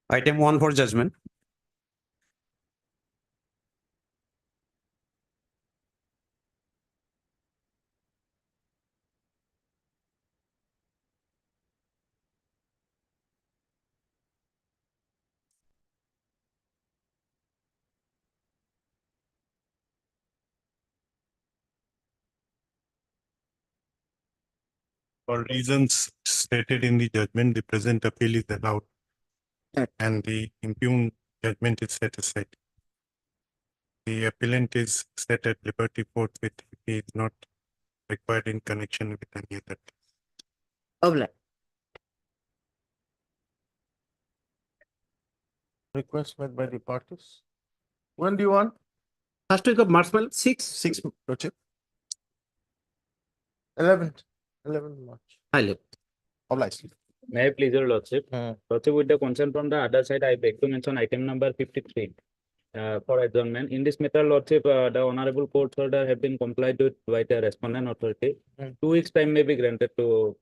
Item 1 for judgment. For reasons stated in the judgment, the present appeal is allowed and the impugned judgment is set aside. The appellant is set at liberty forthwith if he is not required in connection with any other. Obliged. Request made by the parties. When do you want? First week of March, 6. 6, Lordship. 11th March. Highly. Obliged. May I please your lordship? Hmm. Lordship, with the consent from the other side, I beg to mention item number 53 for adjournment. In this matter, lordship, the honorable court order have been complied with by the respondent authority. Hmm. 2 weeks time may be granted to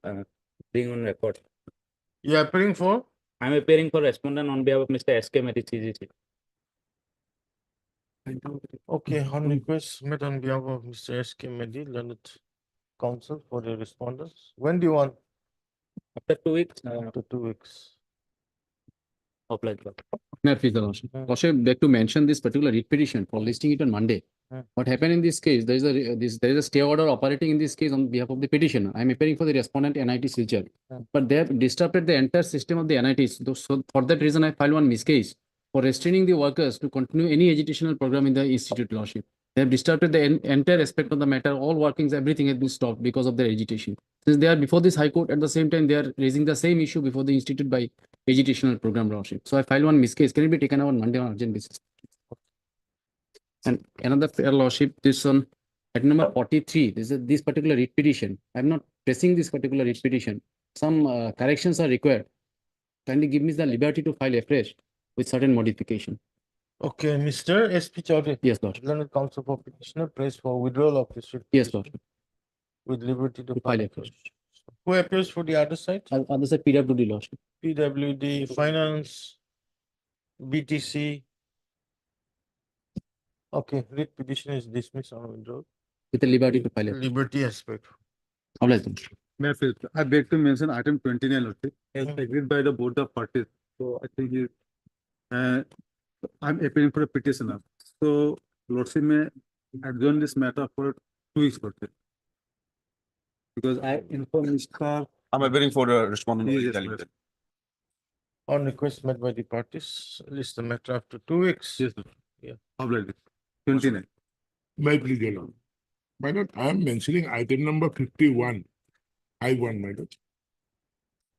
bring on record. You are appearing for? I am appearing for respondent on behalf of Mr. S.K. Mehdi, CGC. Okay, on request made on behalf of Mr. S.K. Mehdi, learned counsel for the respondents. When do you want? After 2 weeks, After 2 weeks. obliged. May I please, the Lordship? Hmm. Lordship, beg to mention this particular writ petition for listing it on Monday. Hmm. What happened in this case, there is a stay order operating in this case on behalf of the petitioner. I am appearing for the respondent NIT Silchar. Hmm. But they have disrupted the entire system of the NITs. So for that reason, I filed one miscase for restraining the workers to continue any educational program in the institute, Lordship. They have disrupted the entire aspect of the matter. All workings, everything has been stopped because of their agitation. Since they are before this High Court, at the same time, they are raising the same issue before the institute by educational program, Lordship. So I filed one miscase. Can it be taken out on Monday on urgent basis? And another fair lordship, this on at number 43, this particular writ petition. I'm not pressing this particular writ petition. Some corrections are required. Kindly give me the liberty to file afresh with certain modification. Okay, Mr. S.P. Chaudhary, Yes, Lord. learned counsel for petitioner, prays for withdrawal of this writ Yes, petition Lord. with liberty to To file file afresh. afresh. Who appears for the other side? Other side PWD lordship. PWD, Finance, BTC. Okay, writ petition is dismissed on withdrawal. With the liberty to file afresh. Liberty aspect. Obliged, Lordship. May I please? I beg to mention item 29, Lordship, as Hmm. agreed by the both of parties. So I think I'm appealing for a petitioner. So Lordship may adjourn this matter for 2 weeks, Lordship. Because I informed Mr. I'm appearing for the respondent. Yes, delegate. yes. On request made by the parties, list the matter after 2 weeks. Yes, sir. Yeah. Obliged. 29. My plea, Your Honor. My lord, I am mentioning item number 51. I1, my lord.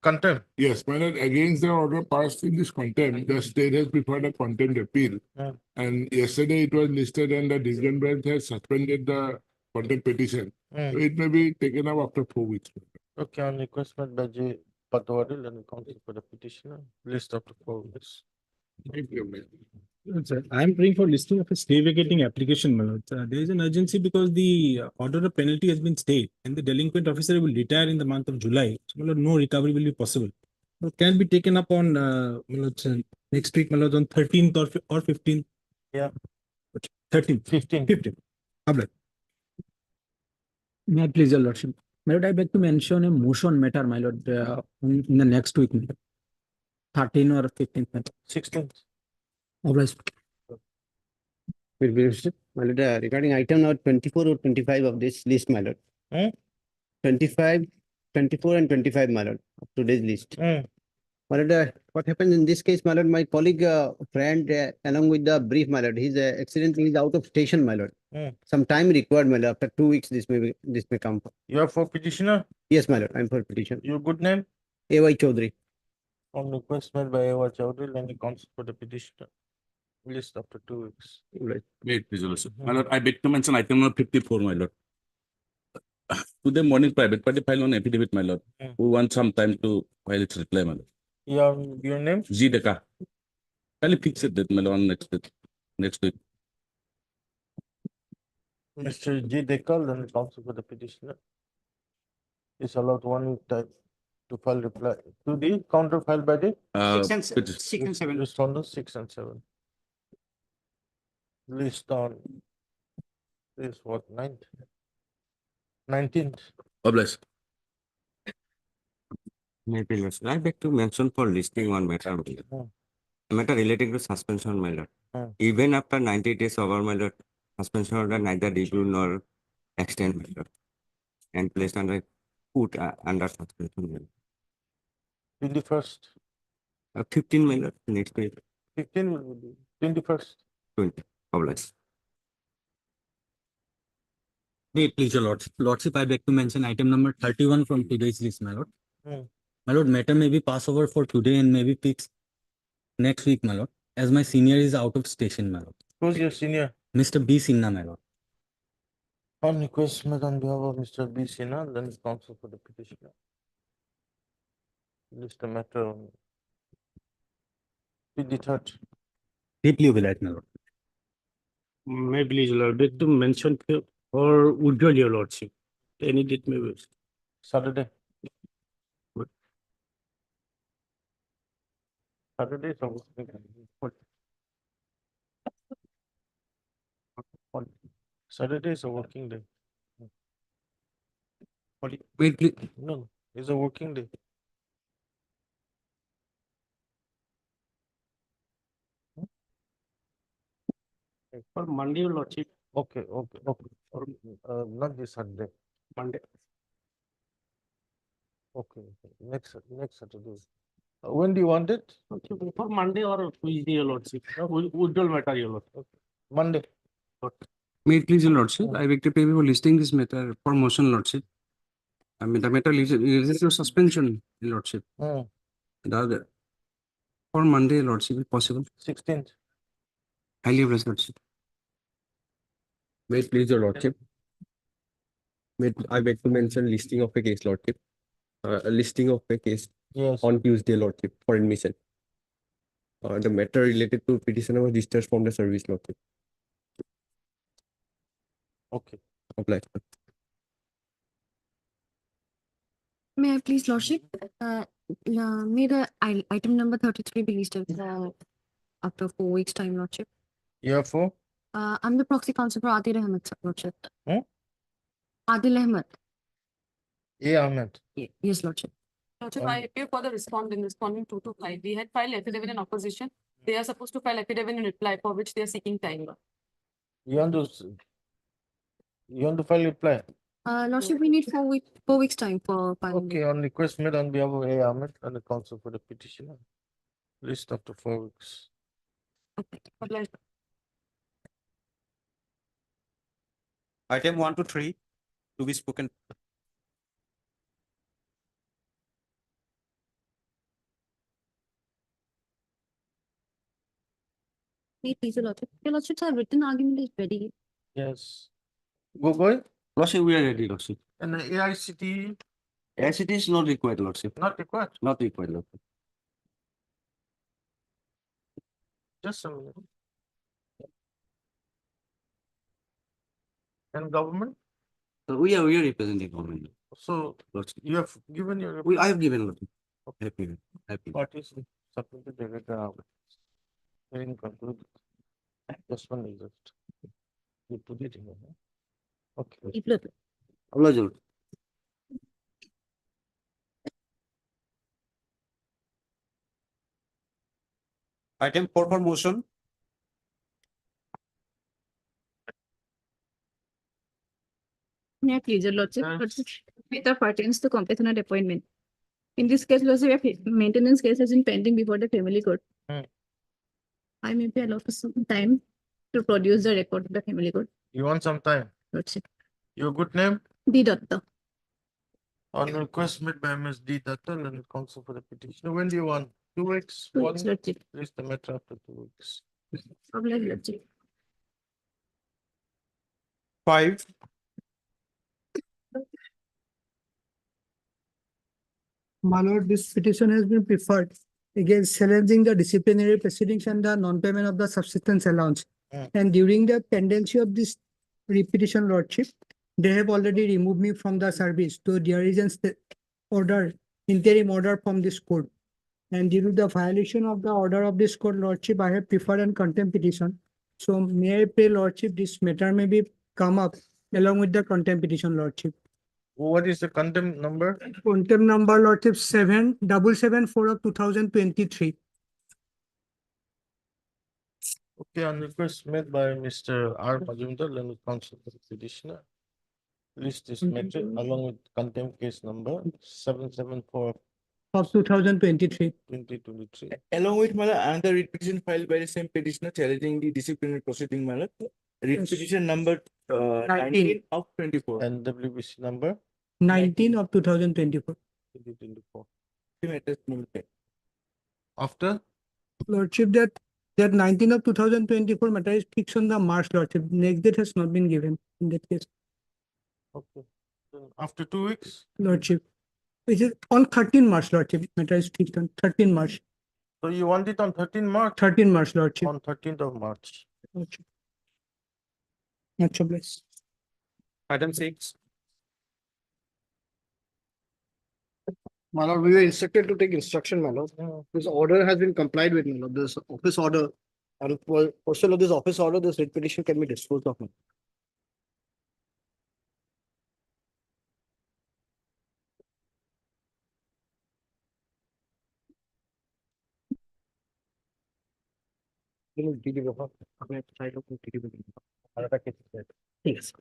Contempt. Yes, my lord, against the order passed in this contempt, the state has preferred a contempt appeal. Hmm. And yesterday it was listed and the division bench has suspended the contempt petition. Hmm. So it may be taken up after 4 weeks. Okay, on request made by J. Patwari, learned counsel for the petitioner, list after 4 weeks. Thank you, my lord. Sir, I am praying for listing of a stay vacating application, my lord. There is an urgency because the order of penalty has been stayed and the delinquent officer will retire in the month of July. So, my lord, no recovery will be possible. So, can it be taken up on my lord, next week, my lord, on 13th or 15th? Yeah. 13th. 15. 15th. Obliged. May I please, your lordship? My lord, I beg to mention a motion matter, my lord, in the next week, my lord. 13 or 15th. My lord. 16th. Obliged. Will be listed. My lord, regarding item number 24 or 25 of this list, my lord. Hmm? 25, 24 and 25, my lord, of today's list. Hmm. My lord, what happened in this case, my lord, my colleague, friend, along with the brief, my lord, he's accidentally is out of station, my lord. Hmm. Some time required, my lord. After 2 weeks, this may come. You are for petitioner? Yes, my lord, I'm for petition. Your good name? A.Y. Chaudhary. On request made by A.Y. Chaudhary, learned counsel for the petitioner, list after 2 weeks. Wait, please, Your Lordship. My lord, I beg to mention item number 54, my lord. Today morning, private party filed on affidavit, my lord. Hmm. We want some time to file its reply, my lord. Your name? G Deka. Can you fix it, my lord, on next week? Mr. G. Dekal, learned counsel for the petitioner. Is allowed 1 week time. to file reply to the counter filed by the Which is- respondents 6 and 7. List on this what 9th, 19th. Oblige. Maybe less. I beg to mention for listing one matter only. Hmm. A matter relating to suspension, my lord. Hmm. Even after 90 days over, my lord, suspension order neither review nor extend, my lord, and placed under put under suspension. My lord. 21st, 15, my lord, next week, 15 will be 21st. 20. Oblige. Wait, please, your lordship, I beg to mention item number 31 from today's list, my lord. Hmm. My lord, matter may be passed over for today and may be fixed next week, my lord, as my senior is out of station, my lord. Who's your senior? Mr. B. Sinha, my lord. On request made on behalf of Mr. B. Sinha, then counsel for the petitioner. List the matter on 23rd. Deeply obliged, my lord. May please, Lord, beg to mention for withdrawal, your lordship. Any date may be. Saturday. Good. Saturday is a working day. Saturday is a working day. Wait, please. No, it's a working day. For Monday, your lordship, Okay. Not this Sunday. Monday. Okay. Next Saturday. When do you want it? For Monday or Tuesday, your lordship. Withdrawal matter, your lordship. Monday. May it please, your lordship, I beg to pay for listing this matter for motion, lordship. I mean, the matter is your suspension, your lordship. Hmm. The other, for Monday, lordship, if possible. 16th. Highly blessed, lordship. Wait, please, your lordship. Wait, I beg to mention listing of a case, lordship. A listing of a case Yes. on Tuesday, lordship, for admission. The matter related to petitioner was discharged from the service, lordship. Okay. Apply. May I please, lordship, may the item number 33 be listed after 4 weeks time, lordship. Year 4. I'm the proxy counsel for Adil Ahmed, sir, lordship. Hmm? Adil Ahmed. A. Ahmed. Yes, lordship. Lordship, I appear for the responding 2 to 5. We had filed affidavit in opposition. They are supposed to file affidavit in reply for which they are seeking time. You want to file reply? Lordship, we need 4 weeks time for filing. Okay, on request made on behalf of A. Ahmed and the counsel for the petitioner. List up to 4 weeks. Okay. Obliged. Item 1 to 3 to be spoken. May I please, your lordship. Your lordship, sir, written argument is ready. Yes. Go. Lordship, we are ready, lordship. And the AICT As it is not required, lordship. not required. Not required, lordship. Just a minute. And government? So we are representing government, So lordship. you have given your I have given, lordship. Happy. parties submitted the letter. Hearing concluded. Just one is left. You put it in. Okay. Oblige, lord. Item 4 for motion. May I please, your lordship, Yes. lordship, matter pertains to compassionate appointment. In this case, lordship, a maintenance case has been pending before the family court. Hmm. I may be allowed for some time to produce the record of the family court, You want some time? lordship. Your good name? D. Datta. On request made by Ms. D. Dattal and counsel for the petitioner. When do you want? 2 weeks? 2 1 weeks, week? lordship. List the matter after 2 weeks. Obliged, lordship. 5. My lord, this petition has been preferred against challenging the disciplinary proceedings and the non-payment of the subsistence allowance. Mm. And during the pendency of this repetition, lordship, they have already removed me from the service. So there is an order interim order from this court. And due to the violation of the order of this court, Lordship, I have preferred and contempt petition. So may I pray, Lordship, this matter may be come up along with the contempt petition, Lordship. What is the contempt number? Contempt number, Lordship, 7774 of 2023. Okay, on request made by Mr. R. Majumdar, Land Council petitioner. List this matter along with contempt case number 774 Of 2023. 2023. Along with another writ petition filed by the same petitioner challenging the disciplinary proceeding, writ Yes. petition number 19 of 24. And WBC number 19 of 2024. 2024. The matter is moved. After Lordship, that 19 of 2024 matter is fixed on the March, Lordship. Next date has not been given in that case, okay. Then after 2 weeks, Lordship. Which is on 13 March, Lordship. Matter is fixed on 13 March. so you want it on 13 March? 13 March, Lordship. On 13th of March. Lordship. Much obliged. Item 6. My lord, we were instructed to take instruction, my lord. This order has been complied with, my lord. This office order, and for pursuant of this office order, this writ petition can be disposed of. Yes.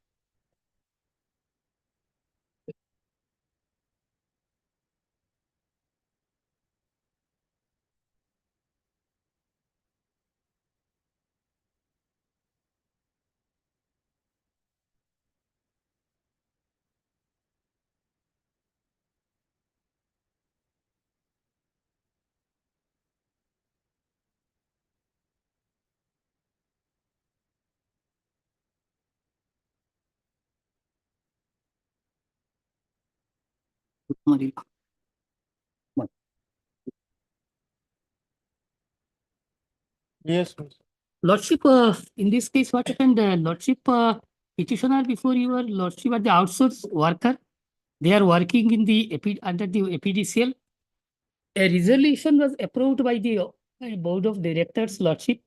Yes, miss. Lordship, in this case, what happened, Lordship, petitioner before your Lordship are the outsourced worker. They are working in the under the APDCL. A resolution was approved by the Board of Directors, Lordship.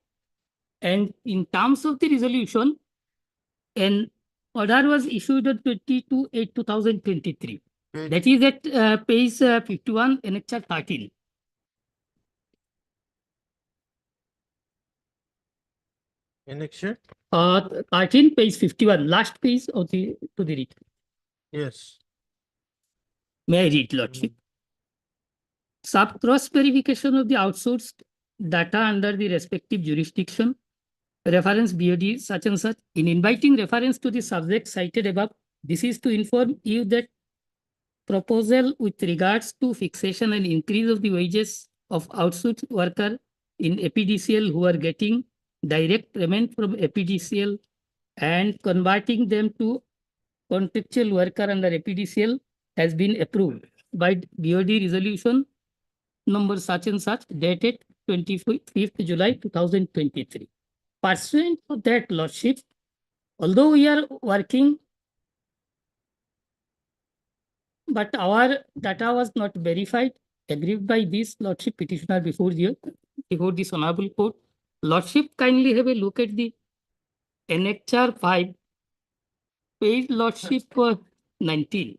And in terms of the resolution, an order was issued on 22/8/2023. That is at page 51, annexure 13. Annexure? 13, page 51, last page of the to the read. Yes. May I read, Lordship? Sub cross verification of the outsourced data under the respective jurisdiction. Reference BOD such and such. In inviting reference to the subject cited above, this is to inform you that proposal with regards to fixation and increase of the wages of outsourced worker in APDCL who are getting direct payment from APDCL and converting them to contractual worker under APDCL has been approved by BOD resolution number such and such dated 25th July 2023. Pursuant to that, Lordship, although we are working, but our data was not verified, aggrieved by this Lordship petitioner before this honorable court. Lordship, kindly have a look at the annexure 5, page Lordship 19.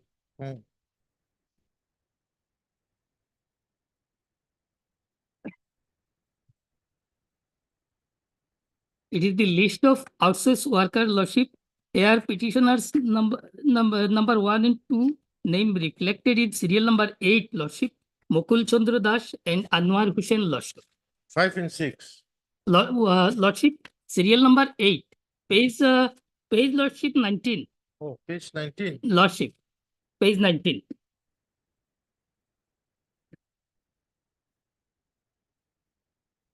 It is the list of outsourced worker, Lordship. Here petitioners number 1 and 2 name reflected in serial number 8, Lordship. Mukul Chandra Das and Anwar Hussain, Lordship. 5 and 6. Lordship, serial number 8, page Lordship 19. Oh, page 19. Lordship, page 19.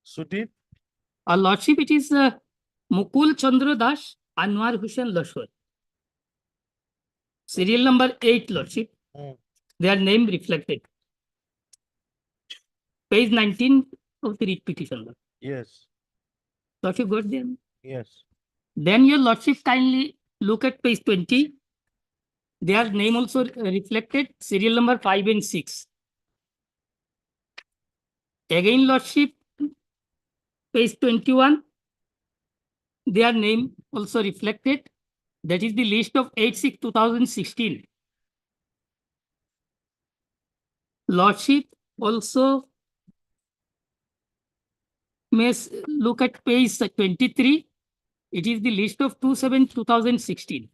Sudip? Lordship, it is Mukul Chandra Das, Anwar Hussain, Lordship. Serial number 8, Lordship. Their name reflected. Page 19 of the writ petition. Yes. Lordship got them? Yes. Then your Lordship kindly look at page 20. Their name also reflected, serial number 5 and 6. Again, Lordship, page 21, their name also reflected. That is the list of 8/6/2016. Lordship also may look at page 23. It is the list of 2/7/2016.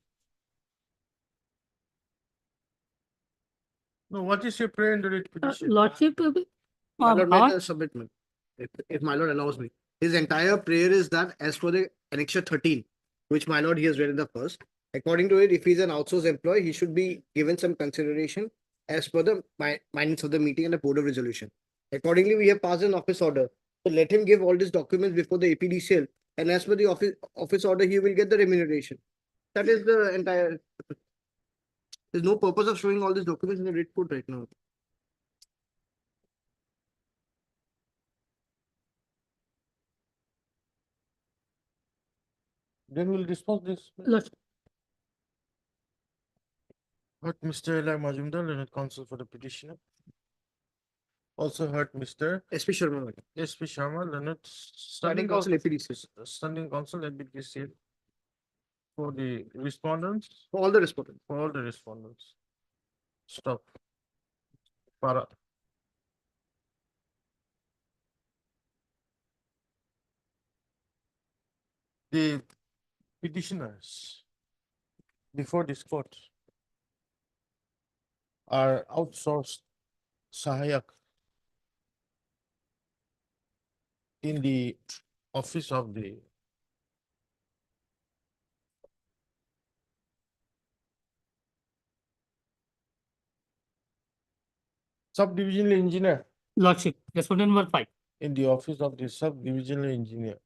No, what is your prayer in the writ petition? Lordship, My lord, may how- I just submit, if my lord allows me. His entire prayer is that as for the annexure 13, which my lord he has read in the first, according to it, if he's an outsourced employee, he should be given some consideration as per the minutes of the meeting and the board of resolution. Accordingly, we have passed an office order. So let him give all these documents before the APDCL, and as per the office order, he will get the remuneration. That is the entire. There's no purpose of showing all these documents in the writ court right now. Then we'll dispose this. Lordship, Heard Mr. L.R. Majumdar, learned counsel for the petitioner. Also heard Mr. SP Sharma. S.P. Sharma, learned Standing counsel APDCL. Standing counsel APDCL. For the respondents, For all the respondents. for all the respondents. Stop. Para. The petitioners before this court are outsourced Sahayak in the office of the subdivisional engineer, Lordship, respondent number 5. in the office of the subdivisional engineer,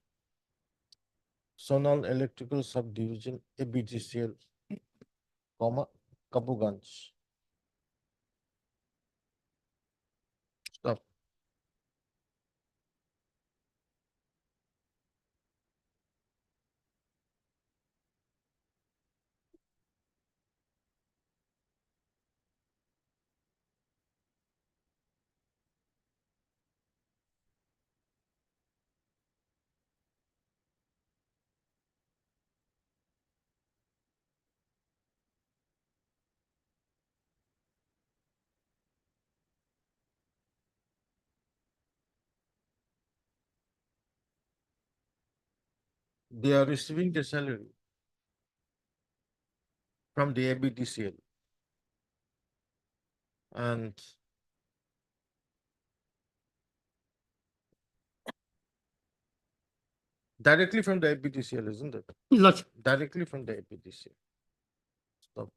Sonal Electrical Subdivision, ABTCL, comma, Kapuganj. Stop. They are receiving the salary from the ABTCL. And directly from the ABTCL, isn't it? Lordship, Directly from the ABTCL. Stop.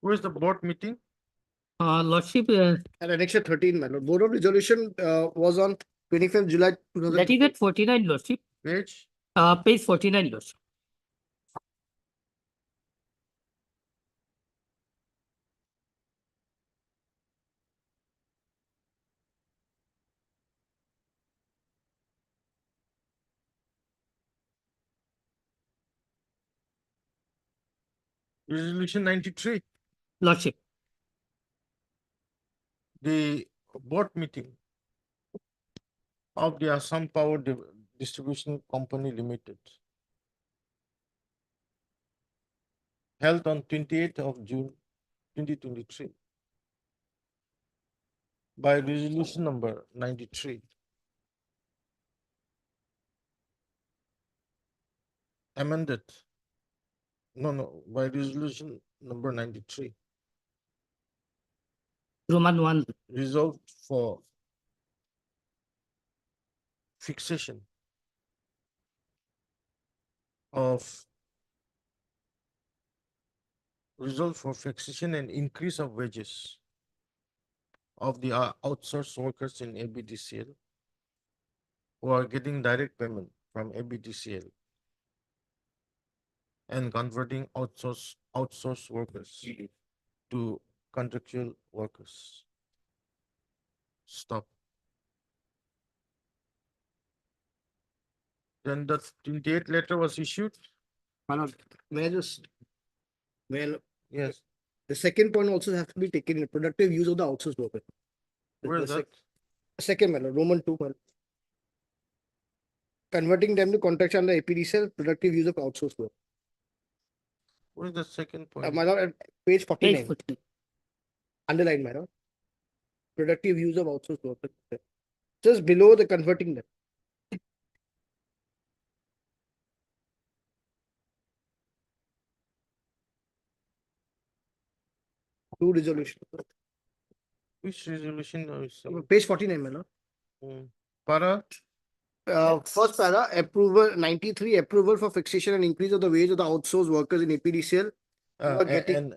Where's the board meeting? Lordship, And annexure 13, my lord. Board of resolution was on 25th July 2000. that is at 49, Lordship. Page? Page 49, Lordship. Resolution 93. Lordship, The board meeting of the Assam Power Distribution Company Limited held on 28th of June 2023 by resolution number 93. Amended. No, by resolution number 93. Roman 1. Resolved for fixation of and increase of wages of the outsourced workers in ABTCL who are getting direct payment from ABTCL and converting outsourced workers to contractual workers. Stop. Then the 28th letter was issued. My lord, may I just, Yes. The second point also has to be taken in productive use of the outsourced worker. Where is The that? Second, my lord, Roman 2, my lord. Converting them to contracts under APDCL, productive use of outsourced work. Where is the second point? My lord, at page 49. Page 49. Underline, my lord. Productive use of outsourced work. Just below the converting them. Two resolution. Which resolution are you saying? Page 49, my lord. Para? First para, approval 93, approval for fixation and increase of the wage of the outsourced workers in APDCL. who are getting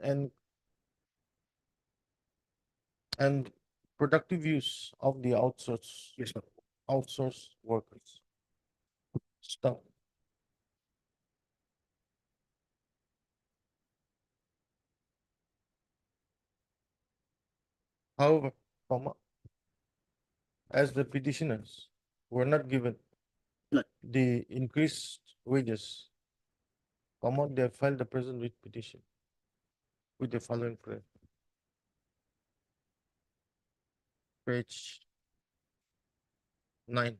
And productive use of the outsource. Yes, sir. Outsource workers. Stop. However, comma, as the petitioners were not given the increased wages, comma, they have filed the present writ petition with the following prayer. Page 9.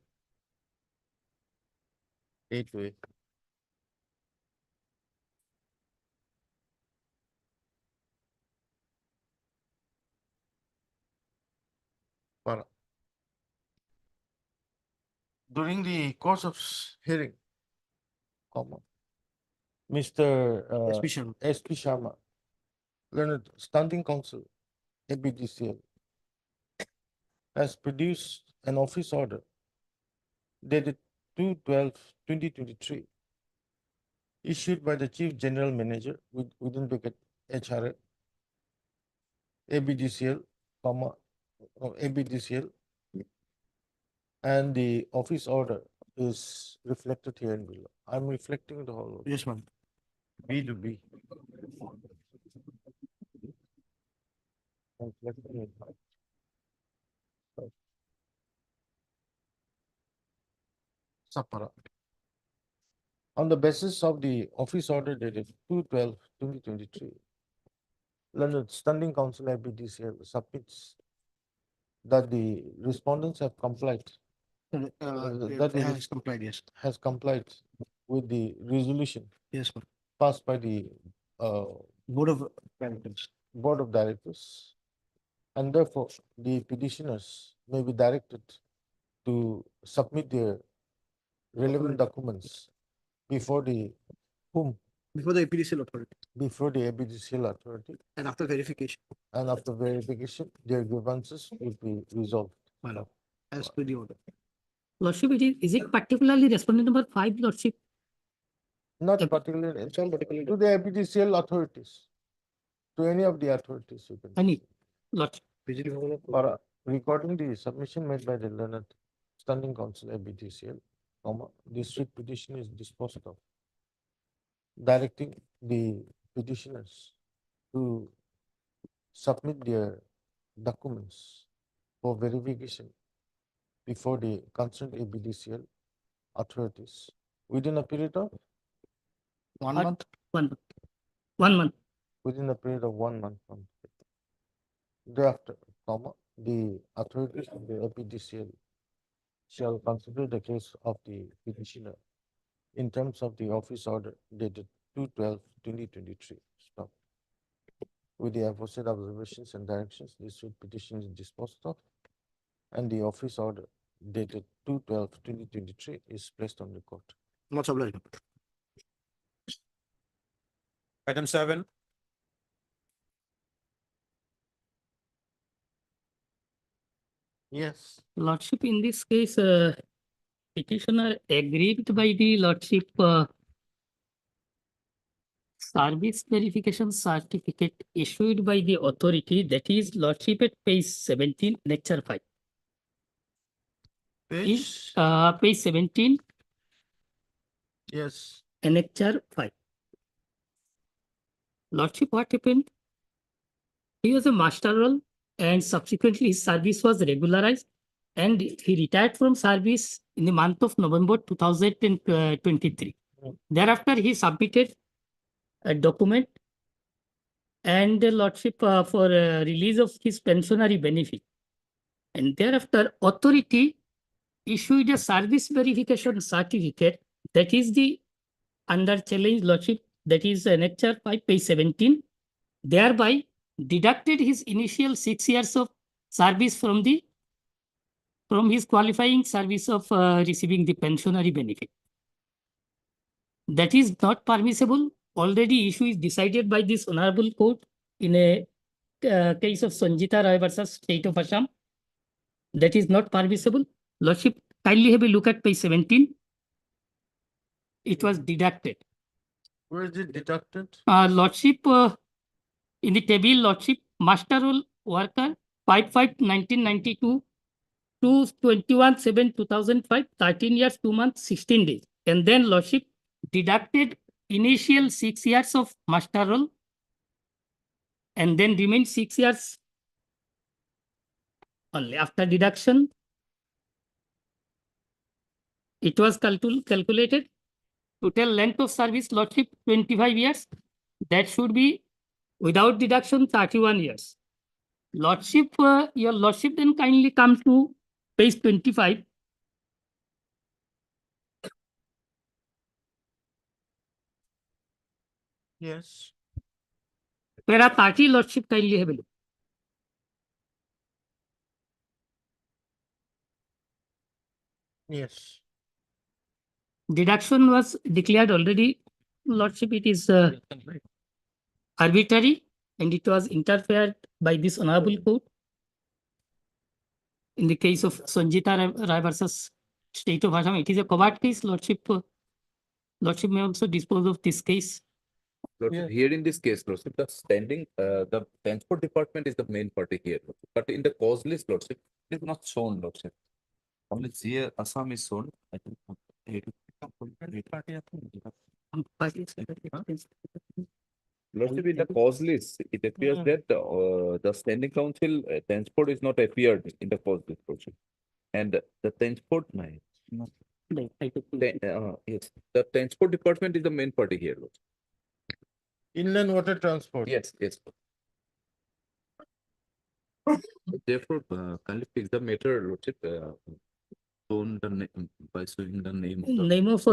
8 to 8. Para. During the course of hearing, comma, Mr. SP Sharma. SP Sharma, Learned Standing Council, APDCL, has produced an office order dated 2/12/2023, issued by the Chief General Manager within bracket HRA, ABDCL, comma, ABDCL, and the office order is reflected here in below. I'm reflecting the whole. Yes, ma'am. B to B. I'm reflecting it. So, Sapara. On the basis of the office order dated 2/12/2023, London Standing Council ABDCL submits that the respondents have complied. That the has complied, yes. has complied with the resolution Yes, ma'am. passed by the Board of Directors. Board of Directors, and therefore the petitioners may be directed to submit their relevant documents before the whom? Before the APDCL authority. Before the ABDCL authority, And after verification, and after verification, their grievances will be resolved. my lord, as per the order. Lordship, is it particularly respondent number 5, Lordship? Not particularly Some particular. to the ABDCL authorities, to any of the authorities you can. Any, Lordship. Para, recording the submission made by the Learned Standing Council ABDCL, comma, this writ petition is disposed of, directing the petitioners to submit their documents for verification before the concerned ABDCL authorities within a period of 1 What? month. 1 month. 1 month. within a period of 1 month from thereafter, comma, the authorities of the APDCL shall consider the case of the petitioner in terms of the office order dated 2/12/2023. Stop. With the aforesaid observations and directions, this writ petition is disposed of, and the office order dated 2/12/2023 is placed on record. Much obliged. Item 7. Yes. Lordship, in this case, petitioner aggrieved by the Lordship service verification certificate issued by the authority, that is Lordship at page 17, lecture 5. Page? Page 17, Yes. annexure 5. Lordship, what happened? He was a master role and subsequently his service was regularized and he retired from service in the month of November 2023. Thereafter, he submitted a document and lordship for release of his pensionary benefit. And thereafter, authority issued a service verification certificate that is the under challenge lordship, that is annexure 5 page 17, thereby deducted his initial 6 years of service from his qualifying service of receiving the pensionary benefit. That is not permissible. Already issue is decided by this honorable court in a case of Sanjita Roy versus State of Assam. That is not permissible. Lordship, kindly have a look at page 17. It was deducted. Where is it deducted? Lordship, in the table, Lordship, master roll worker 5/5/1992 to 21/7/2005, 13 years, 2 months, 16 days. And then Lordship deducted initial 6 years of master roll and then remained 6 years only. After deduction, it was calculated. Total length of service, Lordship, 25 years. That should be without deduction 31 years. Lordship, your Lordship then kindly come to page 25. Yes. Para 30, Lordship, kindly have a look. Yes. Deduction was declared already, Lordship, it is arbitrary and it was interfered by this honorable court. In the case of Sanjita Rai versus State of Assam, it is a covert case, Lordship. Lordship may also dispose of this case. Lordship, here in this case, Lordship, the transport department is the main party here. But in the cause list, Lordship, it is not shown, Lordship. Only GA Assam is shown. I think. Lordship, in the cause list, it appears that the standing council transport is not appeared in the cause list, Lordship. And the transport, yes, the transport department is the main party here, Lordship. Inland water transport. Yes, yes. Therefore, kindly fix the matter, Lordship, shown the name by showing the name of the Name of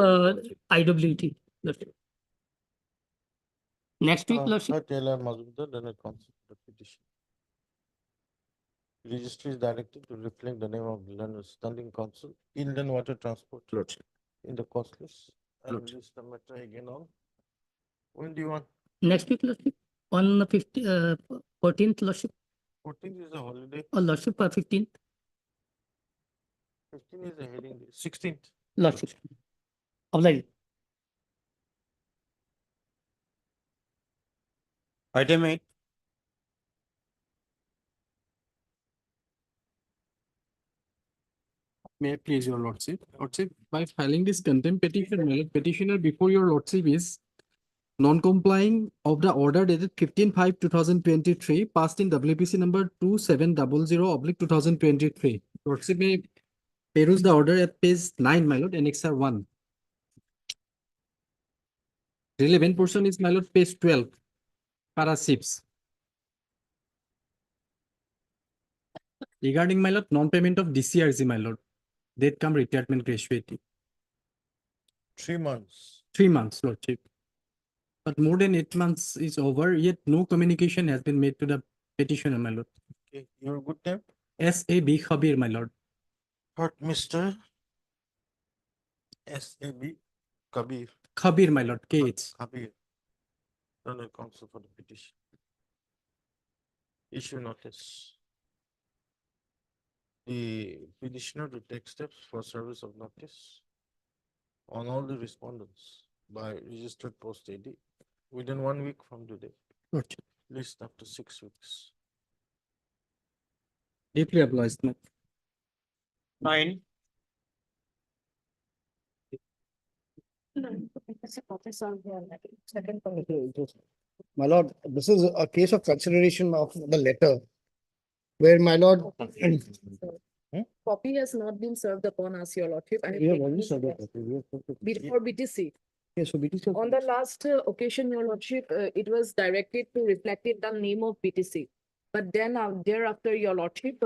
IWT. Lordship. Next week, Lordship. Taylor Mazumdar, then a concept of petition. Registry is directed to reflect the name of the standing council, inland water transport. Lordship. In the cost list. And Lordship. list the matter again on. When do you want? Next week, Lordship. On the 14th, Lordship. 14th is a holiday. Or Lordship, 15th. 15th is a heading day. 16th. Lordship. Oblige. Item 8. May I please your lordship? Lordship, by filing this contempt petition, my lord, petitioner before your lordship is non-complying of the order dated 15/5/2023 passed in WPC number 2700/2023. Lordship may peruse the order at page 9, my lord, annexure 1. Relevant portion is, my lord, page 12, para ships. Regarding, my lord, non-payment of DCRG, my lord, date come retirement gratuity. 3 months. 3 months, lordship. But more than 8 months is over, yet no communication has been made to the petitioner, my lord. Okay, your good name? S.A.B. Khabir, my lord. Hurt Mr. S.A.B. Kabir. Khabir, my lord, K.H. Kabir. General counsel for the petition. Issue notice. The petitioner to take steps for service of notice on all the respondents by registered post AD within 1 week from today. Lordship. List after 6 weeks. Deeply obliged, my. 9. My lord, this is a case of consideration of the letter where my lord. Copy has not been served upon us, your lordship. We have already served the copy. Before BTC. Yes, so BTC. On the last occasion, your lordship, it was directed to reflect it the name of BTC. But then thereafter, your lordship,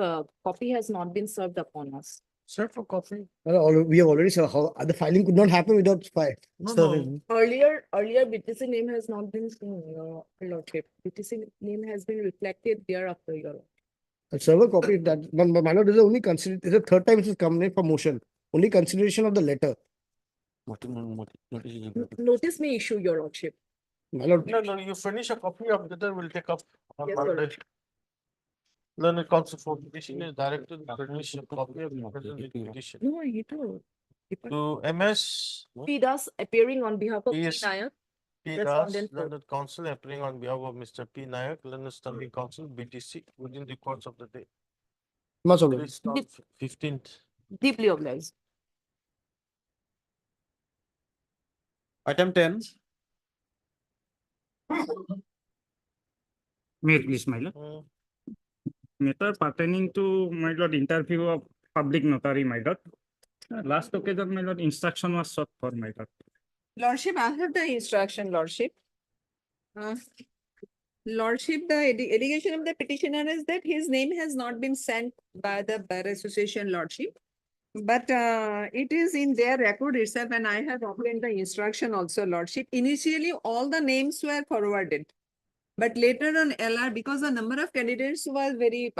copy has not been served upon us. Sir, for copy. We have already said how the filing could not happen without file. Earlier BTC name has not been seen, your lordship. BTC name has been reflected thereafter, your lordship. A server copy that, my lord, is only considered, is the third time it is come in for motion. Only consideration of the letter. Notice may issue, your lordship. My lord, No, you furnish a copy of that, we'll take up on Yes, your Monday. lordship. Learned counsel for petition is directed to furnish a copy of the present petition. No, he told. To MS. P. Das appearing on behalf of P. Yes. Nayak. P. Das, Respondent for- learned counsel appearing on behalf of Mr. P. Nayak, learned standing counsel BTC within the course of the day. must have Please start 15th. Deeply obliged. Item 10. May I please, my lord. Matter pertaining to my lord interview of public notary, my lord. Last occasion, my lord, instruction was sought for my lord. Lordship, I have the instruction, Lordship. Lordship, the allegation of the petitioner is that his name has not been sent by the Bar Association, Lordship. But it is in their record itself, and I have obtained the instruction also, Lordship. Initially, all the names were forwarded. But later on LR, because the number of candidates was very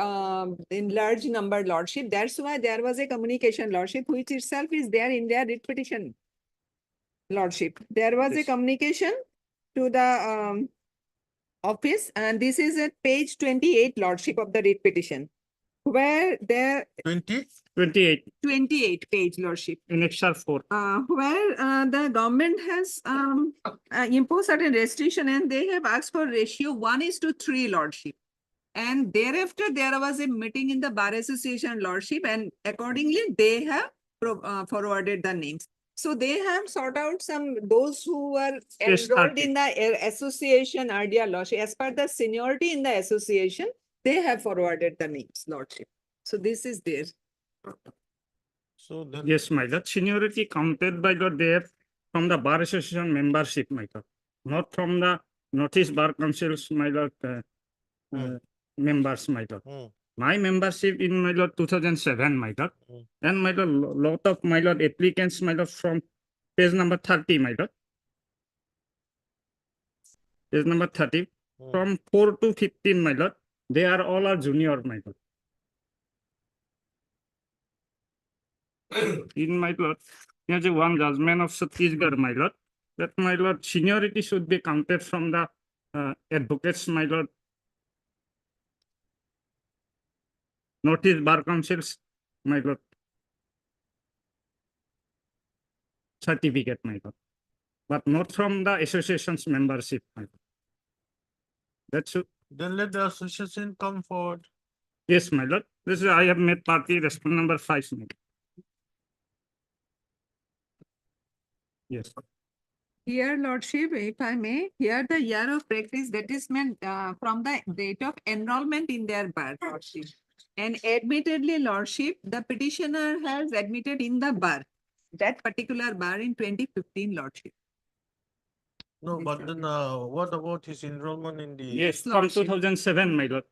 in large number, Lordship, that's why there was a communication, Lordship, which itself is there in their writ petition. Lordship, there was a communication to the office, and this is at page 28, Lordship, of the writ petition, where there 28 page, Lordship. In Excel 4. Where the government has imposed certain restriction, and they have asked for ratio 1:3, Lordship. And thereafter, there was a meeting in the Bar Association, Lordship, and accordingly, they have forwarded the names. So they have sought out those who were enrolled in the association earlier, Lordship. As per the seniority in the association, they have forwarded the names, Lordship. So this is there. So then. Yes, my lord. Seniority counted by the they have from the Bar Association membership, my lord. Not from the Notice Bar Council's, my lord, members, my lord. My membership in my lord 2007, my lord. And my lord, lot of my lord applicants, my lord, from page number 30, my lord. Page number 30. From 4 to 15, my lord. They are all are junior, my lord. In my lord, here's a one judgment of Chhattisgarh, my lord, that my lord seniority should be counted from the advocates, my lord. Notice Bar Council's, my lord. Certificate, my lord. But not from the association's membership, my lord. That's it. Then let the association come forward. Yes, my lord. This is I have made party respond number 5, my lord. Yes. Here, Lordship, if I may, here the year of practice, that is meant from the date of enrollment in their bar, Lordship. And admittedly, Lordship, the petitioner has admitted in the bar, that particular bar in 2015, Lordship. No, but then what about his enrollment in the? Yes, from 2007, my lord.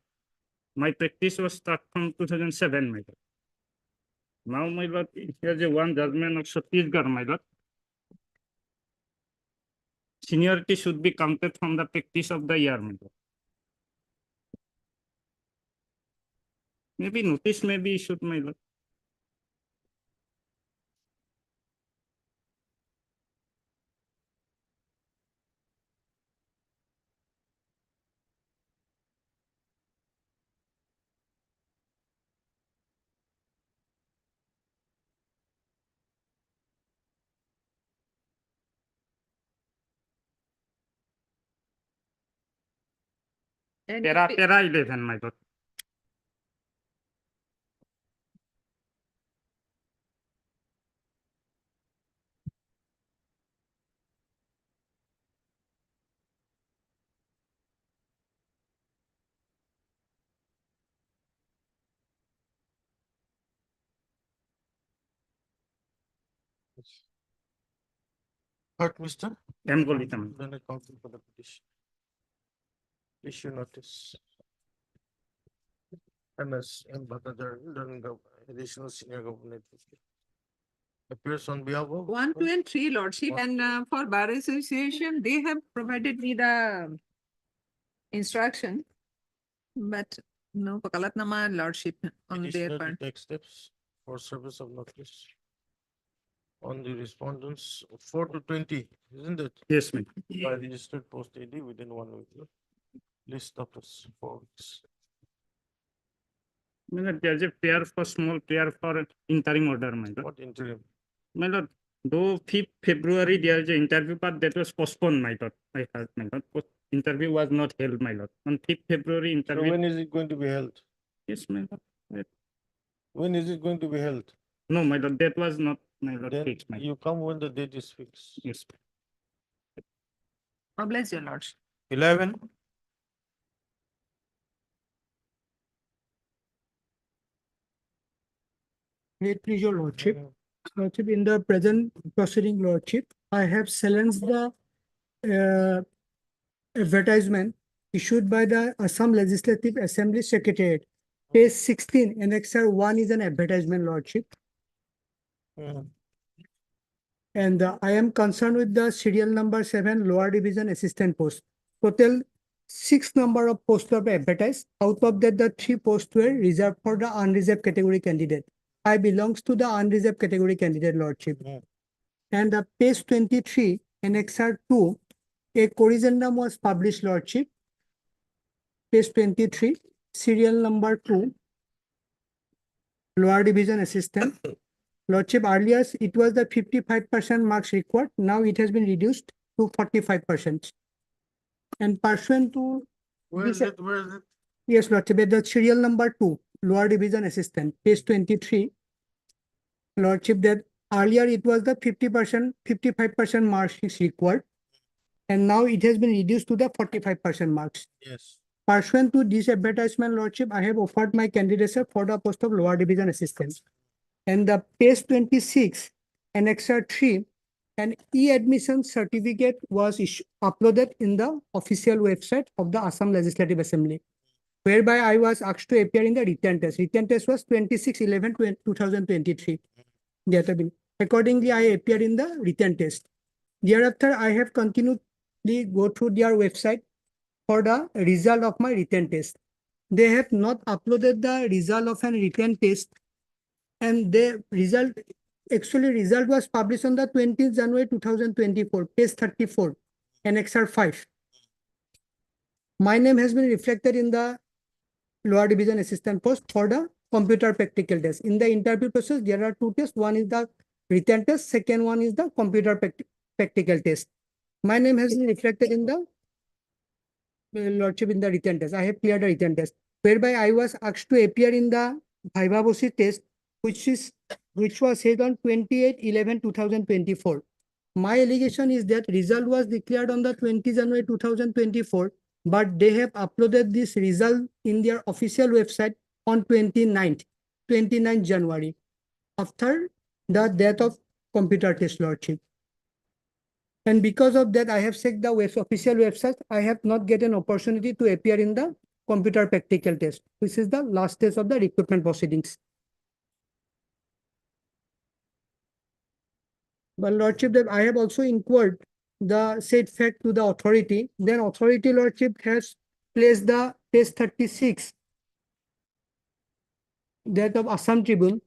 My practice was start from 2007, my lord. Now, my lord, here's a one judgment of Chhattisgarh, my lord. Seniority should be counted from the practice of the year, my lord. Maybe notice may be issued, my lord. And Tera 11, my lord. Heard, Mr. M. Golitam. Then I counsel for the petition. Issue notice. MS M. Bhattacharya, additional senior government. Appears on behalf of. 1, 2, and 3, Lordship, and for Bar Association, they have provided me the instruction. But no Wakalatnama, Lordship, on their Petitioner to part. take steps for service of notice. On the respondents, 4 to 20, isn't it? Yes, ma'am. By registered post AD within 1 week. List of us 4 weeks. My lord, there's a prayer for small prayer for interim order, my lord. What interim? My lord, though 5th February, there is an interview, but that was postponed, my lord. I heard, my lord. Interview was not held, my lord. On 5th February, So interview. when is it going to be held? Yes, my lord. When is it going to be held? No, my lord, that was not, my lord, Then fixed, my lord. you come when the date is fixed. Yes. God bless your Lordship. 11, May it please your lordship. Lordship, in the present proceeding, lordship, I have silenced the advertisement issued by the Assam Legislative Assembly Secretariat. Page 16, Annexure 1 is an advertisement, lordship. And I am concerned with the serial number 7 lower division assistant post. Total 6 number of posts were advertised. Out of that, the 3 posts were reserved for the unreserved category candidate. I belongs to the unreserved category candidate, lordship. And the page 23, Annexure 2, a corrigendum was published, lordship. Page 23, serial number 2, lower division assistant. Lordship, earlier it was the 55% marks required. Now it has been reduced to 45%. And pursuant to Where is it? Where is it? yes, Lordship, the serial number 2, lower division assistant, page 23. Lordship, that earlier it was the 50%, 55% marks is required. And now it has been reduced to the 45% marks. Yes. Pursuant to this advertisement, lordship, I have offered my candidature for the post of lower division assistant. And the page 26, Annexure 3, an e-admission certificate was uploaded in the official website of the Assam Legislative Assembly, whereby I was asked to appear in the written test. Written test was 26/11/2023. Accordingly, I appeared in the written test. Thereafter, I have continually go through their website for the result of my written test. They have not uploaded the result of an written test, and the result was published on the 20th January 2024, page 34, Annexure 5. My name has been reflected in the lower division assistant post for the computer practical test. In the interview process, there are 2 tests. One is the written test, second one is the computer practical test. My name has been reflected in the lordship in the written test. I have cleared the written test, whereby I was asked to appear in the Vaibhavosi test, which was held on 28/11/2024. My allegation is that result was declared on the 20 January 2024, but they have uploaded this result in their official website on 29th January, after the death of computer test, lordship. And because of that, I have checked the official website. I have not get an opportunity to appear in the computer practical test, which is the last stage of the recruitment proceedings. But lordship, that I have also inquired the said fact to the authority. Then authority, lordship, has placed the page 36, that of Assam Tribune.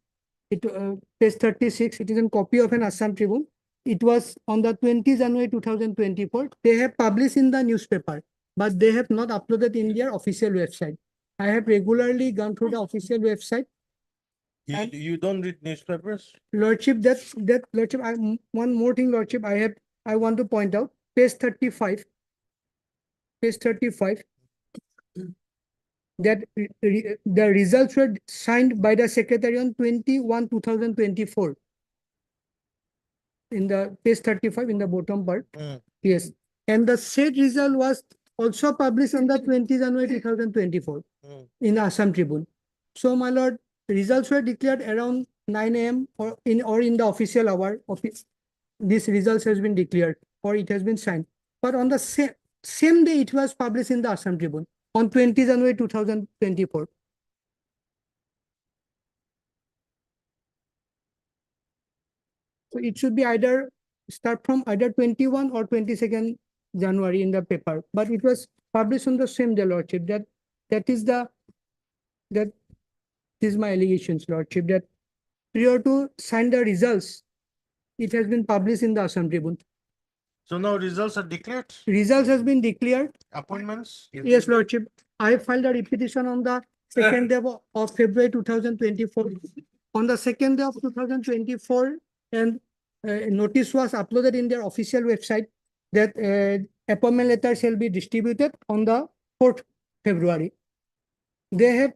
Page 36, it is a copy of an Assam Tribune. It was on the 20 January 2024. They have published in the newspaper, but they have not uploaded in their official website. I have regularly gone through the official website. You don't read newspapers? Lordship, lordship, one more thing, lordship, I want to point out, page 35, that the results were signed by the secretary on 21/2024. In the page 35, in the bottom part. Yes. And the said result was also published on the 20 January 2024 in the Assam Tribune. So, my lord, results were declared around 9 AM or in the official hour this results has been declared or it has been signed. But on the same day, it was published in the Assam Tribune on 20 January 2024. So it should be either start from either 21 or 22nd January in the paper, but it was published on the same day, Lordship. That is my allegations, Lordship, that prior to sign the results, it has been published in the Assam Tribune. So now results are declared, Results has been declared. appointments? Yes, Lordship. I filed a repetition on the second day of February 2024. On the second day of 2024, and notice was uploaded in their official website that appointment letter shall be distributed on the 4th February. They have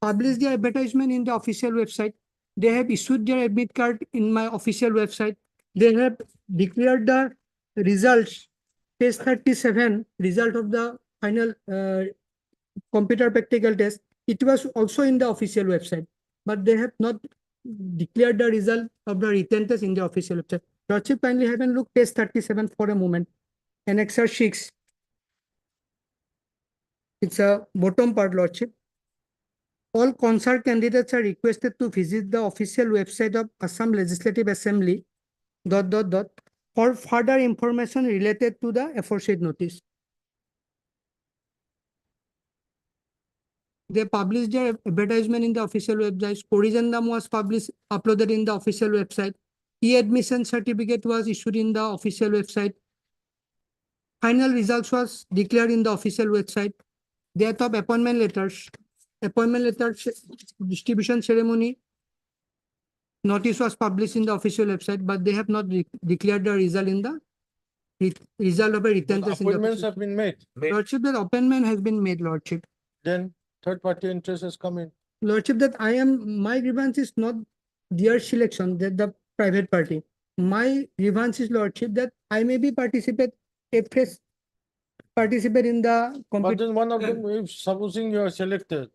published the advertisement in the official website. They have issued their admit card in my official website. They have declared the results, page 37, result of the final computer practical test. It was also in the official website, but they have not declared the result of the written test in the official website. Lordship, kindly have a look page 37 for a moment. Annexure 6. It's a bottom part, Lordship. All concerned candidates are requested to visit the official website of Assam Legislative Assembly ... for further information related to the aforesaid notice. They published their advertisement in the official website. Corrigendum was uploaded in the official website. E-admission certificate was issued in the official website. Final results was declared in the official website. Date of appointment letters distribution ceremony notice was published in the official website, but they have not declared the result in the result of a written test. Appointments have been made. Lordship, that appointment has been made, Lordship. Then third party interest has come in. Lordship, that my grievance is not their selection, that the private party. My grievance is, Lordship, that I may be participate in the But then one of them, if supposing you are selected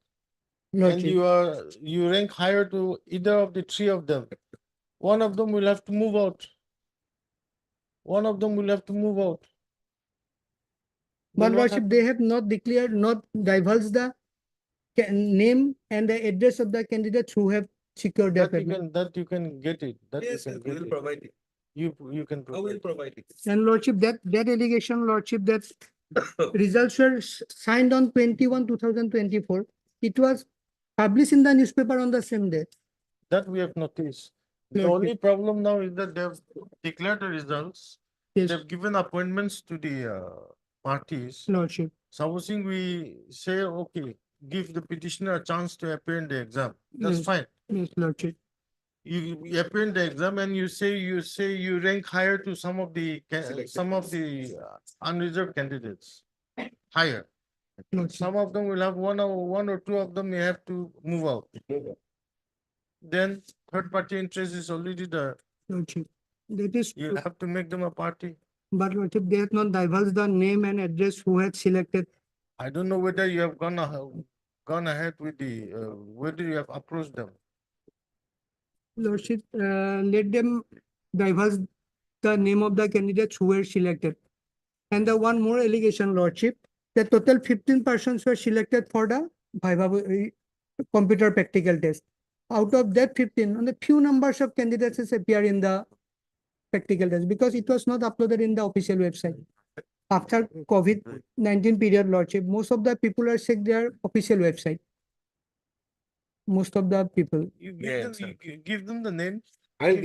and Lordship. you rank higher to either of the three of them, one of them will have to move out. One of them will have to move out. But Then what Lordship, they have not declared, not divulged the name and the address of the candidates who have secured their appointment. That you can get it. That you Yes, can sir, we get will it. provide it. You can I provide. will provide it. And Lordship, that allegation, Lordship, that results were signed on 21, 2024. It was published in the newspaper on the same day. That we have noticed. The Lordship. only problem now is that they have declared the results. Yes. They've given appointments to the parties. Lordship. Supposing we say, okay, give the petitioner a chance to appear in the exam. That's Yes. fine. Yes, Lordship. You appear in the exam and you say you rank higher to some of the unreserved candidates. Higher. Lordship. Some of them will have one or two of them may have to move out. Then third party interest is already there. Lordship. That is, You have to make them a party. but Lordship, they have not divulged the name and address who had selected. I don't know whether you have gone ahead with the whether you have approached them. Lordship, let them divulge the name of the candidates who were selected. And the one more allegation, Lordship, the total 15 persons were selected for the Viva computer practical test. Out of that 15, only few numbers of candidates appear in the practical test because it was not uploaded in the official website. After COVID-19 period, Lordship, most of the people are check their official website. Most of the people. You give them the names. I'll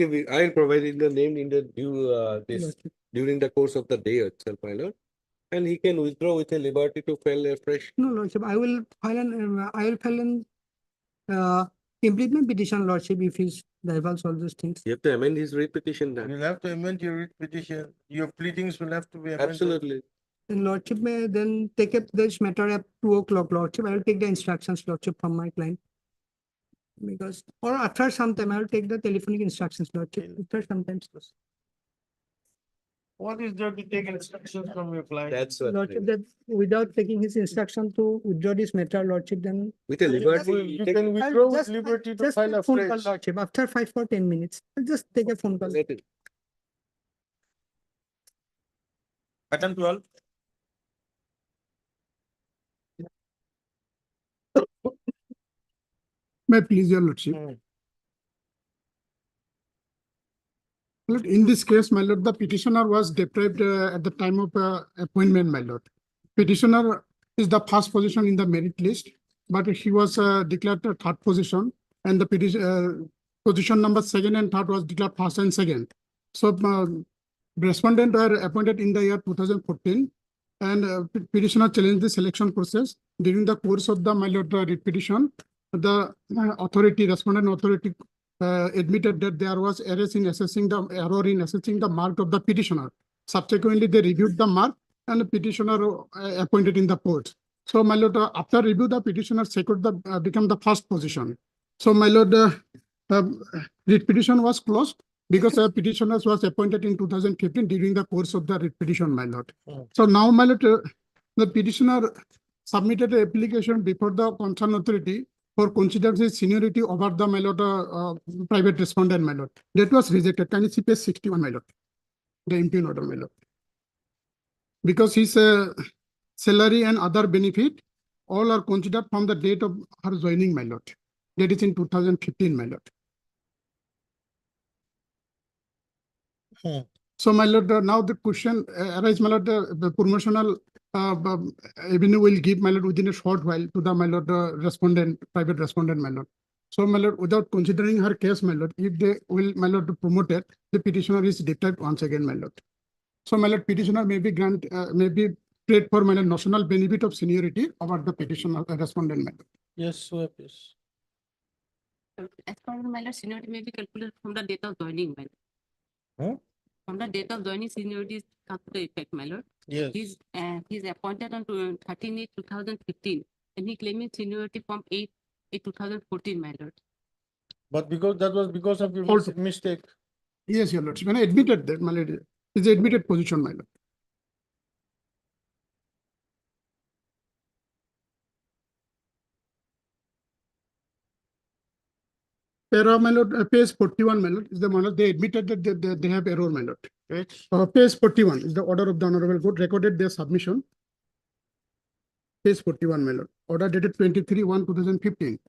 provide it the name in the Lordship. during the course of the day itself, my lord. And he can withdraw with a liberty to file a fresh. No, Lordship, I will file an implement petition, Lordship, if he's divulge all those things. You have to amend his repetition then. You'll have to amend your writ petition. Your pleadings will have to be amended. Absolutely. And Lordship may then take up this matter at 2 o'clock, Lordship. I will take the instructions, Lordship, from my client. Because, or after some time, I will take the telephonic instructions, Lordship, after sometimes. What is there to take instructions from your client? That's what. Lordship, that without taking his instruction to withdraw this matter, Lordship, then. With a liberty. You can I'll withdraw with just- liberty to Just file a a phone call, fresh. Lordship, after 5 or 10 minutes. I'll just take a phone call. Let it. Item 12. May I please your lordship. Lord, in this case, my lord, the petitioner was deprived at the time of appointment, my lord. Petitioner is the first position in the merit list, but he was declared the third position, and the position number second and third was declared first and second. So respondent were appointed in the year 2014, and petitioner challenged the selection process. During the course of the my lord writ petition, the authority, respondent authority admitted that there was error in assessing the mark of the petitioner. Subsequently, they reviewed the mark and the petitioner appointed in the post. So, my lord, after review, the petitioner secured the become the first position. So, my lord, writ petition was closed because petitioner was appointed in 2015 during the course of the writ petition, my lord. So now, my lord, the petitioner submitted an application before the concerned authority for considering his seniority over the my lord, private respondent, my lord. That was rejected. Can you see page 61, my lord? The impugn order, my lord. Because his salary and other benefit all are considered from the date of her joining, my lord. That is in 2015, my lord. So, my lord, now the question arises, my lord, the promotional avenue will give, my lord, within a short while to the, my lord, respondent, private respondent, my lord. So, my lord, without considering her case, my lord, if they will, my lord, promote it, the petitioner is deprived once again, my lord. So, my lord, petitioner may be paid for, my lord, national benefit of seniority over the petitioner respondent, my lord. Yes, so please. As per my lord, seniority may be calculated from the date of joining, my lord. From the date of joining, seniority is come to the effect, my lord. Yes. He's appointed on 13/8/2015, and he claiming seniority from 8/8/2014, my lord. But because that was because of your Also- mistake. Yes, your lordship. When I admitted that, my lord, it's the admitted position, my lord. My lord, page 41, my lord, is the my lord, they admitted that they have error, my lord. Page 41 is the order of the honorable court recorded their submission. Page 41, my lord, order dated 23/1/2015.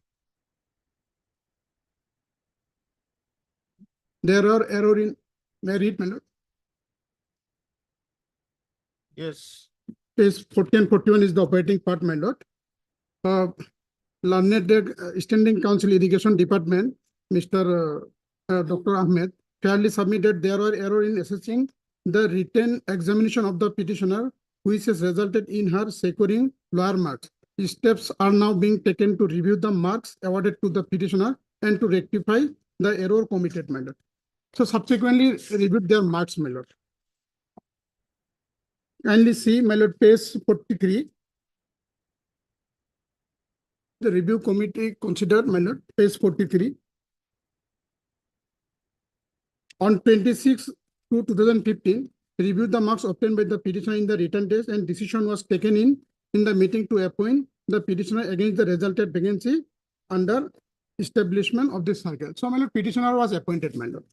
There are error in, may I read, my lord? Yes. Page 40 and 41 is the operating part, my lord. Learned Standing Council Irrigation Department, Mr. Dr. Ahmed, fairly submitted there were error in assessing the written examination of the petitioner, which has resulted in her securing lower marks. Steps are now being taken to review the marks awarded to the petitioner and to rectify the error committed, my lord. So subsequently reviewed their marks, my lord. Kindly see, my lord, page 43. The review committee considered, my lord, page 43. On 26/2/2015, reviewed the marks obtained by the petitioner in the written test and decision was taken in the meeting to appoint the petitioner against the resulted vacancy under establishment of this circle. So, my lord, petitioner was appointed, my lord.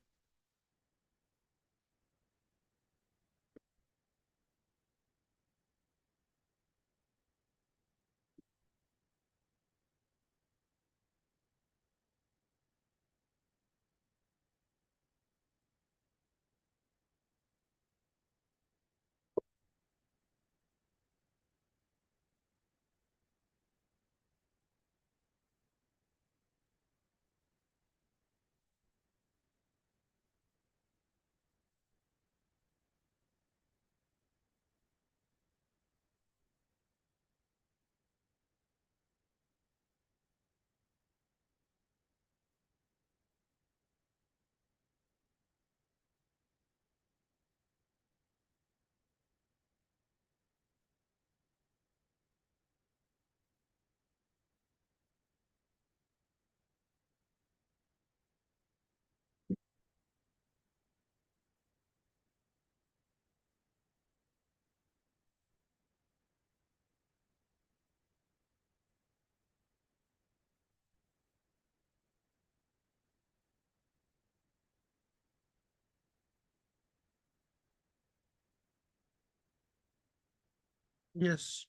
Yes.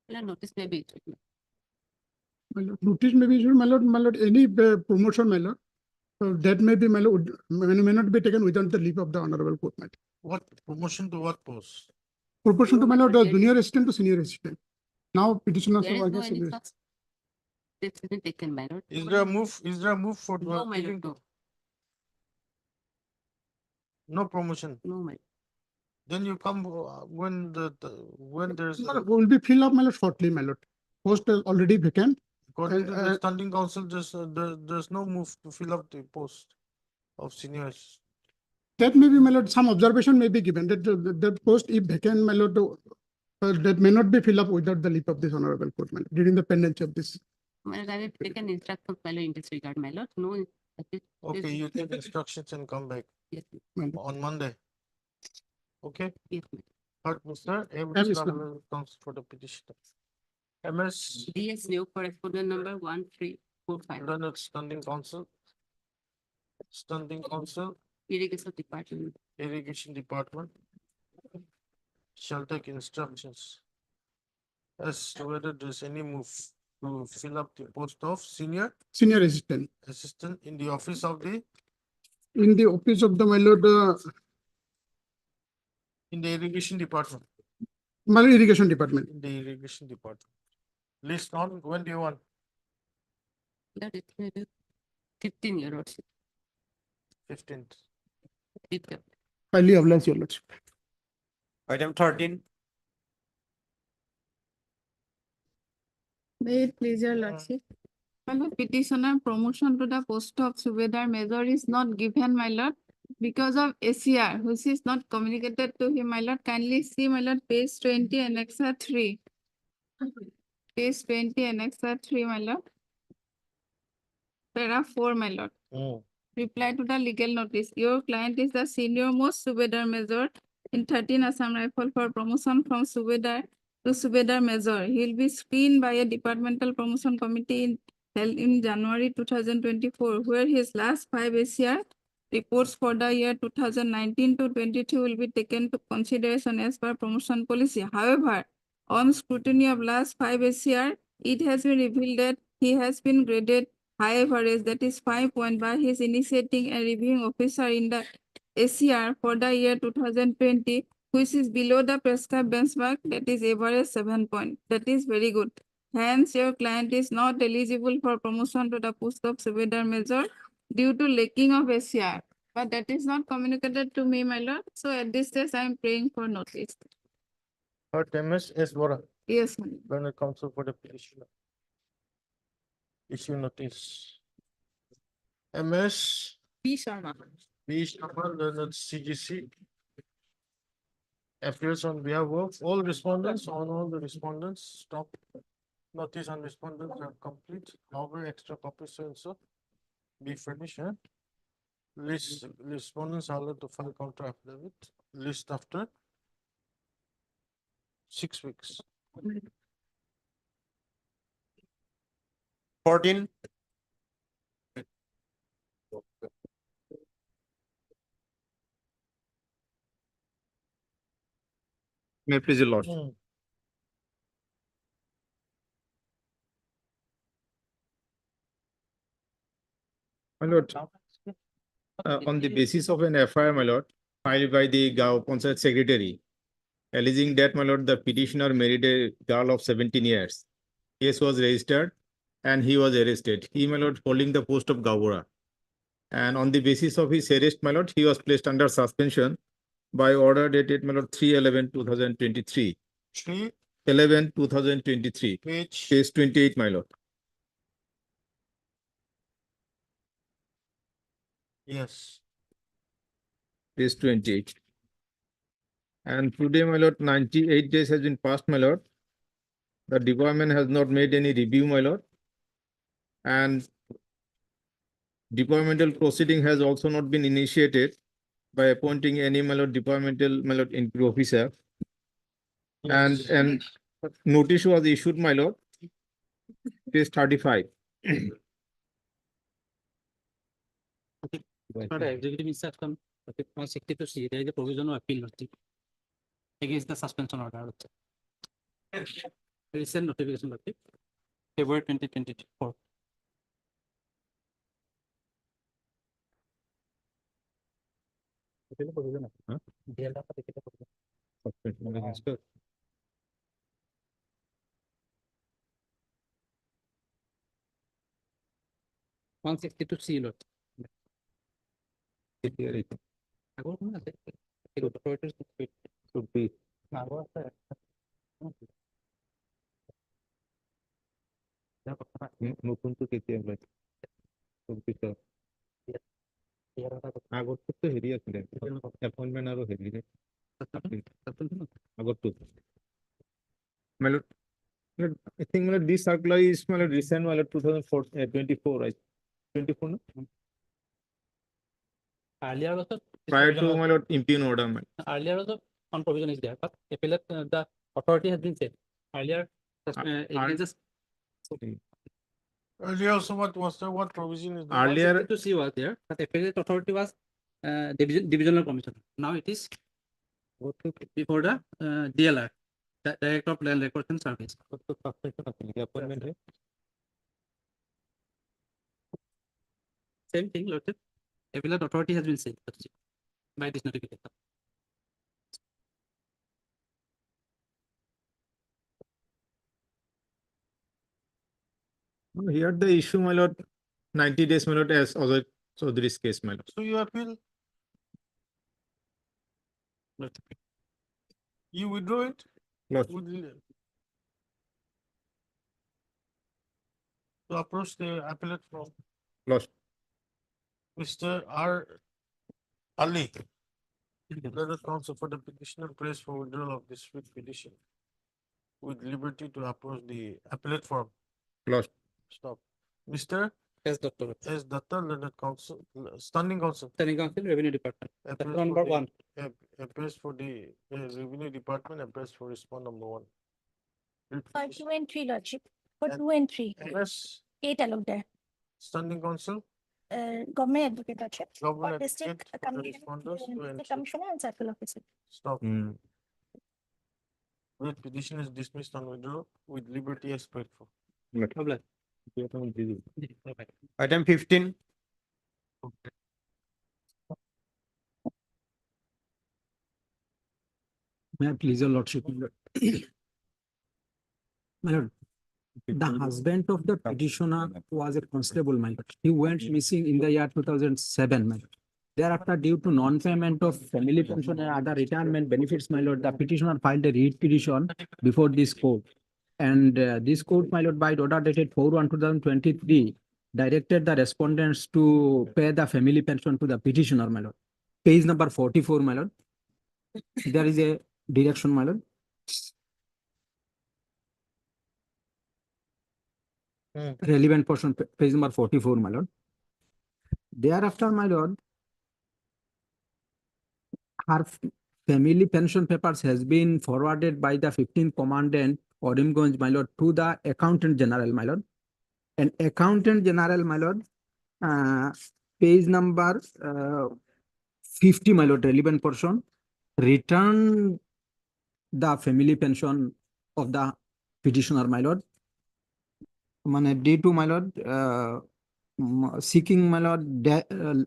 Notice may be issued. My lord, notice may be issued, my lord, any promotion, my lord. That may be, my lord, may not be taken without the leave of the honorable court, my lord. What promotion to what post? Proportion to, my lord, There the junior assistant to senior assistant. Now petitioners is are no working any senior. such steps has been taken, my lord. Is there a move? Is there a move for No, my giving lord, no promotion? no, my. Then you come when when there's Will be filled up, my lord, shortly, my lord. Post is already vacant. according to the Uh, standing council, there's no move to fill up the post of seniors. That may be, my lord, some observation may be given that the post if vacant, my lord, that may not be filled up without the leave of this honorable court, my lord, during the pendency of this. My lord, I will take an instruction, my lord, in this regard, my lord. No. Okay, you take instructions and come back Yes, on Monday. Okay? yes, Heard, Mr. Yes, MS sir. comes for the petitioner. MS, DS new correspondent number 1345. then it's standing council. Standing council, Irrigation department. irrigation department shall take instructions as to whether there's any move to fill up the post of senior Senior assistant. assistant in the office of the, In the office of the, my lord, in the irrigation department, my lord, irrigation department. in the irrigation department. List on, when do you want? That it may be 15 year old. 15th. Highly obliged, your lordship. Item 13. May it please your lordship. My lord, petitioner promotion to the post of Subedar Major is not given, my lord, because of ACR, which is not communicated to him, my lord. Kindly see, my lord, page 20 and Annexa 3. Page 20 and Annexa 3, my lord. Para 4, my lord. Reply to the legal notice. Your client is the senior most Subedar Major in 13 Assam Rifle for promotion from Subedar to Subedar Major. He will be screened by a departmental promotion committee held in January 2024, where his last 5 ACR reports for the year 2019 to 22 will be taken to consideration as per promotion policy. However, on scrutiny of last 5 ACR, it has been revealed that he has been graded high average, that is 5 point, by his initiating and reviewing officer in the ACR for the year 2020, which is below the prescribed benchmark, that is average 7 point. That is very good. Hence, your client is not eligible for promotion to the post of Subedar Major due to lacking of ACR. But that is not communicated to me, my lord. So at this stage, I am praying for notice. Heard MS S. Bora. Yes, my lord. Then it comes for the petitioner. Issue notice. MS. P. Sharma. B. Sharma, then it's CGC. Appears on behalf of all respondents, on all the respondents, stop. Notice on respondents are complete. However, extra copies so and so be furnished. List respondents are allowed to file counter affidavit. List after 6 weeks. 14. May it please your lordship. My lord, on the basis of an FIR, my lord, filed by the Gao Panchayat secretary, alleging that, my lord, the petitioner married a girl of 17 years. Case was registered and he was arrested. He, my lord, holding the post of Gawura. And on the basis of his arrest, my lord, he was placed under suspension by order dated, my lord, 3/11/2023. 3/11/2023. Page 28, my lord. Yes. Page 28. And today, my lord, 98 days has been passed, my lord. The department has not made any review, my lord. And departmental proceeding has also not been initiated by appointing any, my lord, departmental, my lord, inquiry officer. Yes. And notice was issued, my lord, page 35. Not executive instruction, but 62C, there is a provision of appeal against the suspension order. Recent notification, Lordship. February 2024. One 62 C, Lord. আগৰ কোনো আছে? এই authorities should be. আগৰ আছে। নতুনটো কেতিয়া ওলাইছে? আগতটো হেৰি আছিলে এপইন্টমেন্ট আৰু হেৰি আগতটো মানে I think মানে this circular is মানে recent মানে 2024 right 24 no Earlier also. prior to my lord impugn order man Earlier also one provision is there, but appellate the authority has been said. Earlier, just Earlier also what was there, what provision is there? earlier to see was there, but appellate authority was divisional commission. Now it is before the DLR, the Director of Land Records and Service. appointment hai Same thing, Lordship. Appellate authority has been said by this notification. here the issue my lord 90 days my lord as other Chaudhary's case my lord So you appeal, you withdraw it? Lord. With- To approach the appellate from lost Mr. R. Ali. Letter counsel for the petitioner prays for withdrawal of this writ petition with liberty to approach the appellate form. lost Stop. Mr. Yes, Doctor. S. Datta, learned counsel, standing counsel. Standing Council, Revenue Department. Appeals Number for the- one. Appeals for the revenue department, appeals for respond number one. Writ For petition. 2 and 3, Lordship. For And- 2 and 3. Yes, Kate along there. standing counsel, Government advocate, Lordship. government For district advocate, for the commissioner, responders, two and district three. commissioner and circle officer. Stop. Writ petition is dismissed on withdrawal with liberty as paid for. item 15 May I please your lordship? My lord, the husband of the petitioner was a constable, my lord. He went missing in the year 2007, my lord. Thereafter, due to non-payment of family pension and other retirement benefits, my lord, the petitioner filed a writ petition before this court. And this court, my lord, by order dated 4/1/2023, directed the respondents to pay the family pension to the petitioner, my lord. Page number 44, my lord. There is a direction, my lord. Relevant portion, page number 44, my lord. Thereafter, my lord, her family pension papers has been forwarded by the 15th Commandant Karimganj, my lord, to the Accountant General, my lord. And Accountant General, my lord, page number 50, my lord, relevant portion, return the family pension of the petitioner, my lord. Due to, my lord, seeking, my lord,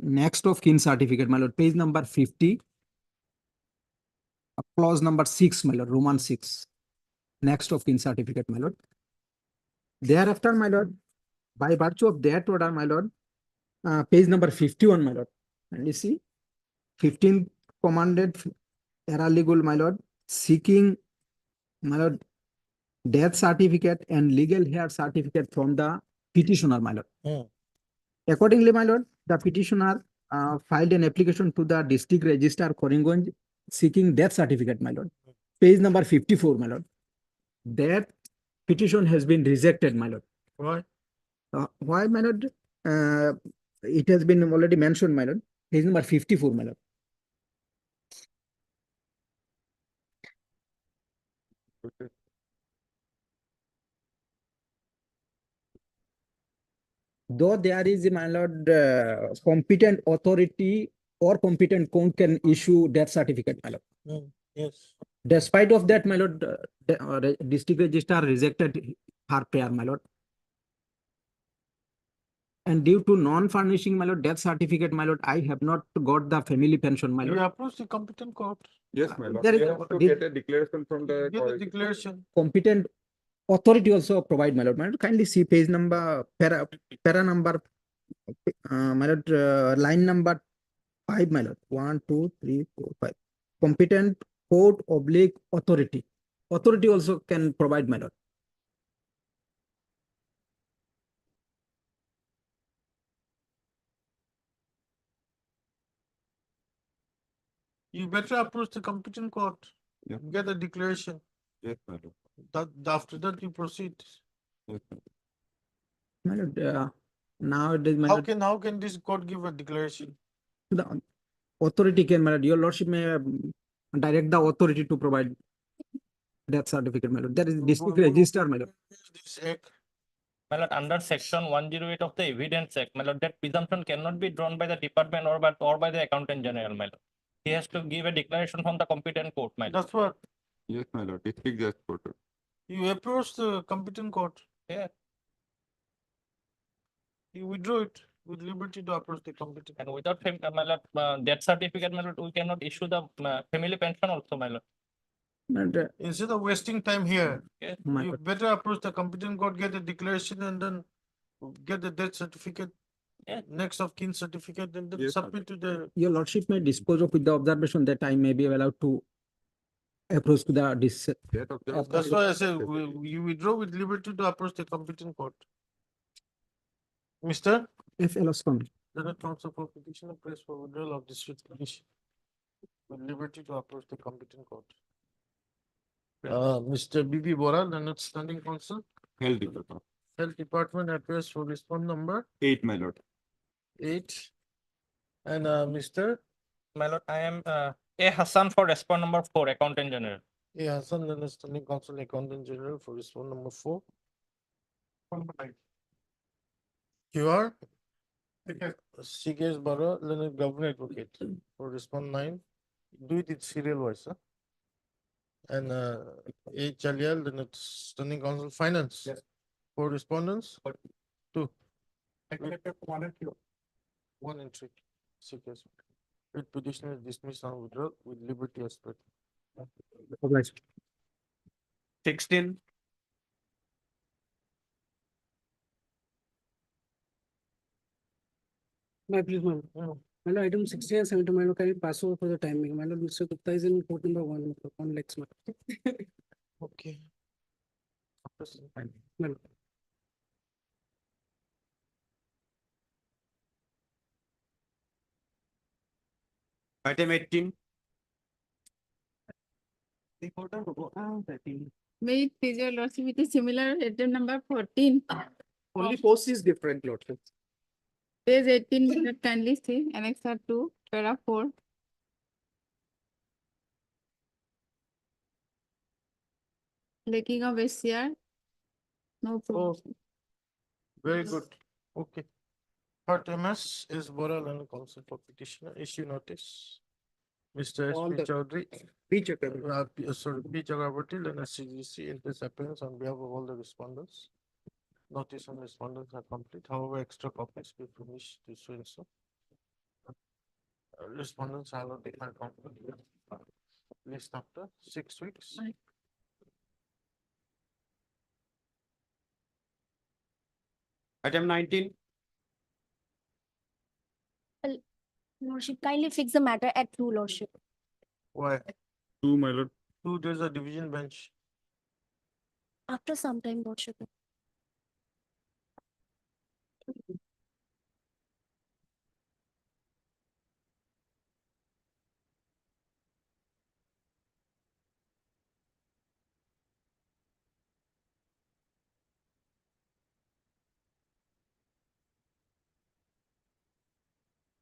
next of kin certificate, my lord, page number 50, clause number 6, my lord, Roman 6, next of kin certificate, my lord. Thereafter, my lord, by virtue of that order, my lord, page number 51, my lord, and you see, 15th Commandant Paralegal, my lord, seeking, my lord, death certificate and legal heir certificate from the petitioner, my lord. Accordingly, my lord, the petitioner filed an application to the district registrar Karimganj seeking death certificate, my lord. Page number 54, my lord. That petition has been rejected, my lord. Why? Why, my lord? It has been already mentioned, my lord. Page number 54, my lord. Though there is, my lord, competent authority or competent court can issue death certificate, my lord. Yes. Despite of that, my lord, district registrar rejected her prayer, my lord. And due to non-furnishing, my lord, death certificate, my lord, I have not got the family pension, my You lord. approach the competent court. Yes, my lord. There is- We have to did- get a declaration from the. Get the declaration. Competent authority also provide, my lord. My lord, kindly see page number, para number, my lord, line number 5, my lord. 1, 2, 3, 4, 5. Competent court oblique authority. Authority also can provide, my lord. You better approach the competent court. Yeah. Get a declaration. Yes, my lord. That after that you proceed. Yes, My lord, nowadays, my lord, How can this court give a declaration? the authority can, my lord, your lordship may direct the authority to provide death certificate, my lord. That is district register, my lord. This act. My lord, under section 108 of the Evidence Act, my lord, that presumption cannot be drawn by the department or by the accountant general, my lord. He has to give a declaration from the competent court, my lord. That's what Yes, my lord. District judge court. you approach the competent court. Yeah. You withdraw it with liberty to approach the competent. And without my lord, death certificate, my lord, we cannot issue the family pension also, my lord. My lord, Instead of wasting time here, Yeah. my you lord. better approach the competent court, get a declaration and then get the death certificate. Yeah. Next of kin certificate and then Yes, submit to the. Your lordship may dispose of with the observation that I may be allowed to approach to the That's why I say you withdraw with liberty to approach the competent court. Mister, If Eloscom. the counsel for petitioner press for withdrawal of district petition with liberty to approach the competent court. Mr. B.B. Bora, Leonard Standing Counsel, Health department. Health Department address for response number 8, my lord. 8. And Mr. My lord, I am A. Hassan for respond number 4, accountant general. A. Hassan, Leonard Standing Counsel, Accountant General for response number 4. You are? C.K.S. Bora, Leonard Governor Advocate for response 9. Do it in serial wise, huh? And A. Chalial, Leonard Standing Counsel Finance. For respondents? 2. 1 and 3. C.K.S. With petitioner dismissed on withdrawal with liberty aspect. 16. My please, my lord. My lord, item 60 and 70, my lord, can you pass over for the timing? My lord, Mr. Gupta is in court number 1 on Lex matter. Okay. My lord. Item 18. May it please your lordship with a similar item number 14. Only post is different, lordship. Page 18, my lord, kindly see annexure 2, para 4. Lacking of SCR. No problem. Very good. Okay. Part MS is Bora Leonard Counsel for petitioner issue notice. Mr. All S.P. the- Chaudhary. P. Chakraborty. Sorry, P. Chakraborty, Leonard CGC in this appearance on behalf of all the respondents. Notice on respondents are complete. However, extra copies will furnish to so and so. Respondents are already complete. List after 6 weeks. Item 19. Lordship, kindly fix the matter at 2, lordship. Why? 2, my lord. 2 days a division bench. After some time, lordship.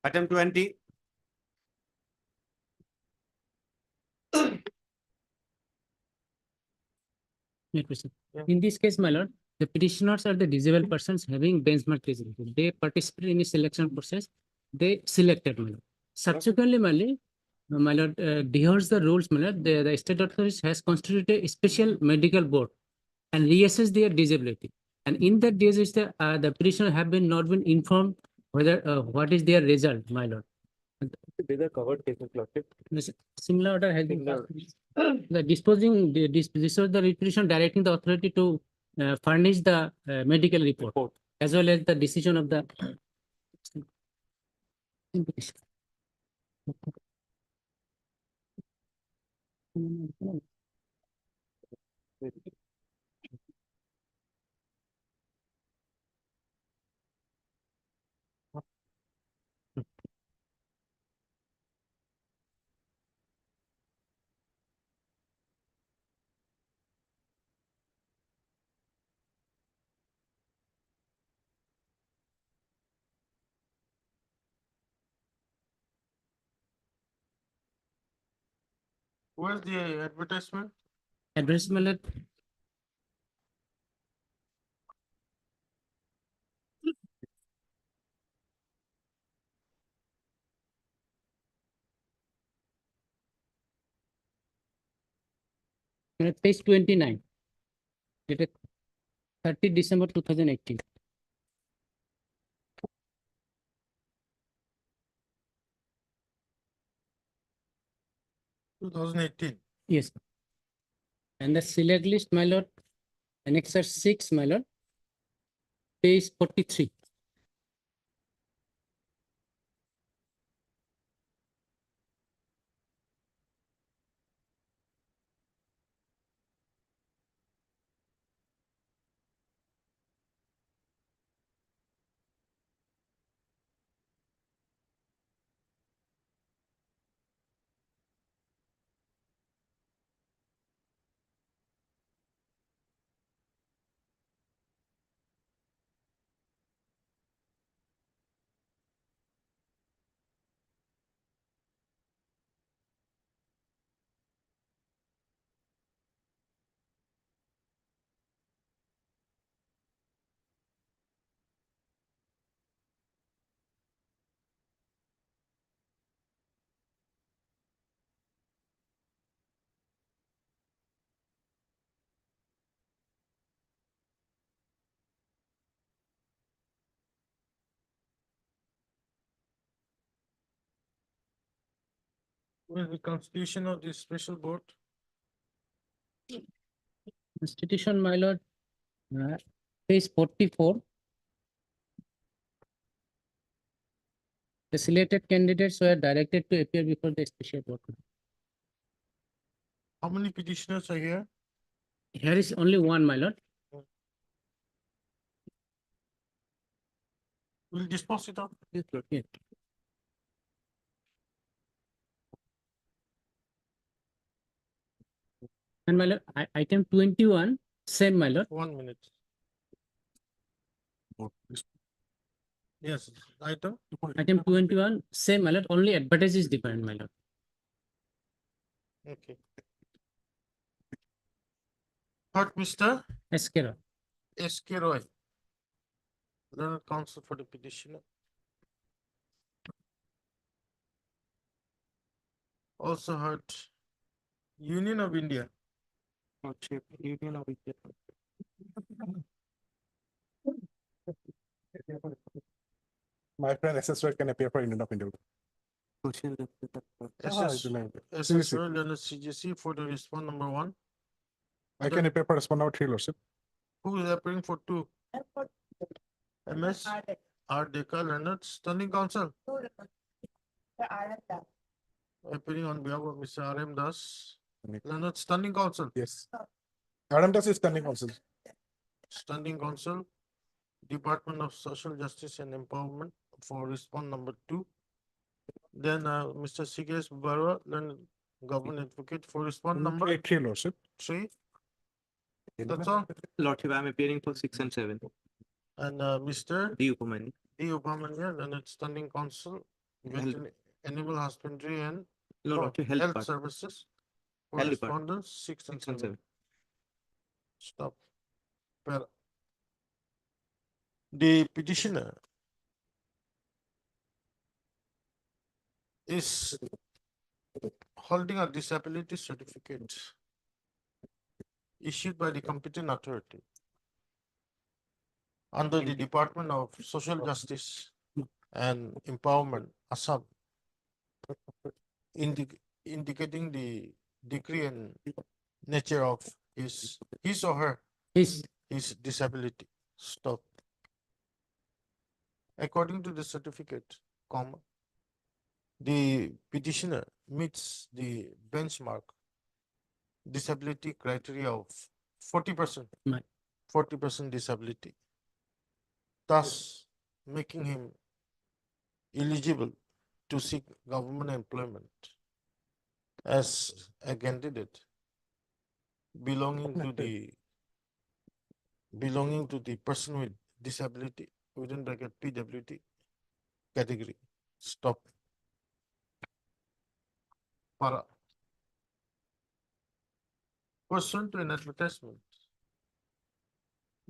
Item 20. May I proceed? In this case, my lord, the petitioners are the disabled persons having benchmark disability. They participated in the selection process. They selected, my lord. Subsequently, my lord, my lord, adheres the rules, my lord, the state authorities has constituted a special medical board and reassess their disability. And in that disaster, the petitioner have been not been informed whether, what is their result, my lord. These are covered cases, Lordship. This similar order has been passed. The disposing, this was the petition directing the authority to furnish the medical report as well as the decision of the Where's the advertisement? advertisement. Page 29. Dated 30 December 2018. Two thousand eighteen. Yes. And the select list, my lord, annexure 6, my lord, page 43. Where's the constitution of this special board? Constitution, my lord, page 44. The selected candidates were directed to appear before the special board. How many petitioners are here? Here is only one, my lord. We'll dispose it out. Yes, lord. Yes. And my lord, item 21, same, my lord. 1 minute. Yes, item. Item 21, same, my lord, only advertise is different, my lord. Okay. Third, Mr. Eskero. S.K. Roy. Learned counsel for the petitioner. Also heard Union of India. Union of India. My friend SSR can appear for Union of India. Question. SSR Leonard CGC for the response number 1. I can appear for response number 3, Lordship. Who is appearing for 2? MS R. Dekar Leonard, standing counsel. Appearing on behalf of Mr. R.M. Das. Leonard, standing counsel. Yes. Adam Das is standing counsel. Standing counsel, Department of Social Justice and Empowerment for response number 2. Then Mr. Sigesh Barwa, then government advocate for response number 3, Lordship. 3. That's all. Lordship, I'm appearing for 6 and 7. And Mr. D. Upamani. D. Upamanya, then it's standing counsel, animal husbandry and No, Lordship, health health part. services. For Health department. respondents, 6 and 6 and 7. 7. Stop. The petitioner is holding a disability certificate issued by the competent authority under the Department of Social Justice and Empowerment, Assam, indicating the degree and nature of his or her His. disability. Stop. According to the certificate, comma, the petitioner meets the benchmark disability criteria of 40%, Right. 40% disability, thus making him eligible to seek government employment as a candidate belonging to the person with disability within bracket PWD category. Stop. Para. Pursuant to an advertisement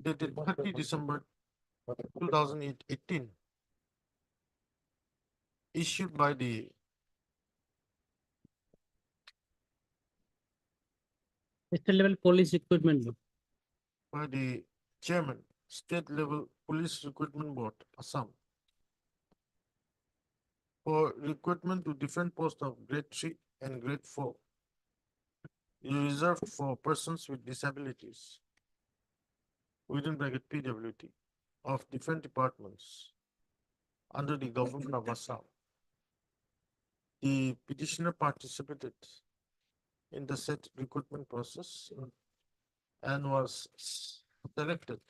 dated 30 December 2018, issued by the State level police recruitment board. by the chairman, state level police recruitment board, Assam, for recruitment to different posts of grade 3 and grade 4, reserved for persons with disabilities within bracket PWD of different departments under the government of Assam. The petitioner participated in the said recruitment process and was selected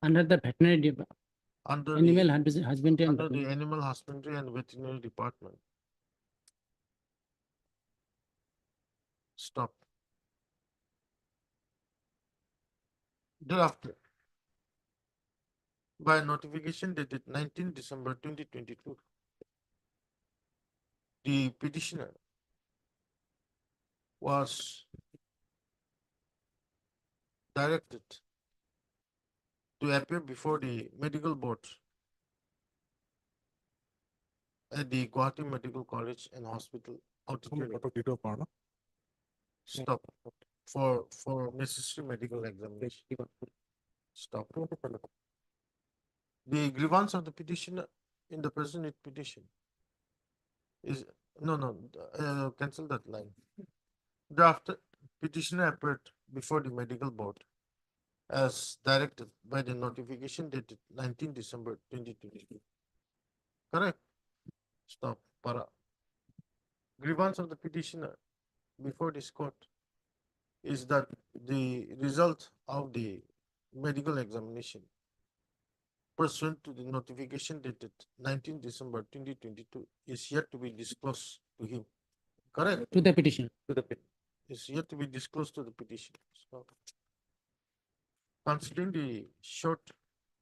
Under the veterinary, under animal the husbandry and. under the Animal Husbandry and Veterinary Department. Stop. Thereafter, by notification dated 19 December 2022, the petitioner was directed to appear before the medical board at the Guwahati Medical College and Hospital auditorium. Stop. For necessary medical examination. Stop. The grievance of the petitioner in the present petition is cancel that line. Thereafter, petitioner appeared before the medical board as directed by the notification dated 19 December 2022. Correct? Stop. Para. Grievance of the petitioner before this court is that the result of the medical examination pursuant to the notification dated 19 December 2022 is yet to be disclosed to him. Correct? To the petition. Is yet to be disclosed to the petition. So, considering the short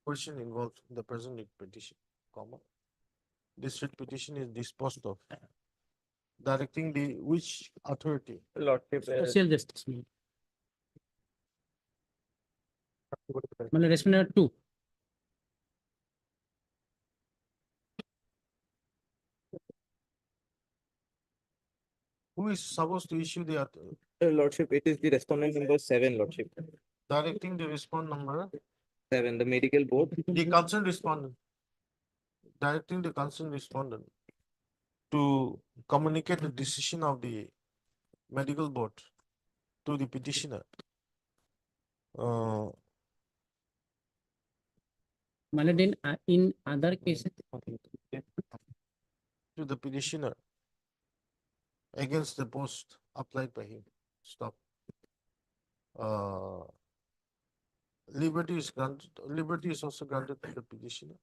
question involved in the present petition, comma, this writ petition is disposed of, directing the which authority? Lordship. Social justice. Respondent 2. Who is supposed to issue the Lordship, it is the respondent number 7, Lordship. directing the respond number? 7, the medical board. The concerned respondent. Directing the concerned respondent to communicate the decision of the medical board to the petitioner. In other cases. To the petitioner against the post applied by him. Stop. Liberty is also granted to the petitioner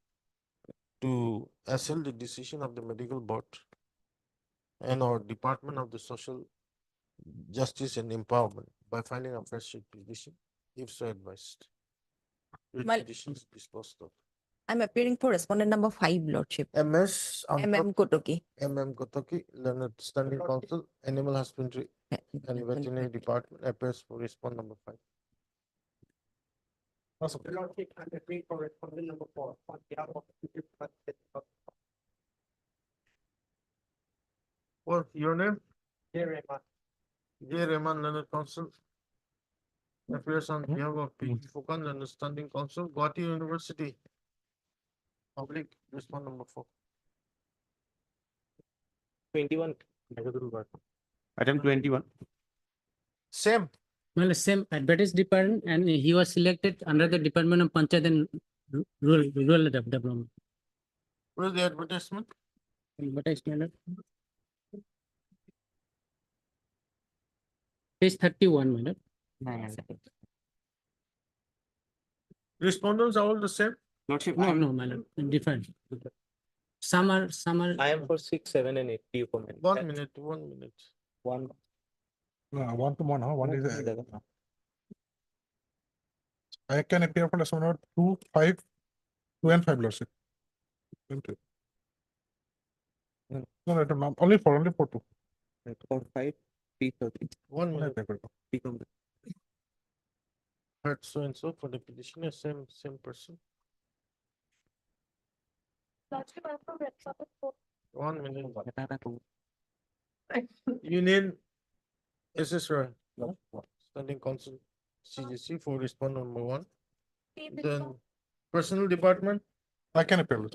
to assail the decision of the medical board and or Department of the Social Justice and Empowerment by filing a fresh writ petition, if so advised. Writ Mal- petition is disposed of. I'm appearing for respondent number 5, Lordship. MS MM Kotoki. MM Kotoki, Learned Standing Council, Animal Husbandry and Veterinary Department appears for respond number 5. Lordship, I'm appearing for respondent number 4 on behalf of What, your name? J. Rahman, Learned Council. Appears on behalf of P. Fukan, Learned Standing Council, Guwahati University. Public, respond number 4. 21. Item 21. Same. Well, same advertised department, and he was selected under the Department of Panchayat and Rural Development. Where's the advertisement? Advertisement. Page 31, my lord. Respondents are all the same? Lordship, No, my lord, different. Some are. I am for 6, 7, and 8. Do you comment? 1 minute, 1 minute. One. One to one, huh? One is, I can appear for lesson note 2, 5, 2 and 5, lordship. Thank you. No, no, only 4, 2. 4, 5, 3, 30. 1 minute. Speak on that. Heard so and so for the petitioner, same person. 1 minute. Union SSR, Standing Council, CGC for respondent number 1. Then personal department. I can appear with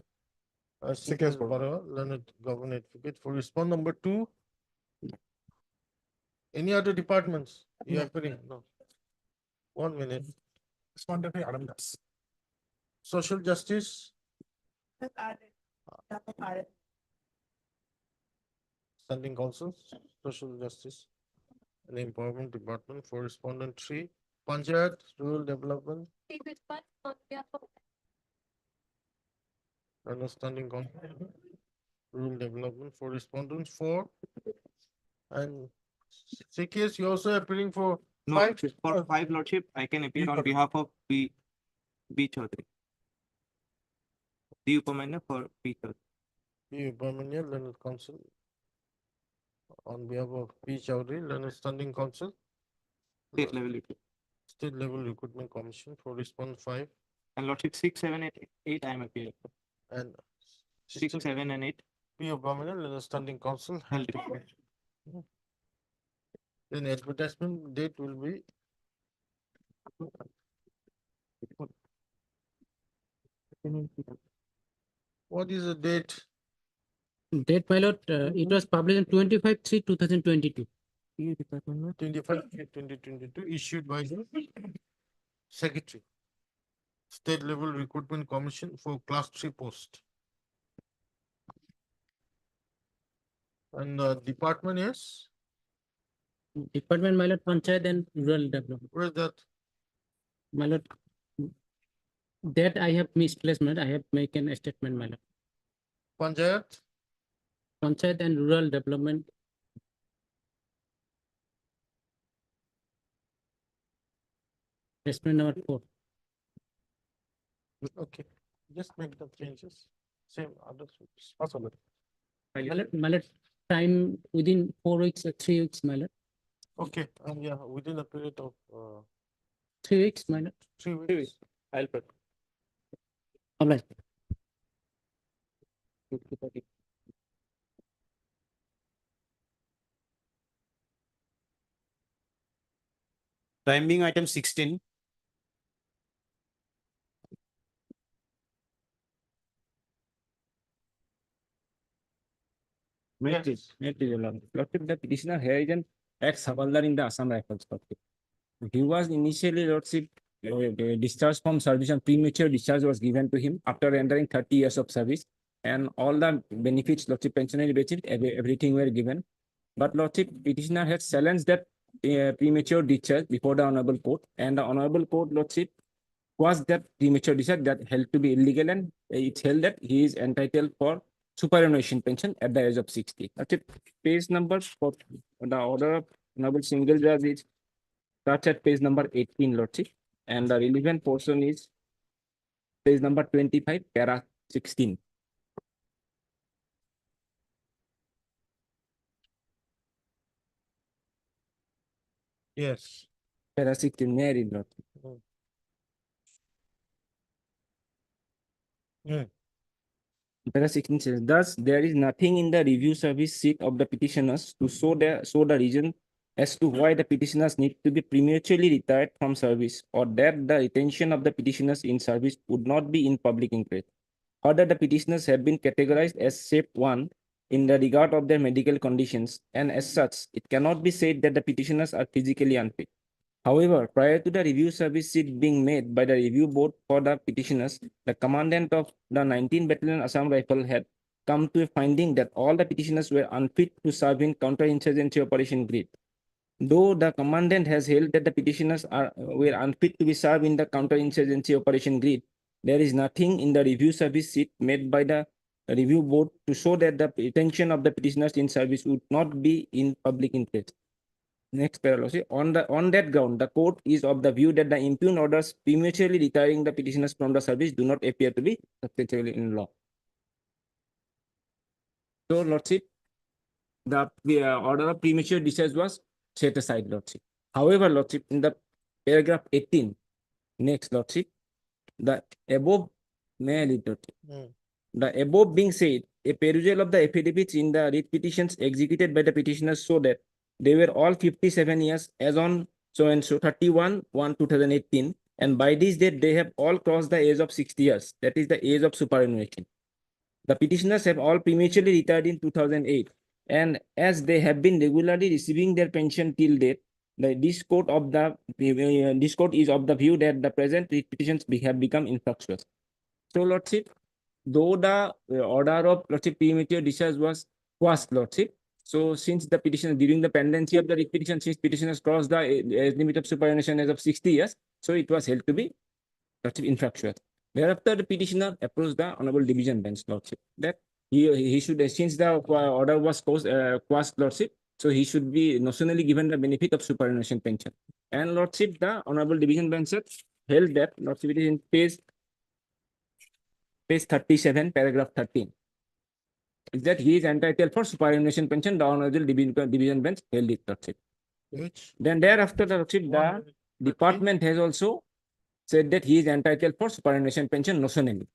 CKS Barawa, Learned Government Advocate for respond number 2. Any other departments? You are putting, no. 1 minute. Respondent by Adam Das. Social justice, Standing Council, Social Justice and Empowerment Department for respondent 3. Panchayat, Rural Development, Understanding Council, Rural Development for respondents 4. And CKS, you also appearing for No, 5? for 5, lordship, I can appear on behalf of B. Chaudhary. The Upamanya for P. Chaudhary. P. Upamanya, Learned Council. On behalf of P. Chaudhary, Learned Standing Council. State level. State Level Recruitment Commission for respond 5. And lordship 6, 7, 8, I am appearing. And 6, 7, and 8. P. Upamanya, Learned Standing Council. Health Department. Then advertisement date will be what is the date? Date, my lord, it was published on 25/3/2022. 25/2022 issued by the Secretary. State Level Recruitment Commission for Class 3 post. And the department is? Department, my lord, Panchayat and Rural Development. Where is that? My lord, that I have misplacement. I have make a statement, my lord. Panchayat? Panchayat and Rural Development. Statement number 4. Okay, just make the changes. Same others. My lord, time within 4 weeks or 3 weeks, my lord. Okay, and yeah, within a period of 3 weeks, my lord. 3 weeks. I'll put. Obliged. Time being item 16. The petitioner here is an ex-Havaldar in the Assam Rifles Corps. He was initially lordship discharged from service and premature discharge was given to him after entering 30 years of service, and all the benefits, lordship pensionary benefits, everything were given. But lordship petitioner has challenged that premature discharge before the honorable court, and the honorable court lordship was that premature discharge that held to be illegal, and it held that he is entitled for superannuation pension at the age of 60. Lordship, page number for the order of honorable single judge is starts at page number 18, lordship, and the relevant portion is page number 25, para 16. Yes. Para 16, may I read, lordship? Mm. Para 16 says, thus there is nothing in the review service sheet of the petitioners to show the reason as to why the petitioners need to be prematurely retired from service, or that the retention of the petitioners in service would not be in public interest. Further, the petitioners have been categorized as shape 1 in the regard of their medical conditions, and as such, it cannot be said that the petitioners are physically unfit. However, prior to the review service sheet being made by the review board for the petitioners, the commandant of the 19th Battalion Assam Rifle had come to a finding that all the petitioners were unfit to serve in counterinsurgency operation grid. Though the commandant has held that the petitioners were unfit to be served in the counterinsurgency operation grid, there is nothing in the review service sheet made by the review board to show that the retention of the petitioners in service would not be in public interest. Next parallel. On that ground, the court is of the view that the impugned orders prematurely retiring the petitioners from the service do not appear to be substantially in law. So, Lordship, the order of premature discharge was set aside, Lordship. However, Lordship, in the paragraph 18, next, Lordship, the above, may I read, Lordship? The above being said, a perusal of the affidavits in the writ petitions executed by the petitioners show that they were all 57 years as on so and so 31/1/2018, and by this date they have all crossed the age of 60 years. That is the age of superannuation. The petitioners have all prematurely retired in 2008, and as they have been regularly receiving their pension till date, this court is of the view that the present writ petitions have become infructuous. So, Lordship, though the order of Lordship premature discharge was quashed, Lordship, so since the petitioner during the pendency of the writ petition, since petitioners crossed the age limit of superannuation as of 60 years, so it was held to be Lordship infructuous. Thereafter, the petitioner approached the Honorable Division Bench, Lordship, that he should, since the order was quashed, Lordship, so he should be notionally given the benefit of superannuation pension. And Lordship, the Honorable Division Bench held that, Lordship, it is in page 37, paragraph 13, is that he is entitled for superannuation pension. The Honorable Division Bench held it, Lordship. Then thereafter, Lordship, the department has also said that he is entitled for superannuation pension notionally.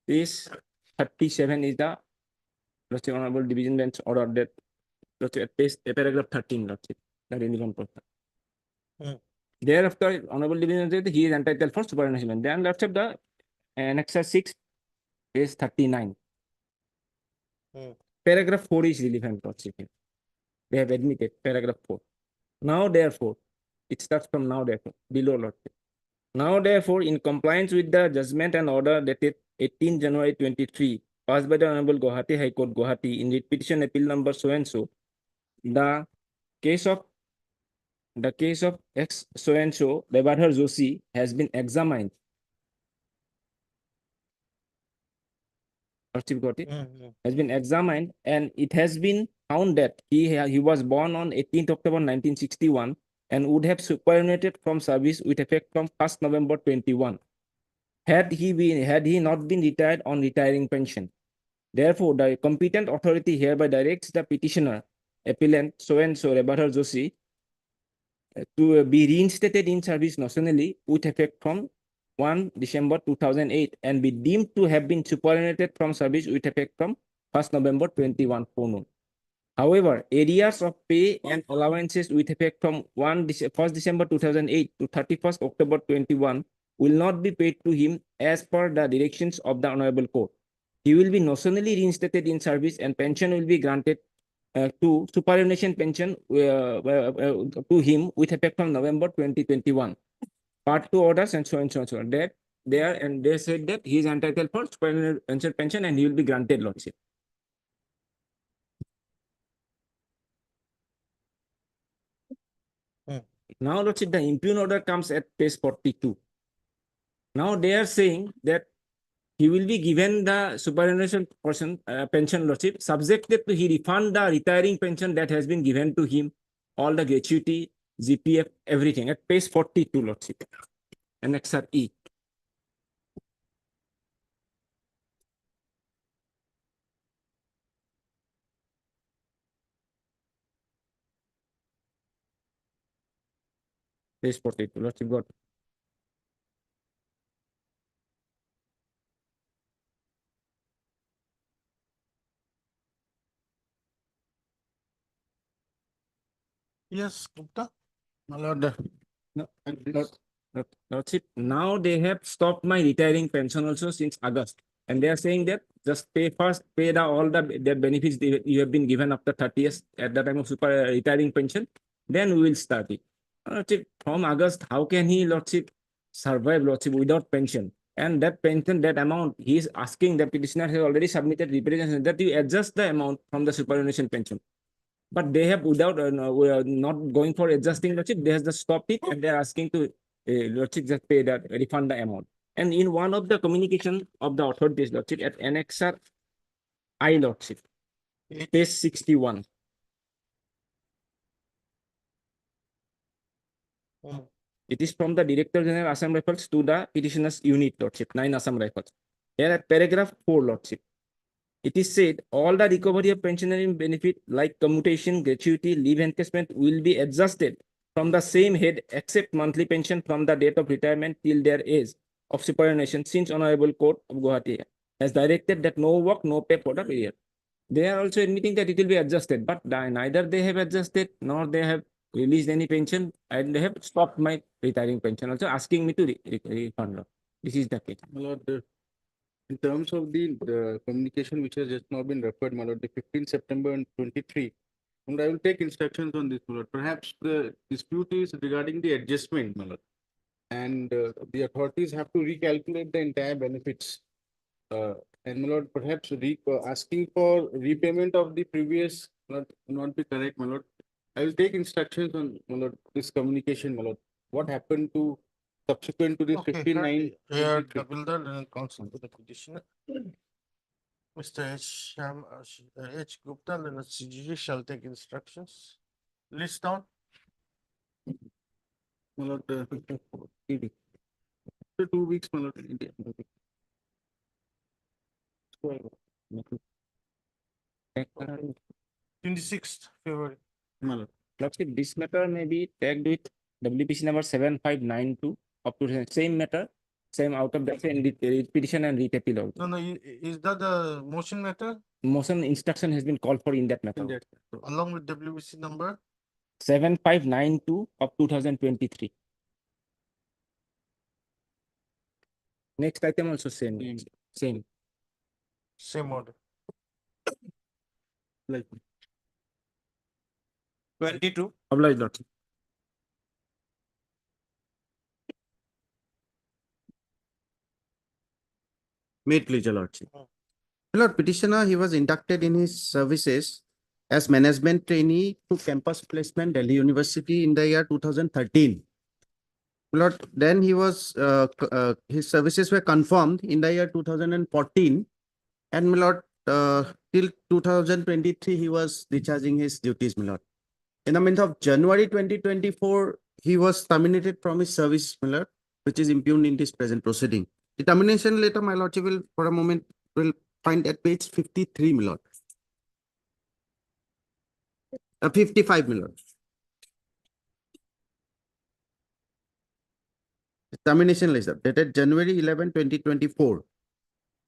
Page 37 is the Lordship Honorable Division Bench order that Lordship at paragraph 13, Lordship, the relevant portion. Thereafter, Honorable Division said that he is entitled for superannuation. Then Lordship, the Annexure 6, page 39. Paragraph 4 is relevant, Lordship. They have admitted paragraph 4. Now, therefore, it starts from now, therefore, below, Lordship. Now, therefore, in compliance with the judgment and order dated 18 January 23, passed by the Honorable Guwahati High Court, Guwahati, in writ petition appeal number so and so, the case of X so and so, Rebadhar Joshi, has been examined. Got it? Has been examined, and it has been found that he was born on 18th October 1961 and would have superannuated from service with effect from 1st November 21 had he not been retired on retiring pension. Therefore, the competent authority hereby directs the petitioner, appellant so and so Rebadhar Joshi, to be reinstated in service notionally with effect from 1 December 2008 and be deemed to have been superannuated from service with effect from 1st November 21 forenoon. However, arrears of pay and allowances with effect from 1st December 2008 to 31st October 21 will not be paid to him as per the directions of the Honorable Court. He will be notionally reinstated in service and pension will be granted to superannuation pension to him with effect from November 2021. Part 2 orders and so on and so on. So on. They said that he is entitled for superannuation pension and he will be granted, Lordship. Now, Lordship, the impugned order comes at page 42. Now they are saying that he will be given the superannuation pension, Lordship, subjected to he refund the retiring pension that has been given to him, all the gratuity, GPF, everything at page 42, Lordship. Annexure E. Page 42, Lordship, got it. Yes, Gupta. My lord. Lordship, now they have stopped my retiring pension also since August. And they are saying that just pay first, pay all the benefits you have been given after 30 years at the time of super retiring pension. Then we will start it. Lordship, from August, how can he, Lordship, survive, Lordship, without pension? And that pension, that amount, he is asking, the petitioner has already submitted representation that you adjust the amount from the superannuation pension. But they have, without we are not going for adjusting, Lordship, they have just stopped it and they are asking to Lordship just pay that, refund the amount. And in one of the communication of the authorities, Lordship, at Annexer I, Lordship, page 61. It is from the Director General Assam Rifles to the petitioner's unit, Lordship, 9 Assam Rifles. Here at paragraph 4, Lordship, it is said all the recovery of pensionary benefit like commutation, gratuity, leave encashment will be adjusted from the same head except monthly pension from the date of retirement till their age of superannuation, since Honorable Court of Guwahati has directed that no work, no pay for the period. They are also admitting that it will be adjusted, but neither they have adjusted nor they have released any pension, and they have stopped my retiring pension, also asking me to refund. This is the case. My lord, in terms of the communication which has just now been referred, my lord, the 15th September and 23, and I will take instructions on this, my lord. Perhaps the dispute is regarding the adjustment, my lord. And the authorities have to recalculate the entire benefits. And my lord, perhaps asking for repayment of the previous not be correct, my lord. I will take instructions on, my lord, this communication, my lord. What happened to subsequent to this Okay, 59? here, Kapildar and counsel to the petitioner. Mr. H. Gupta, and the CGG shall take instructions. List down. My lord, 2 weeks, my lord. 26th February. My lord. Lordship, this matter may be tagged with WPC number 7592 up to the same matter, same out of the same petition and writ appeal also. No, is that the motion matter? Motion instruction has been called for in that matter. Along with WBC number? 7592 of 2023. Next item also same. Same order. Like 22. Obliged, Lordship. May it please your lordship. Lord petitioner, he was inducted in his services as management trainee to campus placement Delhi University in the year 2013. Lord, then he was his services were confirmed in the year 2014, and my lord, till 2023 he was discharging his duties, my lord. In the month of January 2024, he was terminated from his service, my lord, which is impugned in this present proceeding. The termination letter, my lordship, will for a moment will find at page 53, my lord. 55, my lord. The termination letter dated January 11, 2024.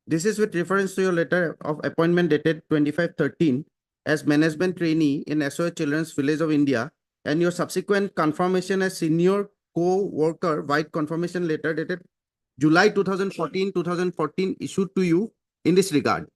This is with reference to your letter of appointment dated 25/13 as management trainee in SOS Children's Village of India, and your subsequent confirmation as senior co-worker white confirmation letter dated July 2014 issued to you in this regard.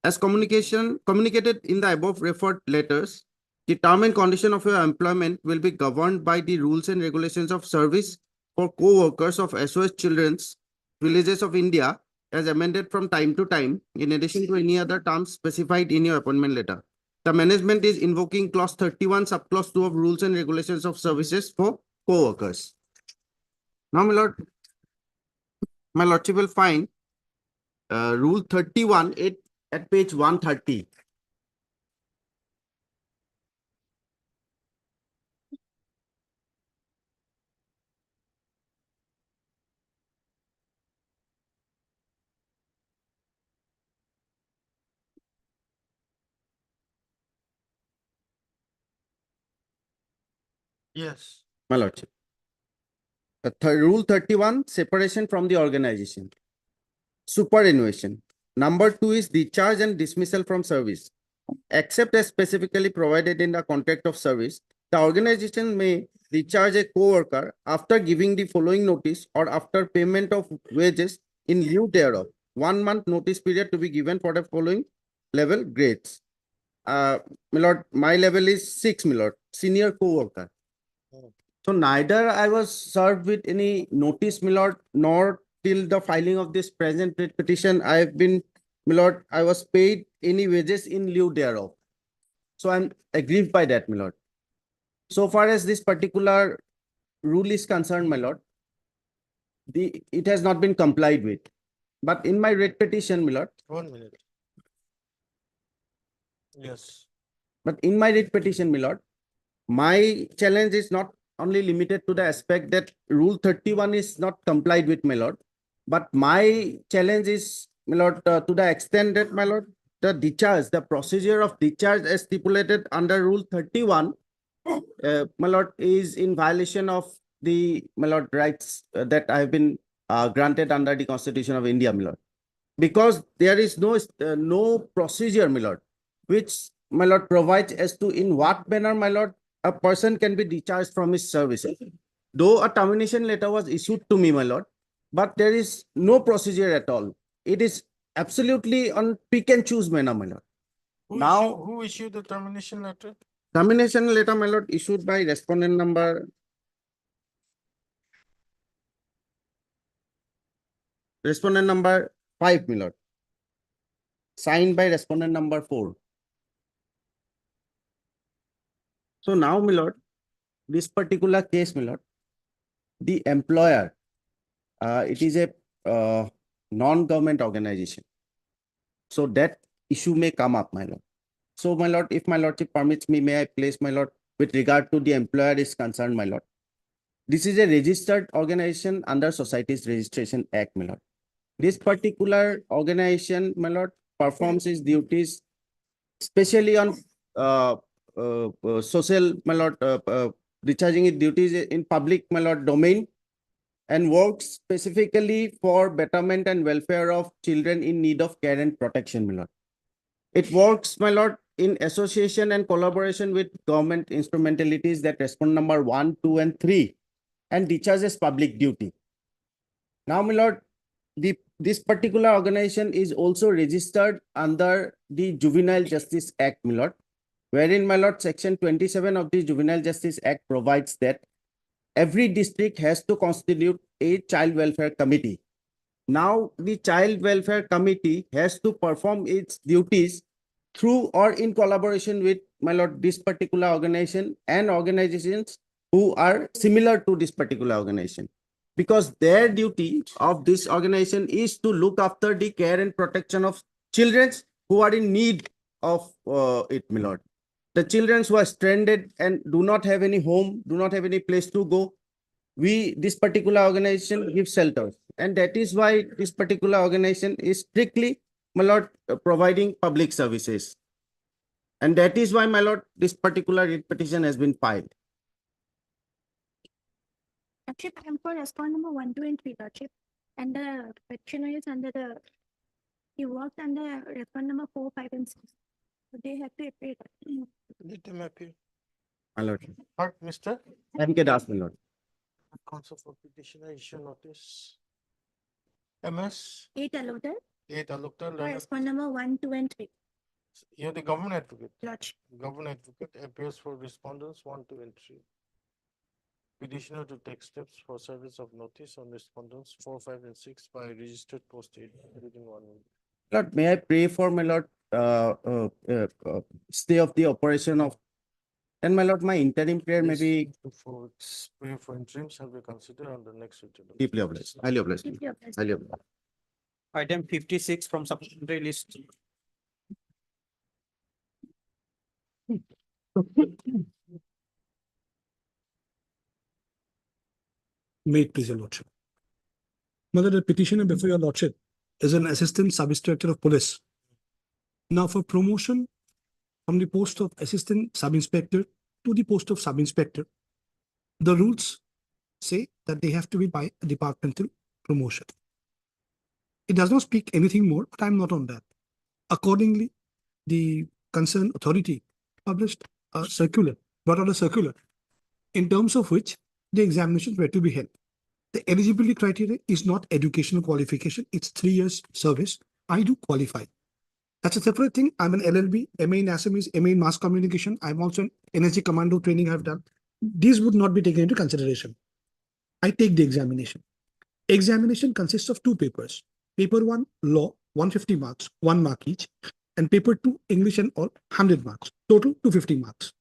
As communicated in the above referred letters, the term and condition of your employment will be governed by the rules and regulations of service for co-workers of SOS Children's Villages of India as amended from time to time, in addition to any other terms specified in your appointment letter. The management is invoking clause 31, subclause 2 of rules and regulations of services for co-workers. Now, my lordship will find rule 31 at page 130. Yes. My lordship. Rule 31, separation from the organization. Superannuation. Number 2 is discharge and dismissal from service. Except as specifically provided in the contract of service, the organization may discharge a co-worker after giving the following notice or after payment of wages in lieu thereof. 1 month notice period to be given for the following level grades. My lord, my level is 6, my lord, senior co-worker. So neither I was served with any notice, my lord, nor till the filing of this present writ petition, I have been, my lord, I was paid any wages in lieu thereof. So I'm aggrieved by that, my lord. So far as this particular rule is concerned, my lord, it has not been complied with. But in my writ petition, my lord, 1 minute. Yes. but in my writ petition, my lord, my challenge is not only limited to the aspect that Rule 31 is not complied with, my lord, but my challenge is, my lord, to the extent that, my lord, the discharge, the procedure of discharge as stipulated under Rule 31, my lord, is in violation of the, my lord, rights that I have been granted under the Constitution of India, my lord. Because there is no procedure, my lord, which, my lord, provides as to in what manner, my lord, a person can be discharged from his services. Though a termination letter was issued to me, my lord, but there is no procedure at all. It is absolutely on pick and choose manner, my lord. Who issued the termination letter? Termination letter, my lord, issued by respondent number 5, my lord. Signed by respondent number 4. So now, my lord, this particular case, my lord, the employer, it is a non-government organization. So that issue may come up, my lord. So, my lord, if my lordship permits me, may I place, my lord, with regard to the employer is concerned, my lord. This is a registered organization under Societies Registration Act, my lord. This particular organization, my lord, performs its duties, especially on social, my lord, discharging its duties in public, my lord, domain, and works specifically for betterment and welfare of children in need of care and protection, my lord. It works, my lord, in association and collaboration with government instrumentalities that respond number 1, 2, and 3, and discharges public duty. Now, my lord, this particular organization is also registered under the Juvenile Justice Act, my lord, wherein, my lord, section 27 of the Juvenile Justice Act provides that every district has to constitute a child welfare committee. Now, the child welfare committee has to perform its duties through or in collaboration with, my lord, this particular organization and organizations who are similar to this particular organization. Because their duty of this organization is to look after the care and protection of children who are in need of it, my lord. The children who are stranded and do not have any home, do not have any place to go, this particular organization gives shelters. And that is why this particular organization is strictly, my lord, providing public services. And that is why, my lord, this particular petition has been filed. Lordship, I'm for respond number 1, 2, and 3, Lordship. And the petitioner is under he works under respond number 4, 5, and 6. So they have to appear. Let them appear. My lord. Part, Mr. M.K. Das, my lord. Counsel for petitioner issue notice. MS. 8 Alokdar. 8 Alokdar. For respond number 1, 2, and 3. You're the government advocate. Lordship. Government advocate appears for respondents 1, 2, and 3. Petitioner to take steps for service of notice on respondents 4, 5, and 6 by registered post within 1 week. Lord, may I pray for, my lord, stay of the operation of, and my lord, my interim prayer may be For prayer for interim shall be considered on the next written. deeply obliged. Highly obliged. Deeply obliged. Highly obliged. Item 56 from supplementary list. May it please your lordship. Mother, the petitioner before your lordship is an assistant sub-inspector of police. Now, for promotion from the post of assistant sub-inspector to the post of sub-inspector, the rules say that they have to be by a departmental promotion. It does not speak anything more, but I'm not on that. Accordingly, the concerned authority published a circular brought out a circular in terms of which the examinations were to be held. The eligibility criteria is not educational qualification, it's 3 years service. I do qualify. That's a separate thing. I'm an LLB, MA in Assamese, MA in mass communication. I'm also an NSG commando training I've done. These would not be taken into consideration. I take the examination. Examination consists of 2 papers. Paper 1, law, 150 marks, 1 mark each. And paper 2, English and all, 100 marks. Total 250 marks.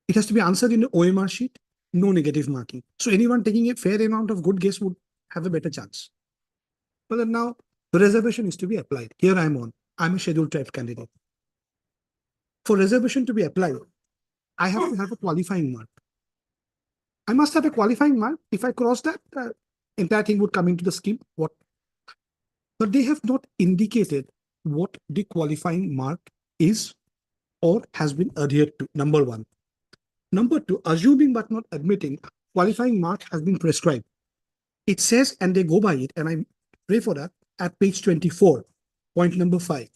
It has to be answered in the OMR sheet, no negative marking. So anyone taking a fair amount of good guess would have a better chance. But then now the reservation is to be applied. Here I'm on. I'm a scheduled tribe candidate. For reservation to be applied, I have to have a qualifying mark. I must have a qualifying mark. If I cross that, entire thing would come into the scheme. What? But they have not indicated what the qualifying mark is or has been adhered to. Number 1. Number 2, assuming but not admitting, qualifying mark has been prescribed. It says, and they go by it, and I pray for that, at page 24, point number 5.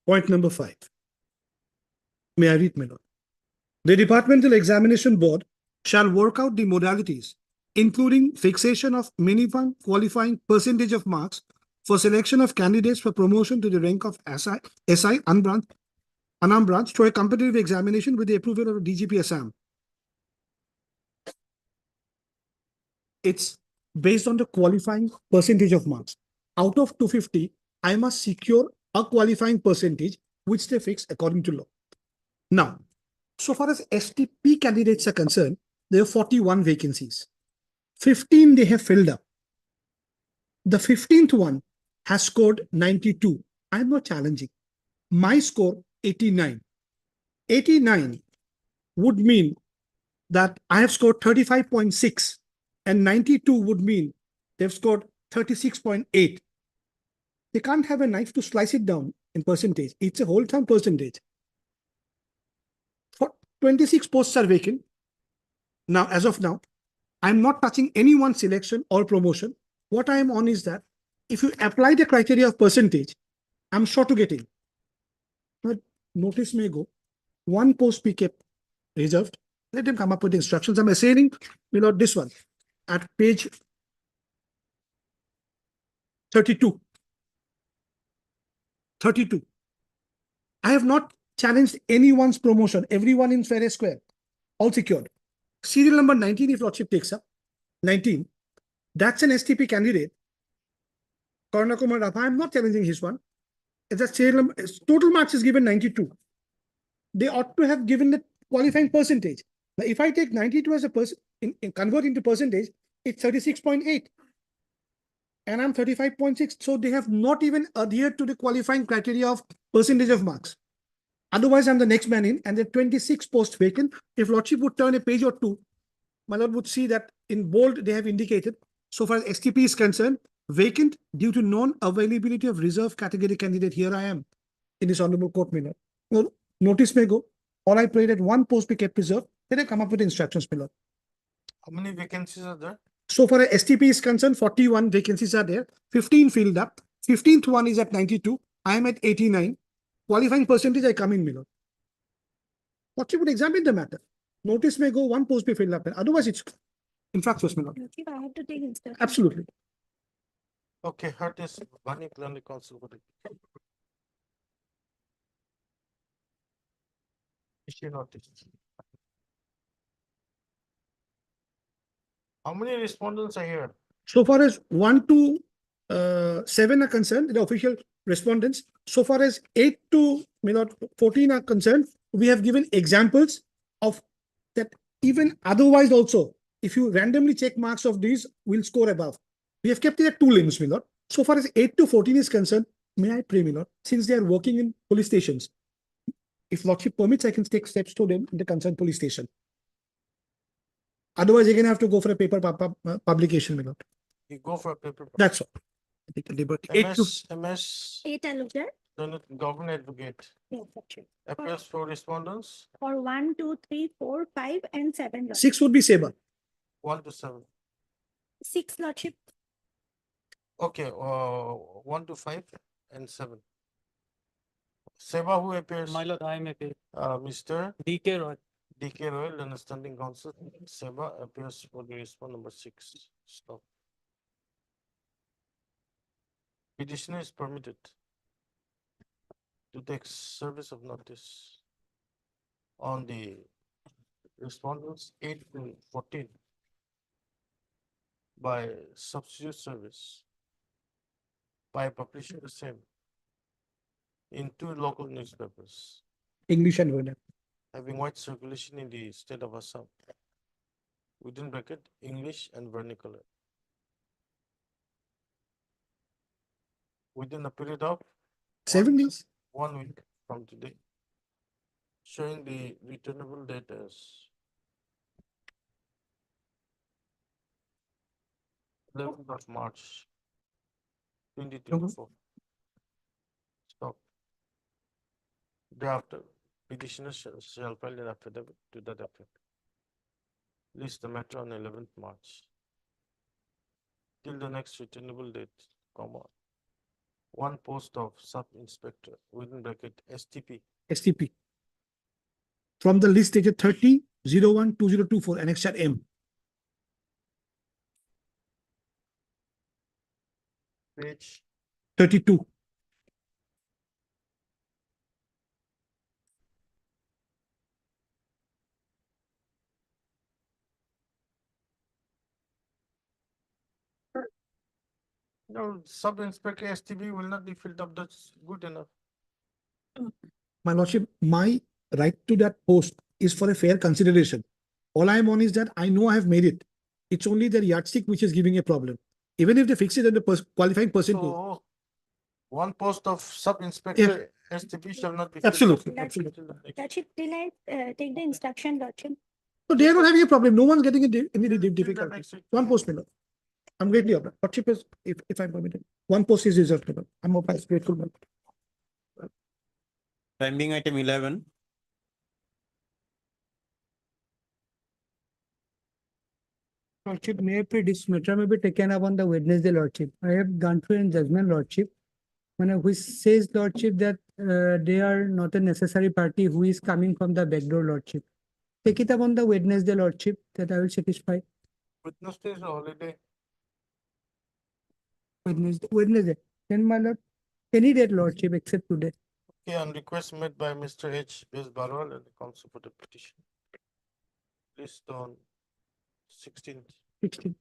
Point number 5. May I read, my lord? The Departmental Examination Board shall work out the modalities, including fixation of minimum qualifying percentage of marks for selection of candidates for promotion to the rank of SI unarmed branch through a competitive examination with the approval of DGP Assam. It's based on the qualifying percentage of marks. Out of 250, I must secure a qualifying percentage which they fix according to law. Now, so far as STP candidates are concerned, there are 41 vacancies. 15 they have filled up. The 15th one has scored 92. I'm not challenging. My score 89. 89 would mean that I have scored 35.6 and 92 would mean they've scored 36.8. They can't have a knife to slice it down in percentage. It's a whole time percentage. For 26 posts are vacant. Now, as of now, I'm not touching anyone's selection or promotion. What I am on is that if you apply the criteria of percentage, I'm sure to get in. But notice may go. 1 post be kept reserved. Let them come up with instructions. I'm assigning, this one at page 32. 32. I have not challenged anyone's promotion. Everyone in fair and square. All secured. Serial number 19, if Lordship takes up. 19. That's an STP candidate. Karna Kumar Ratha, I'm not challenging his one. It's a serial number. Total marks is given 92. They ought to have given the qualifying percentage. Now, if I take 92 as a convert into percentage, it's 36.8. And I'm 35.6. So they have not even adhered to the qualifying criteria of percentage of marks. Otherwise, I'm the next man in, and the 26 posts vacant. If Lordship would turn a page or two, my Lord would see that in bold they have indicated, so far as STP is concerned, vacant due to non-availability of reserve category candidate. Here I am in this honorable court, my Lord. Well, notice may go. All I prayed that 1 post be kept reserved. Then I come up with instructions, my Lord. How many vacancies are there? So far as STP is concerned, 41 vacancies are there. 15 filled up. 15th one is at 92. I am at 89. Qualifying percentage, I come in, my Lord. Lordship would examine the matter. Notice may go, 1 post be filled up. And otherwise, it's infractuous, my Lord. Lordship, I have to take instructions. Absolutely. Okay, heard this. Bani Planning Council. Issue notice. How many respondents are here? So far as 1 to 7 are concerned, the official respondents. So far as 8 to 14 are concerned, we have given examples of that. Even otherwise also, if you randomly check marks of these, we'll score above. We have kept it at 2 limbs, my Lord. So far as 8 to 14 is concerned, may I pray, my Lord, since they are working in police stations, if Lordship permits, I can take steps to them in the concerned police station. Otherwise, you're going to have to go for a paper publication, my Lord. You go for a paper. That's all. I take the liberty. 8 to MS. 8 I looked at. Government advocate. Yes, that's right. Appeals for respondents. For 1, 2, 3, 4, 5, and 7. Lordship. 6 would be Saber. 1 to 7. 6, Lordship. Okay, 1 to 5 and 7. Seba, who appears? My lord, I am appearing. Mr. DK Roy. DK Royal and standing counsel. Seba appears for the response number 6. Stop. Petitioner is permitted to take service of notice on the respondents 8 to 14 by substitute service by publishing the same in 2 local newspapers English and Vernacular. having wide circulation in the state of Assam, within bracket English and vernacular, within a period of 7 days. 1 week from today, showing the returnable date as 11th of March 2024. Stop. Thereafter, petitioner shall file an affidavit to that effect. List the matter on 11th March. Till the next returnable date, comma, 1 post of sub-inspector within bracket STP STP. From the list dated 30/01/2024, Annexure M. page 32. No, sub-inspector STP will not be filled up, that's good enough. My lordship, my right to that post is for a fair consideration. All I am on is that I know I have made it. It's only the yardstick which is giving a problem. Even if they fix it and the qualifying percentage. So, 1 post of sub-inspector STP shall not be filled up. Absolutely, Lordship, absolutely. Lordship, till I take the instruction, Lordship. So they are not having a problem. No one's getting any Till difficulty. next week. 1 post, my lord. I'm greatly obliged. Lordship is, if I'm permitted, 1 post is reserved. My lord. I'm obliged, grateful. My lord. Pending item 11. Lordship, may I pray this matter may be taken up on the Wednesday, Lordship. I have gone through in judgment, Lordship. Which says, Lordship, that they are not a necessary party who is coming from the back door, Lordship. Take it up on the Wednesday, Lordship, that I will satisfy. Wednesday is a holiday. Wednesday. Then, my lord, any date, Lordship, except today. Okay, on request made by Mr. H. S. Barwal and the counsel for the petition. List on 16th. 16.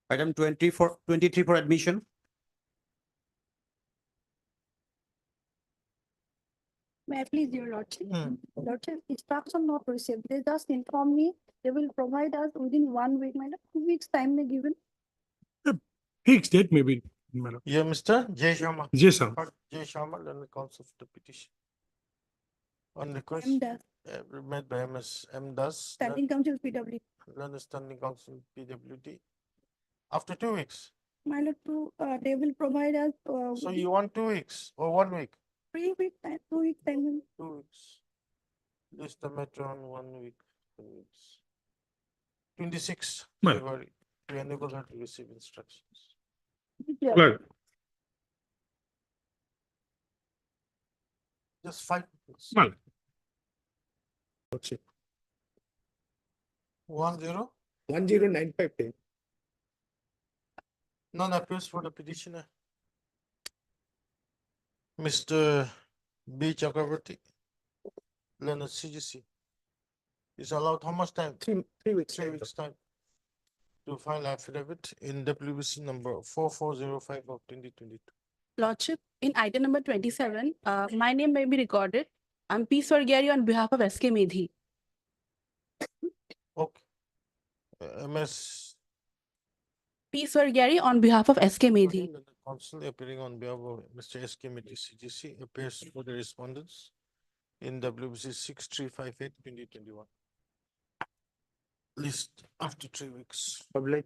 Item 23 for admission. May I please, your Lordship? Hmm. Lordship, instruction not received. They just inform me they will provide us within 1 week, my lord. 2 weeks time they given. Fixed date maybe, my lord. Yeah, Mr. Jay Sharma. Yes, sir. Jay Sharma and the counsel for the petition. On request M. Das, made by MS M. Das. Standing Council PW. Learned Standing Council PWD. After 2 weeks. My lord, they will provide us So you want 2 weeks or 1 week? 3 week time, 2 week time. 2 weeks. List the matter on 1 week. 2 weeks. 26 Well. February. We enable her to receive instructions. Well, Just 5 weeks. well. Lordship. 10. 1095. None appears for the petitioner. Mr. B. Chakravarti, Leonard CGC, is allowed how much time? 3 weeks. 3 weeks time to file affidavit in WBC number 4405 of 2022. Lordship, in item number 27, my name may be recorded. I'm P. Swargyari on behalf of SK Medhi. Okay. MS P. Swargyari on behalf of SK Medhi. Counsel appearing on behalf of Mr. SK Medhi CGC appears for the respondents in WBC 6358 2021. List after 3 weeks. Public.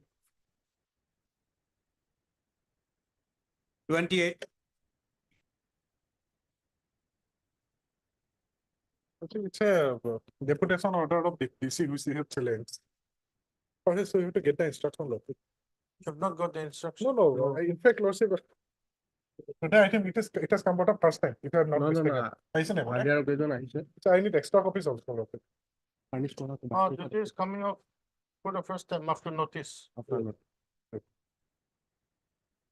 28. It's a deputation order of the DC which they have challenged. process, so you have to get the instruction, Lordship. You have not got the instruction. No, in fact, Lordship, today I think it has come out of first time, if I am not mistaken. Isn't it? So I need extra copies also, Lordship. Oh, this is coming up for the first time after notice.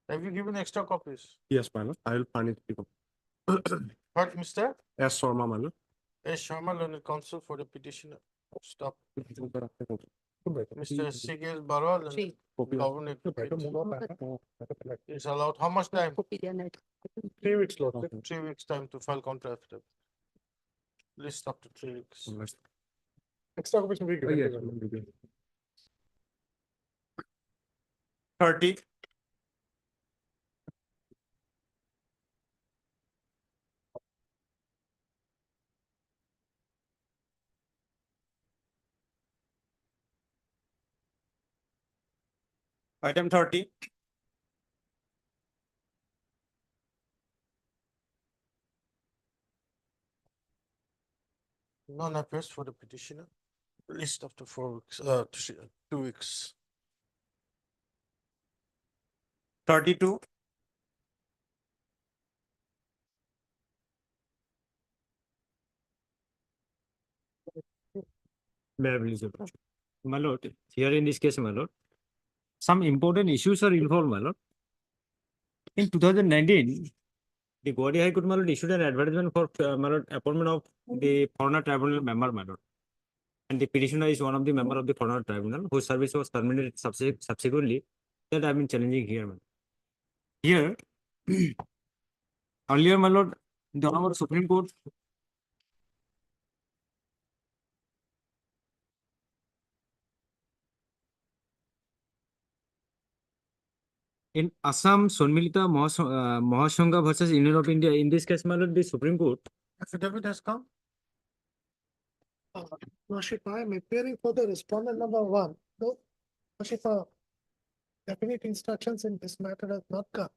Have you given extra copies? Yes, my lord. I will furnish you. What, Mr. Yes, Sharma, my lord. S. Sharma, learned counsel for the petitioner. Stop. Mr. Siges Barwa, learned governor is allowed. How much time? 3 weeks, Lordship. 3 weeks time to file counter affidavit. List up to 3 weeks. Extra copies will be given. 30. Item 30. None appears for the petitioner. List after 4 weeks, 2 weeks. 32. May I please, my lord, here in this case, my lord, some important issues are involved, my lord. In 2019, the Guwahati High Court, my lord, issued an advertisement for, my lord, appointment of the foreigner tribunal member, my lord. And the petitioner is one of the member of the foreigner tribunal whose service was terminated subsequently. That I have been challenging here, man. Here, earlier, my lord, the Honorable Supreme Court in Assam, Sonmilita Mahasangha versus Union of India, in this case, my lord, the Supreme Court. Affidavit has come. Lordship, I am appearing for the respondent number 1. No, Lordship, definite instructions in this matter has not come.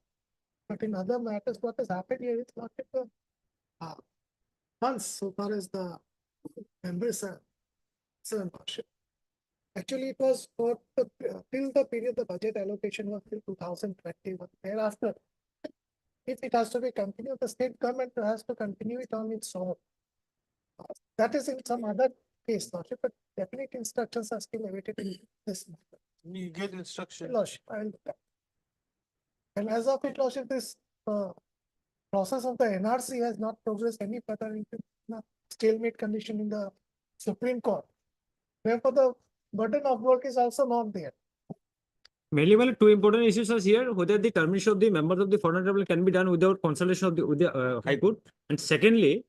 But in other matters, what has happened here is Lordship, once so far as the members are concerned, Lordship. Actually, it was for the till the period the budget allocation was till 2021. Thereafter, if it has to be continued, the state government has to continue it on its own. That is in some other case, Lordship, but definite instructions are still awaited in this matter. You get instruction. Lordship, I will do that. And as of it, Lordship, this process of the NRC has not progressed any further into the stalemate condition in the Supreme Court. Therefore, the burden of work is also not there. Mainly, well, two important issues are here: whether the termination of the members of the foreign tribunal can be done without consultation of the High Court, and secondly,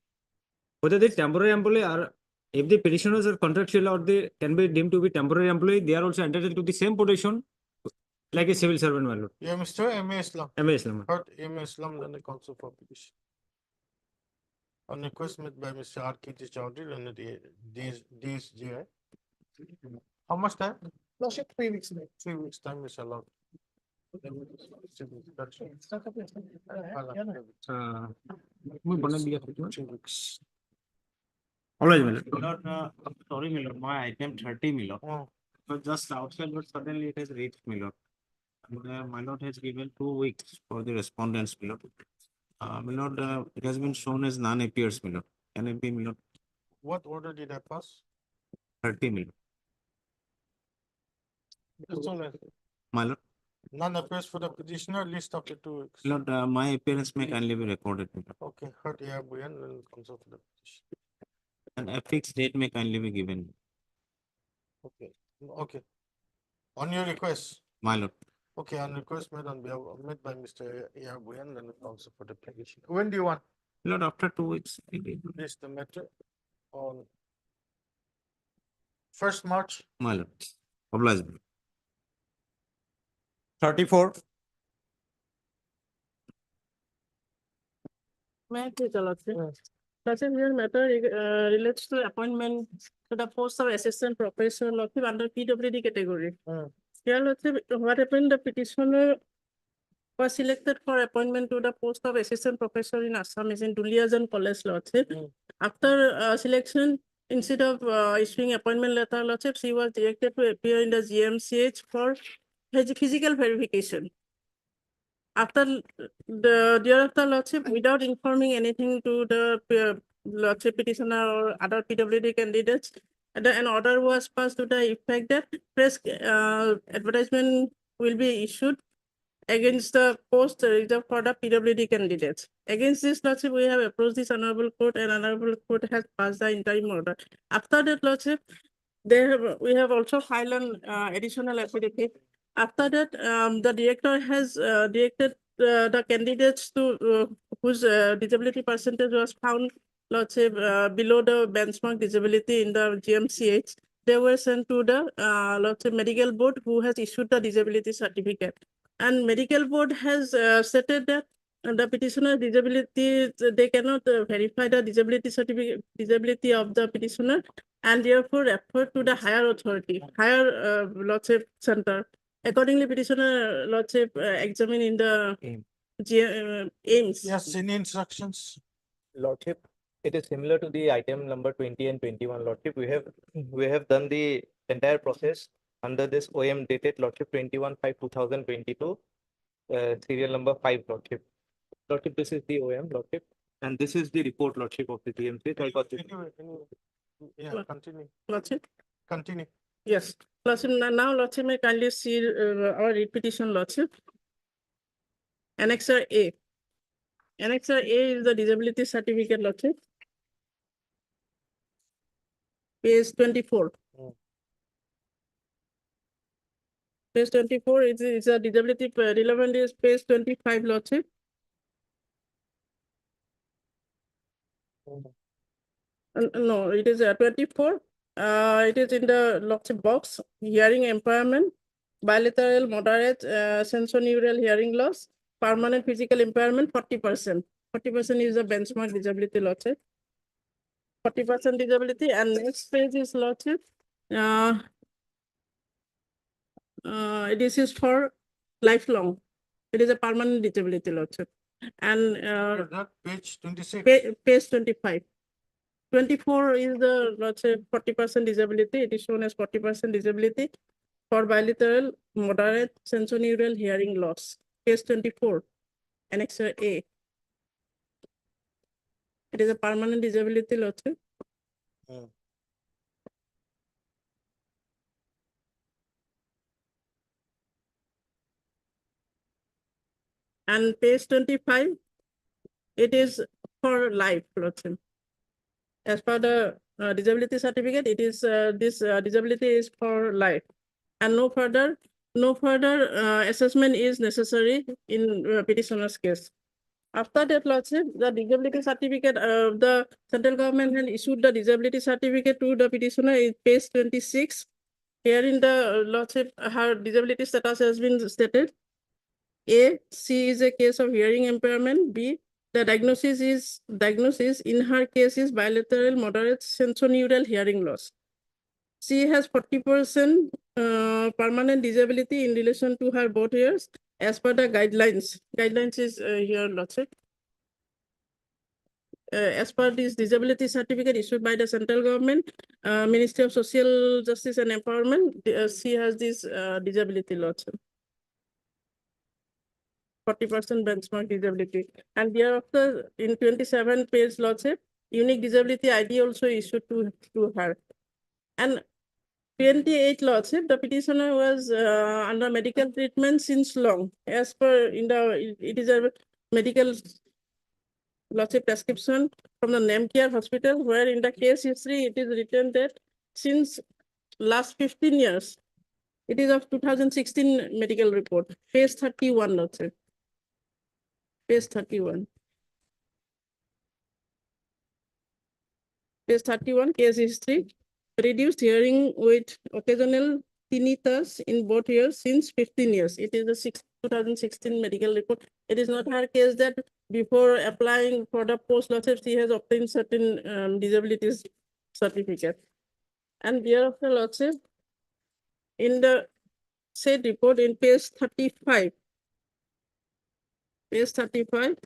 whether the temporary employee are, if the petitioners are contractual or they can be deemed to be temporary employee, they are also entitled to the same protection like a civil servant, my lord. Yeah, Mr. M.A. Islam. M.A. Islam. Heard M.A. Islam, then the counsel for petition. On request made by Mr. R.K.T. Chowdhury and the DSGI. How much time? Lordship, 3 weeks. 3 weeks time is allowed. All right, my lord. Lord, sorry, my lord, my item 30, my lord. But just outside, but suddenly it has reached, my lord. And, my lord has given 2 weeks for the respondents, my lord. My lord, it has been shown as non-appears, my lord. Can it be, my lord? What order did I pass? 30, my lord. That's all. My lord. None appears for the petitioner, list after 2 weeks. Lord, my appearance may kindly be recorded, my lord. Okay, heard A.R. Buyan and counsel for the petition. And a fixed date may kindly be given. Okay, okay. On your request. My lord. Okay, on request made on behalf made by Mr. A.R. Buyan and counsel for the petition. When do you want? Lord, after 2 weeks. This the matter on 1st March. My lord. Oblige me. 34. May I please, Lordship? Such a mere matter relates to appointment to the post of assistant professor, Lordship, under PWD category. Here, Lordship, what happened, the petitioner was selected for appointment to the post of assistant professor in Assam is in Duliajan College, Lordship. After selection, instead of issuing appointment letter, Lordship, she was directed to appear in the GMCH for physical verification. After thereafter, Lordship, without informing anything to the Lordship petitioner or other PWD candidates, an order was passed to the effect that press advertisement will be issued against the post reserved for the PWD candidates. Against this, Lordship, we have approached this honorable court, and honorable court has passed the interim order. After that, Lordship, we have also filed an additional affidavit. After that, the director has directed the candidates to whose disability percentage was found, Lordship, below the benchmark disability in the GMCH. They were sent to the Lordship medical board, who has issued the disability certificate. And medical board has stated that the petitioner disability, they cannot verify the disability certificate, disability of the petitioner, and therefore refer to the higher authority, higher Lordship center. Accordingly, petitioner Lordship examined in the AIMS. Yes, any instructions? Lordship, it is similar to the item number 20 and 21, Lordship. We have done the entire process under this OM dated, Lordship, 21/5/2022, serial number 5, Lordship. Lordship, this is the OM, Lordship, and this is the report, Lordship, of the GMC. I got it. Yeah, continue. Lordship. Continue. Yes, Lordship, now Lordship may kindly see our read petition, Lordship. Annexure A. Annexure A is the disability certificate, Lordship. Page 24. Page 24 is a disability relevant is page 25, Lordship. No, it is 24. It is in the Lordship box. Hearing impairment, bilateral moderate sensorineural hearing loss, permanent physical impairment, 40%. 40% is the benchmark disability, Lordship. 40% disability, and next page is, Lordship. This is for lifelong. It is a permanent disability, Lordship. And That page 26. Page 25. 24 is the, let's say, 40% disability. It is shown as 40% disability for bilateral moderate sensorineural hearing loss. Page 24, Annexure A. It is a permanent disability, let's say. And page 25, it is for life, let's say. As per the disability certificate, it is this disability is for life, and no further assessment is necessary in petitioner's case. After that, Lordship, the disability certificate of the central government had issued the disability certificate to the petitioner in page 26. Here in the Lordship, her disability status has been stated. A, C is a case of hearing impairment. B, the diagnosis in her case is bilateral moderate sensorineural hearing loss. She has 40% permanent disability in relation to her both ears as per the guidelines. Guidelines is here, Lordship. As per this disability certificate issued by the central government, Ministry of Social Justice and Empowerment, she has this disability, Lordship. 40% benchmark disability. And thereafter, in 27 page, Lordship, unique disability ID also issued to her. And 28, Lordship, the petitioner was under medical treatment since long. As per it is a medical, Lordship, prescription from the Nemcare Hospital, where in the case history, it is written that since last 15 years, it is of 2016 medical report, page 31, Lordship. Page 31. Page 31, case history. Reduced hearing with occasional tinnitus in both ears since 15 years. It is the 2016 medical report. It is not her case that before applying for the post, Lordship, she has obtained certain disabilities certificate. And thereafter, Lordship, in the said report in page 35, page 35,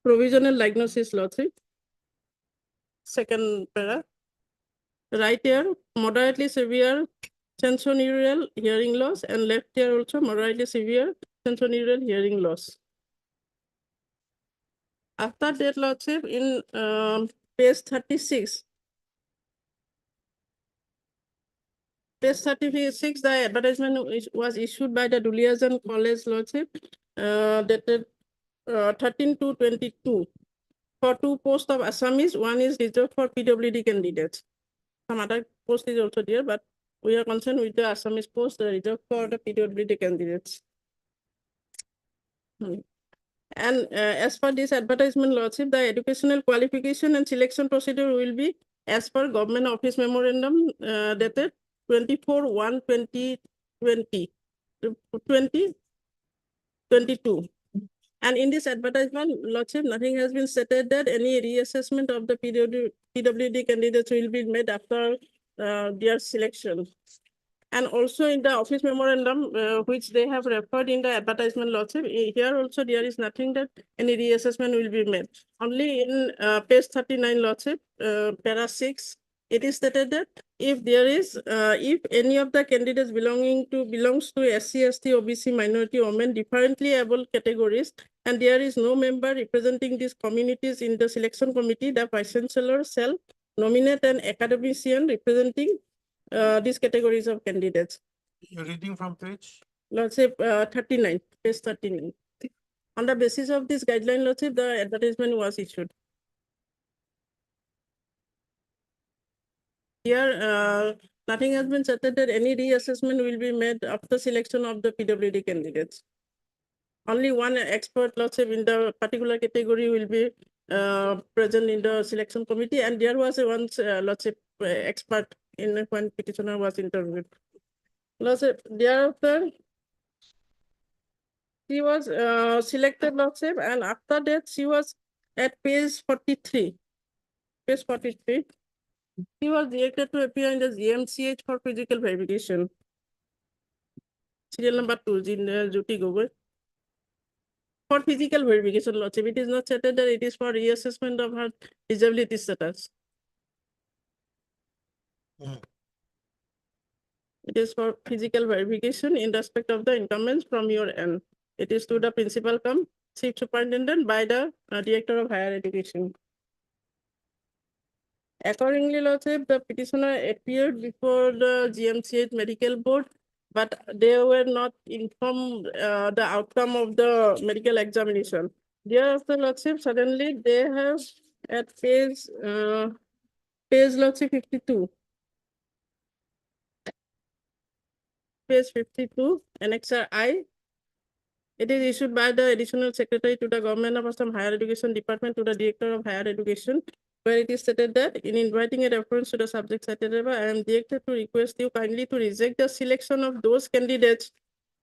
provisional diagnosis, Lordship. Second para. right ear moderately severe sensorineural hearing loss, and left ear also moderately severe sensorineural hearing loss. After that, Lordship, in page 36, page 36, the advertisement was issued by the Duliajan College, Lordship, dated 13/2/22 for 2 posts of Assamese. One is reserved for PWD candidates. Some other post is also there, but we are concerned with the Assamese post reserved for the PWD candidates. And as per this advertisement, Lordship, the educational qualification and selection procedure will be as per Government Office Memorandum dated 24/1/2022. And in this advertisement, Lordship, nothing has been stated that any reassessment of the PWD candidates will be made after their selection. And also in the office memorandum, which they have referred in the advertisement, Lordship, here also there is nothing that any reassessment will be made. Only in page 39, Lordship, para 6, it is stated that if there is, if any of the candidates belongs to SC, ST, OBC, minority, women, differently able categories, and there is no member representing these communities in the selection committee, the vice chancellor shall nominate an academician representing these categories of candidates. You're reading from page? Lordship, 39, page 39. On the basis of this guideline, Lordship, the advertisement was issued. Here, nothing has been stated that any reassessment will be made after selection of the PWD candidates. Only one expert, Lordship, in the particular category will be present in the selection committee, and there was one Lordship expert in when petitioner was interviewed. Lordship, thereafter, she was selected, Lordship, and after that, she was at page 43. Page 43. She was directed to appear in the GMCH for physical verification. Serial number 2, Jyoti Gogoi. For physical verification, Lordship, it is not stated that it is for reassessment of her disability status. It is for physical verification in respect of the incumbents from your end. It is to the principal cum chief superintendent by the director of higher education. Accordingly, Lordship, the petitioner appeared before the GMCH medical board, but they were not informed the outcome of the medical examination. Thereafter, Lordship, suddenly they have at page Lordship 52. Page 52, Annexure I. It is issued by the Additional Secretary to the Government of Assam Higher Education Department to the Director of Higher Education, where it is stated that in inviting a reference to the subject cited above, I am directed to request you kindly to reject the selection of those candidates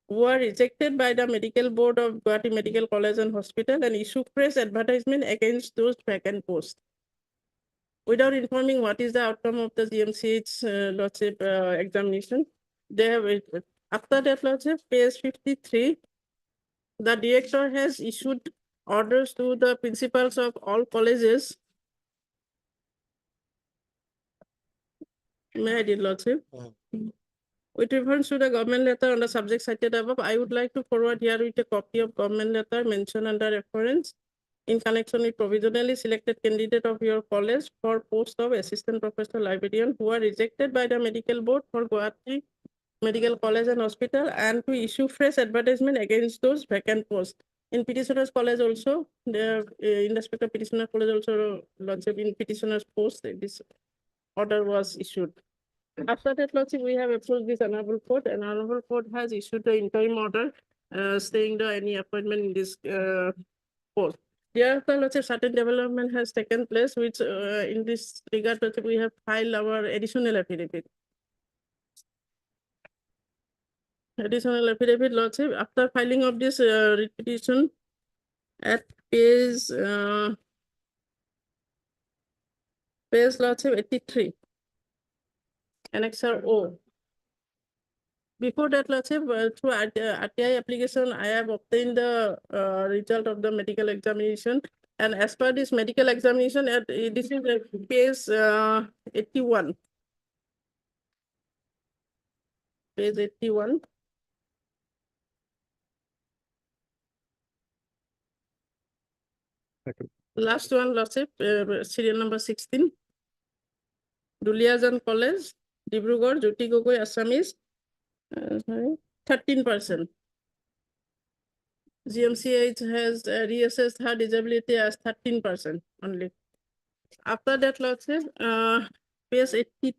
who are rejected by the Medical Board of Guwahati Medical College and Hospital and issue press advertisement against those vacant posts. Without informing what is the outcome of the GMCH Lordship examination, they have, after that, Lordship, page 53, the director has issued orders to the principals of all colleges. May I read, Lordship? With reference to the government letter on the subject cited above, I would like to forward here with a copy of government letter mentioned under reference in connection with provisionally selected candidate of your college for post of assistant professor librarian who are rejected by the medical board for Guwahati Medical College and Hospital, and to issue fresh advertisement against those vacant posts. In petitioner's college also, the in respect of petitioner college also, Lordship, in petitioner's post, this order was issued. After that, Lordship, we have approved this honorable court, and honorable court has issued the interim order staying the any appointment in this post. Thereafter, Lordship, certain development has taken place, which in this regard, Lordship, we have filed our additional affidavit. Additional affidavit, Lordship, after filing of this petition at page Lordship 83, Annexure O. Before that, Lordship, through RTI application, I have obtained the result of the medical examination. And as per this medical examination, this is page 81. page 81. Last one, Lordship, serial number 16. Duliajan College, Dibrugarh, Jyoti Gogoi, Assamese, 13%. GMCH has reassessed her disability as 13% only. After that, Lordship, page 80,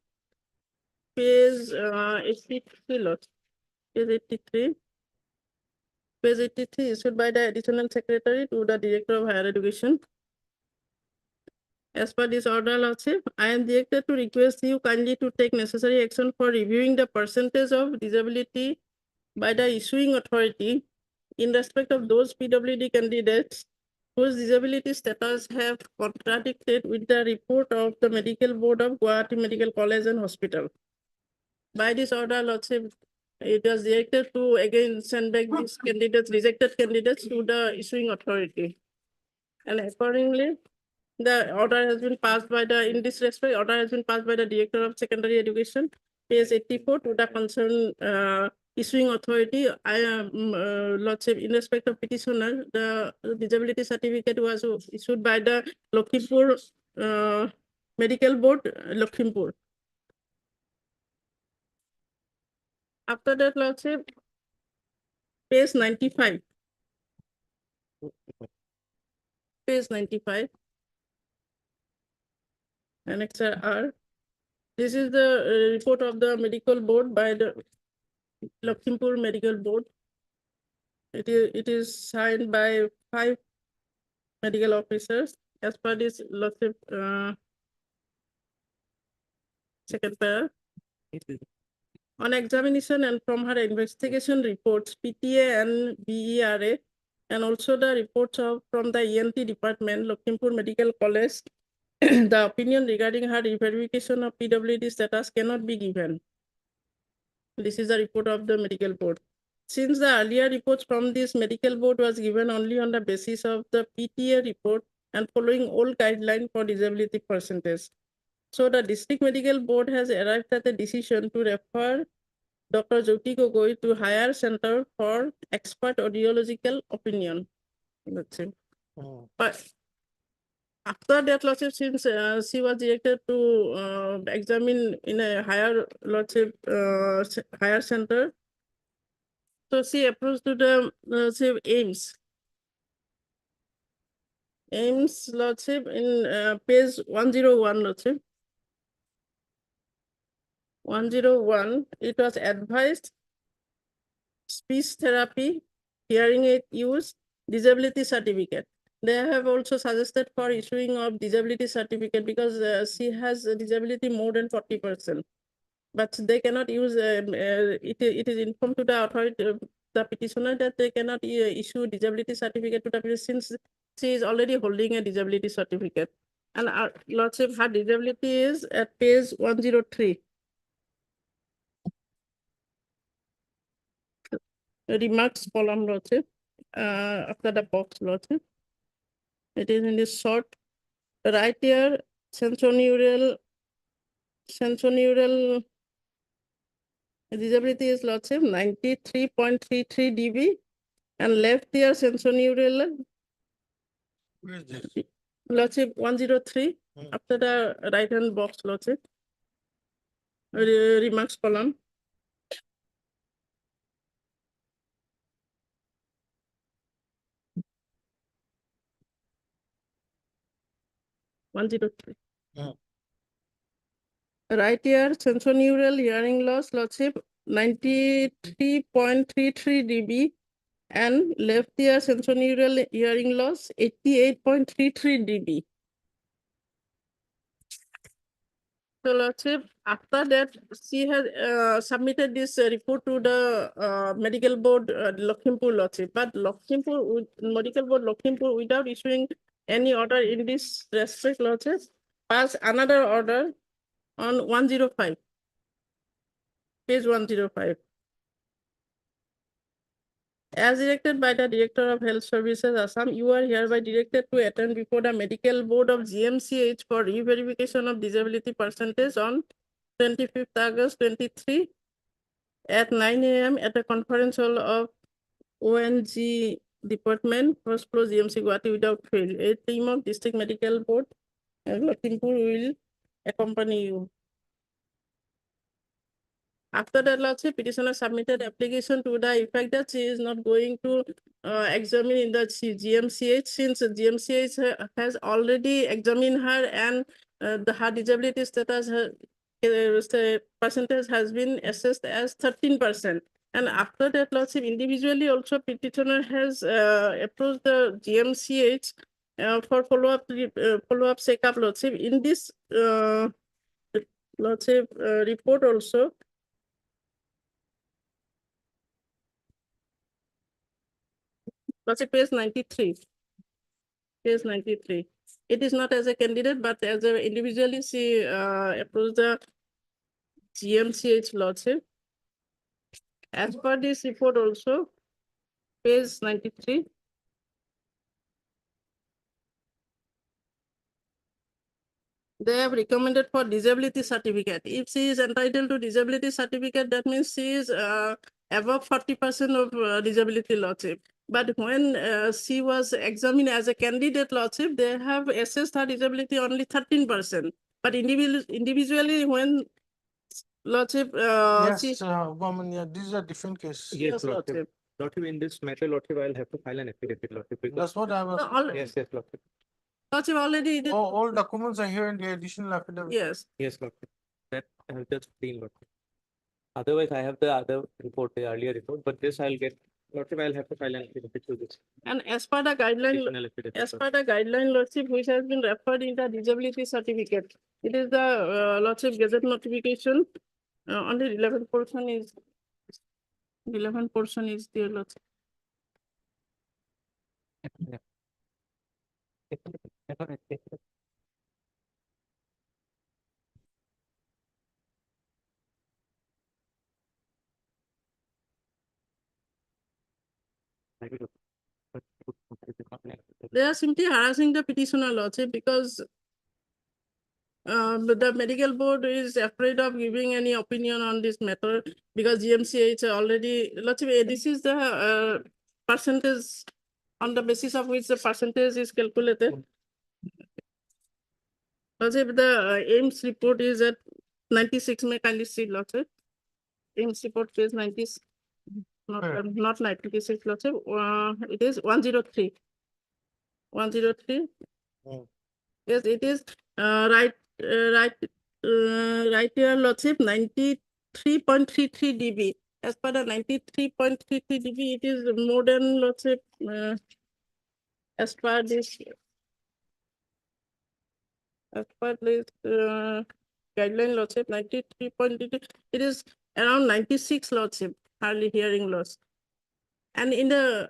page 83, Lord, page 83. Page 83 issued by the Additional Secretary to the Director of Higher Education. As per this order, Lordship, I am directed to request you kindly to take necessary action for reviewing the percentage of disability by the issuing authority in respect of those PWD candidates whose disability status have contradicted with the report of the Medical Board of Guwahati Medical College and Hospital. By this order, Lordship, it was directed to again send back these candidates, rejected candidates to the issuing authority. And accordingly, the order has been passed by the, in this respect, order has been passed by the Director of Secondary Education, page 84, to the concerned issuing authority. I am, Lordship, in respect of petitioner, the disability certificate was issued by the Lakhimpur Medical Board, Lakhimpur. After that, Lordship, page 95. Page 95. Annexure R. This is the report of the medical board by the Lakhimpur Medical Board. It is signed by 5 medical officers. As per this, Lordship, second para. On examination and from her investigation reports, PTA and BERA, and also the reports from the ENT department, Lakhimpur Medical College, the opinion regarding her verification of PWD status cannot be given. This is the report of the medical board. Since the earlier reports from this medical board was given only on the basis of the PTA report and following all guidelines for disability percentage. So the district medical board has arrived at a decision to refer Dr. Jyoti Gogoi to higher center for expert audiological opinion. That's it. But after that, Lordship, since she was directed to examine in a higher, Lordship, higher center, so she approached to the say AIMS. AIMS, Lordship, in page 101, Lordship. 101, it was advised speech therapy, hearing aid use, disability certificate. They have also suggested for issuing of disability certificate because she has a disability more than 40%. But they cannot use, it is informed to the authority, the petitioner, that they cannot issue disability certificate to the petitioner since she is already holding a disability certificate. And Lordship, her disability is at page 103. Remarks column, Lordship, after the box, Lordship. It is in this short, right ear sensorineural disability is, Lordship, 93.33 dB, and left ear sensorineural, Where is this? Lordship, 103, after the right hand box, Lordship. Remarks column. Right ear sensorineural hearing loss, Lordship, 93.33 dB, and left ear sensorineural hearing loss, 88.33 dB. So, Lordship, after that, she has submitted this report to the medical board, Lakhimpur, Lordship. But Lakhimpur, medical board Lakhimpur, without issuing any order in this respect, Lordship, passed another order on 105, page 105. As directed by the Director of Health Services, Assam, you are hereby directed to attend before the Medical Board of GMCH for re-verification of disability percentage on 25th August 23 at 9 a.m. at the conference hall of ONG department, first floor GMC Guwahati without fail. A team of district medical board and Lakhimpur will accompany you. After that, Lordship, petitioner submitted application to the effect that she is not going to examine in the GMCH since the GMCH has already examined her and her disability status percentage has been assessed as 13%. And after that, Lordship, individually also petitioner has approached the GMCH for follow-up checkup, Lordship. In this Lordship report also, that's page 93. Page 93. It is not as a candidate, but as a individually she approached the GMCH Lordship. As per this report also, page 93. They have recommended for disability certificate. If she is entitled to disability certificate, that means she is above 40% of disability Lordship. But when she was examined as a candidate Lordship, they have assessed her disability only 13%. But individually, when Lordship, Yes, she, woman, yeah, this is a different case. Yes, Lordship. Lordship, in this matter, Lordship, I'll have to file an affidavit, Lordship. because- That's what I was. Yes, yes, Lordship. Lordship already did. All documents are here in the additional affidavit. Yes. Yes, Lordship. That I have just seen, Lordship. Otherwise, I have the other report, the earlier report, but this I'll get, Lordship, I'll have to file an affidavit to this. And as per the guideline, Additional affidavit, as Lordship. per the guideline, Lordship, which has been referred in the disability certificate, it is the Lordship Gazette notification. Only 11 portion is there, Lordship. They are simply harassing the petitioner, Lordship, because the medical board is afraid of giving any opinion on this matter because GMCH already, Lordship, this is the percentage on the basis of which the percentage is calculated. Lordship, the AIMS report is at 96, may kindly see, Lordship. AIMS report page 90, not 96, Lordship, it is 103. 103. Yes, it is right here, Lordship, 93.33 dB. As per the 93.33 dB, it is more than, Lordship, as per this guideline, Lordship, 93.33, it is around 96, Lordship, hardly hearing loss. And in the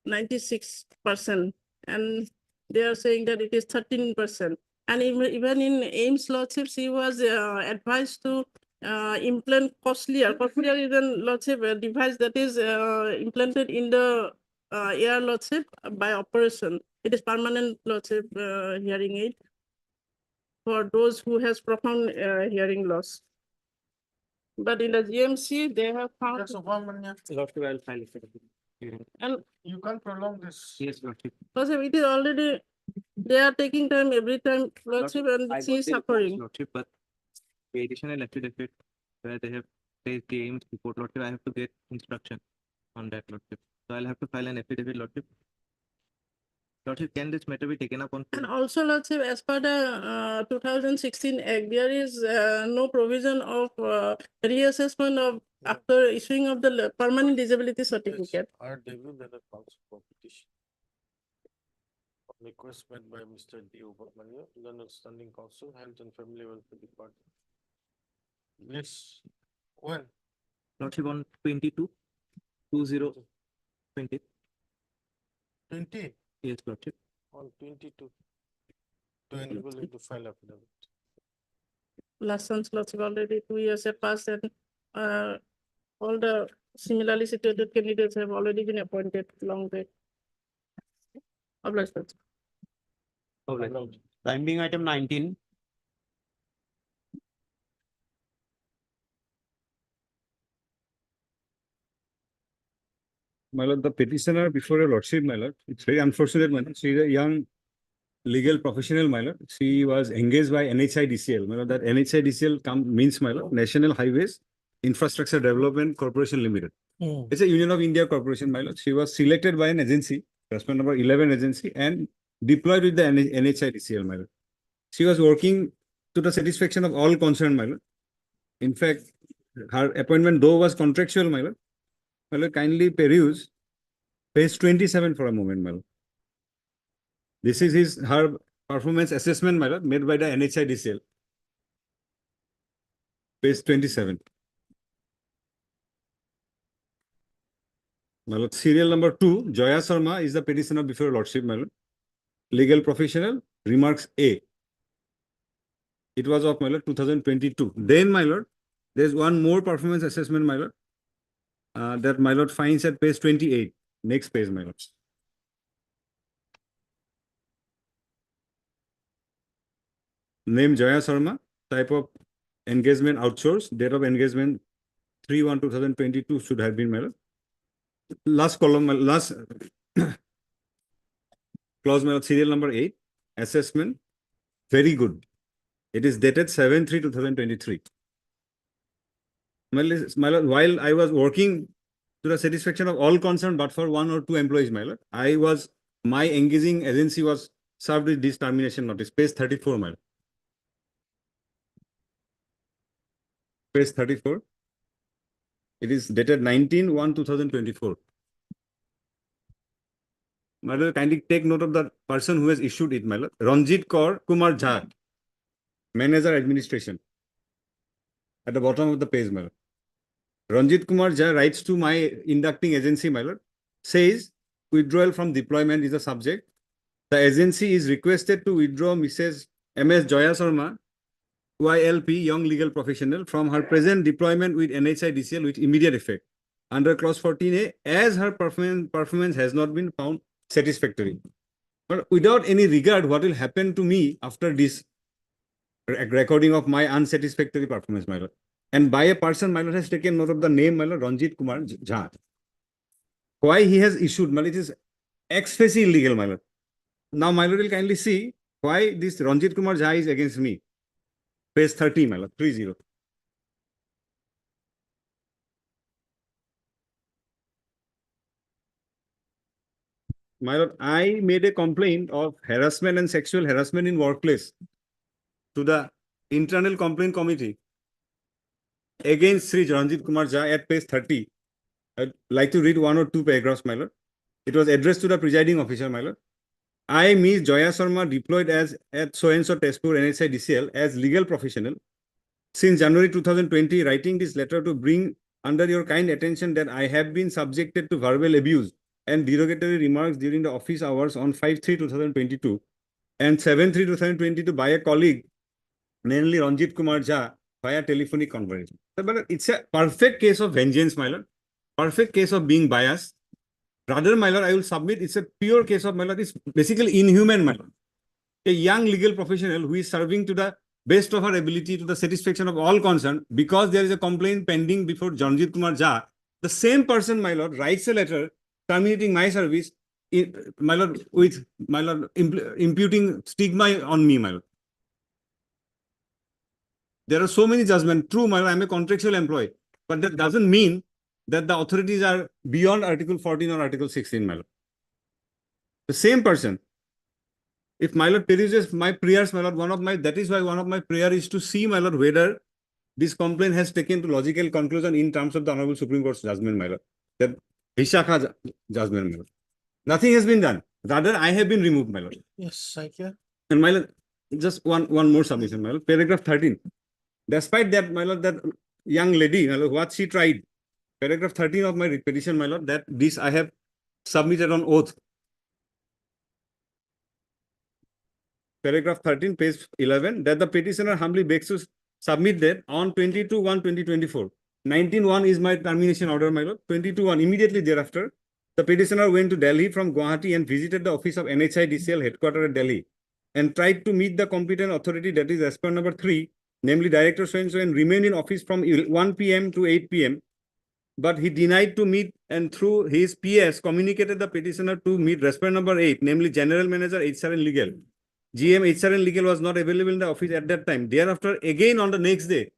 96%, and they are saying that it is 13%. And even in AIMS Lordship, she was advised to implant cochlear. Cochlear is a Lordship a device that is implanted in the ear, Lordship, by operation. It is permanent, Lordship, hearing aid for those who has profound hearing loss. But in the GMC, they have found. That's a woman, yeah. Lordship, I'll file it. And you can't prolong this. Yes, Lordship. Lordship, it is already, they are taking time every time, Lordship, and I she is got the reports, suffering. Lordship, but the additional affidavit where they have placed the AIMS report, Lordship, I have to get instruction on that, Lordship. So I'll have to file an affidavit, Lordship. Lordship, can this matter be taken up on? And also, Lordship, as per the 2016 Act, there is no provision of reassessment of after issuing of the permanent disability certificate. RW that calls for petition. Request made by Mr. D. Ubamania, London Standing Council, Health and Family Welfare Department. Yes, when? Lordship, on 22/2020. 20? Yes, Lordship. On 22. To enable you to file affidavit. Lessons, Lordship, already 2 years have passed and all the similarly situated candidates have already been appointed long way. Obliged, Lordship. Time being item 19. my lord, the petitioner before your lordship, my lord, it's very unfortunate, my lord. She is a young legal professional, my lord. She was engaged by NHIDCL, my lord. That NHIDCL means, my lord, National Highways Infrastructure Development Corporation Limited. It's a Union of India corporation, my lord. She was selected by an agency, Response number 11 agency, and deployed with the NHIDCL, my lord. She was working to the satisfaction of all concerned, my lord. In fact, her appointment, though was contractual, my lord. My lord, kindly peruse page 27 for a moment, my lord. This is her performance assessment, my lord, made by the NHIDCL. Page 27. My lord, serial number 2, Joya Sharma is the petitioner before your lordship, my lord. Legal professional, remarks A. It was of, my lord, 2022. Then, my lord, there's one more performance assessment, my lord, that my lord finds at page 28. Next page, my lord. Name Joya Sharma, type of engagement outsourced, date of engagement 3/1/2022 should have been, my lord. Last column, last clause, my lord, serial number 8, assessment, very good. It is dated 7/3/2023. My lord, while I was working to the satisfaction of all concerned, but for 1 or 2 employees, my lord, my engaging agency was served with this termination notice. Page 34, my lord. Page 34. It is dated 19/1/2024. My lord, kindly take note of the person who has issued it, my lord. Ranjit Kumar Jha, Manager Administration. At the bottom of the page, my lord. Ranjit Kumar Jha writes to my inducting agency, my lord, says withdrawal from deployment is the subject. The agency is requested to withdraw Mrs. MS Joya Sharma, YLP, young legal professional, from her present deployment with NHIDCL with immediate effect under clause 14A, as her performance has not been found satisfactory. But without any regard what will happen to me after this recording of my unsatisfactory performance, my lord. And by a person, my lord, has taken note of the name, my lord, Ranjit Kumar Jha. Why he has issued, my lord, it is ex facie illegal, my lord. Now, my lord will kindly see why this Ranjit Kumar Jha is against me. Page 30, my lord, 30. My lord, I made a complaint of harassment and sexual harassment in workplace to the internal complaint committee against Sri Ranjit Kumar Jha at page 30. I'd like to read 1 or 2 paragraphs, my lord. It was addressed to the presiding officer, my lord. I, Ms. Joya Sharma, deployed as at so-and-so Tezpur NHIDCL as legal professional since January 2020, writing this letter to bring under your kind attention that I have been subjected to verbal abuse and derogatory remarks during the office hours on 5/3/2022 and 7/3/2022 by a colleague, namely Ranjit Kumar Jha, via telephonic conversation. But it's a perfect case of vengeance, my lord. Perfect case of being biased. Rather, my lord, I will submit it's a pure case of, my lord, it's basically inhuman, my lord. A young legal professional who is serving to the best of her ability to the satisfaction of all concerned, because there is a complaint pending before Ranjit Kumar Jha, the same person, my lord, writes a letter terminating my service, my lord, with, my lord, imputing stigma on me, my lord. There are so many judgments. True, my lord, I am a contractual employee, but that doesn't mean that the authorities are beyond Article 14 or Article 16, my lord. The same person. If my lord peruses my prayers, my lord, that is why one of my prayer is to see, my lord, whether this complaint has taken to logical conclusion in terms of the Honorable Supreme Court's judgment, my lord. That Vishakha judgment, my lord. Nothing has been done. Rather, I have been removed, my lord. Yes, I can. And my lord, just one more submission, my lord. Paragraph 13. Despite that, my lord, that young lady, my lord, what she tried. Paragraph 13 of my petition, my lord, that this I have submitted on oath. Paragraph 13, page 11, that the petitioner humbly begs to submit that on 22/1/2024. 19/1 is my termination order, my lord. 22/1, immediately thereafter, the petitioner went to Delhi from Guwahati and visited the office of NHIDCL headquarters at Delhi and tried to meet the competent authority, that is as per number 3, namely Director so-and-so, and remained in office from 1 p.m. to 8 p.m. but he denied to meet and through his PS communicated the petitioner to meet respondent number 8, namely General Manager HR and Legal. GM HR and Legal was not available in the office at that time. Thereafter, again on the next day,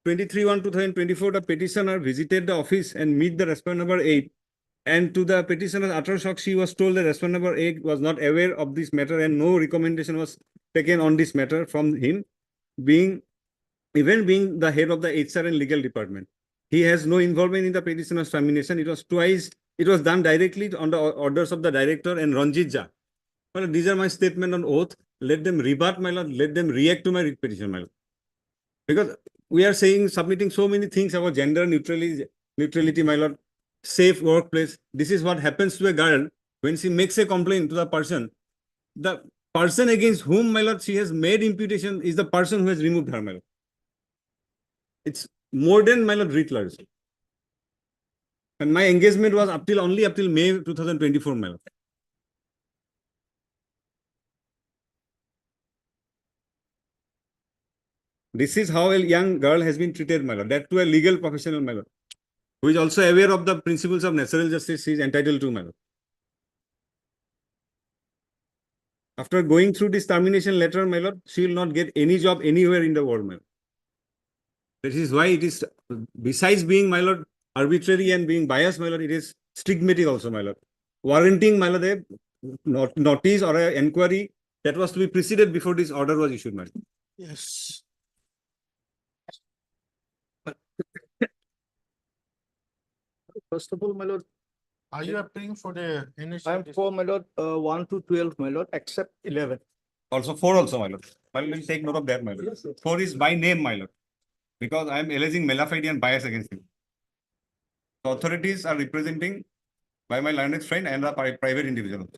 23/1/2024, the petitioner visited the office and meet the respondent number 8. And to the petitioner's utter shock, she was told that respondent number 8 was not aware of this matter and no recommendation was taken on this matter from him, being the head of the HR and Legal Department. He has no involvement in the petitioner's termination. It was done directly on the orders of the director and Ranjit Jha. Well, these are my statement on oath. Let them rebut, my lord. Let them react to my petition, my lord. Because we are saying, submitting so many things about gender neutrality, my lord, safe workplace. This is what happens to a girl when she makes a complaint to the person. The person against whom, my lord, she has made imputation is the person who has removed her, my lord. It's more than, my lord, writ large. And my engagement was only up till May 2024, my lord. This is how a young girl has been treated, my lord. That to a legal professional, my lord, who is also aware of the principles of natural justice she is entitled to, my lord. After going through this termination letter, my lord, she will not get any job anywhere in the world, my lord. This is why it is, besides being, my lord, arbitrary and being biased, my lord, it is stigmatic also, my lord. Warranting, my lord, a notice or an inquiry that was to be preceded before this order was issued, my lord. Yes. First of all, my lord, Are you appearing for the NHS? I'm for, my lord, 1 to 12, my lord, except 11. Also 4 also, my lord. I will take note of that, my lord. Yes, yes. 4 is by name, my lord. Because I am alleging Malafide and bias against him. The authorities are representing by my learned friend and a private individual.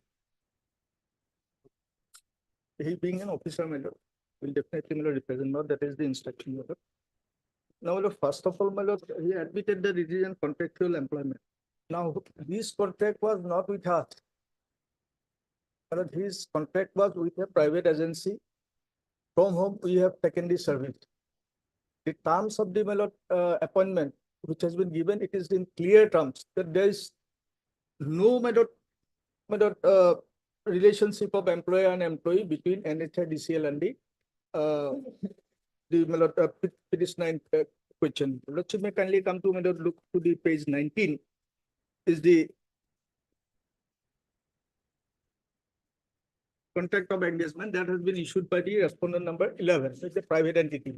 He being an officer, my lord, will definitely, my lord, represent, my lord, that is the instruction, my lord. Now, my lord, first of all, my lord, he admitted that it is an contractual employment. Now, his contract was not with us. My lord, his contract was with a private agency from whom we have taken the service. The terms of the, my lord, appointment which has been given, it is in clear terms that there is no, my lord, relationship of employer and employee between NHIDCL and the my lord, petitioner question. Lordship may kindly come to, my lord, look to the page 19 is the contract of engagement that has been issued by the respondent number 11, it's a private entity.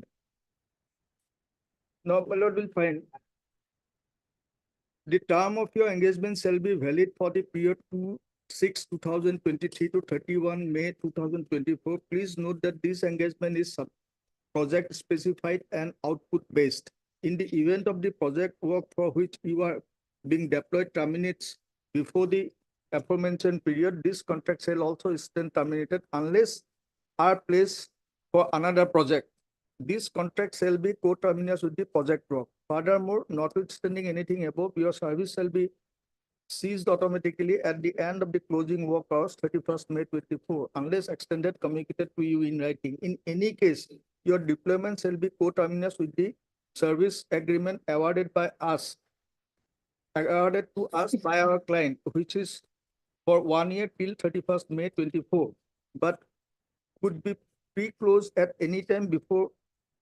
Now, my lord will find the term of your engagement shall be valid for the period 2/6/2023 to 31 May 2024. Please note that this engagement is project specified and output based. In the event of the project work for which you are being deployed terminates before the aforementioned period, this contract shall also stand terminated unless are placed for another project. This contract shall be coterminous with the project work. Furthermore, notwithstanding anything above, your service shall be ceased automatically at the end of the closing work hours 31st May 24, unless extended communicated to you in writing. In any case, your deployment shall be coterminous with the service agreement awarded to us by our client, which is for 1 year till 31st May 24, but could be pre-closed at any time before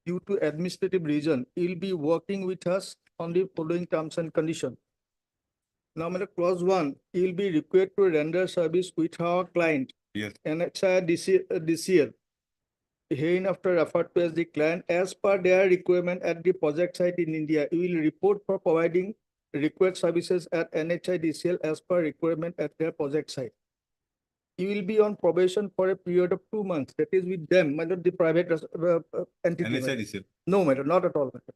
due to administrative reason. You'll be working with us on the following terms and conditions. Now, clause 1, you'll be required to render service with our client. Yes. NHIDCL, hereinafter referred to as the client, as per their requirement at the project site in India. You will report for providing required services at NHIDCL as per requirement at their project site. You will be on probation for a period of 2 months. That is with them, the private entity. NHIDCL. No, madam, not at all, madam.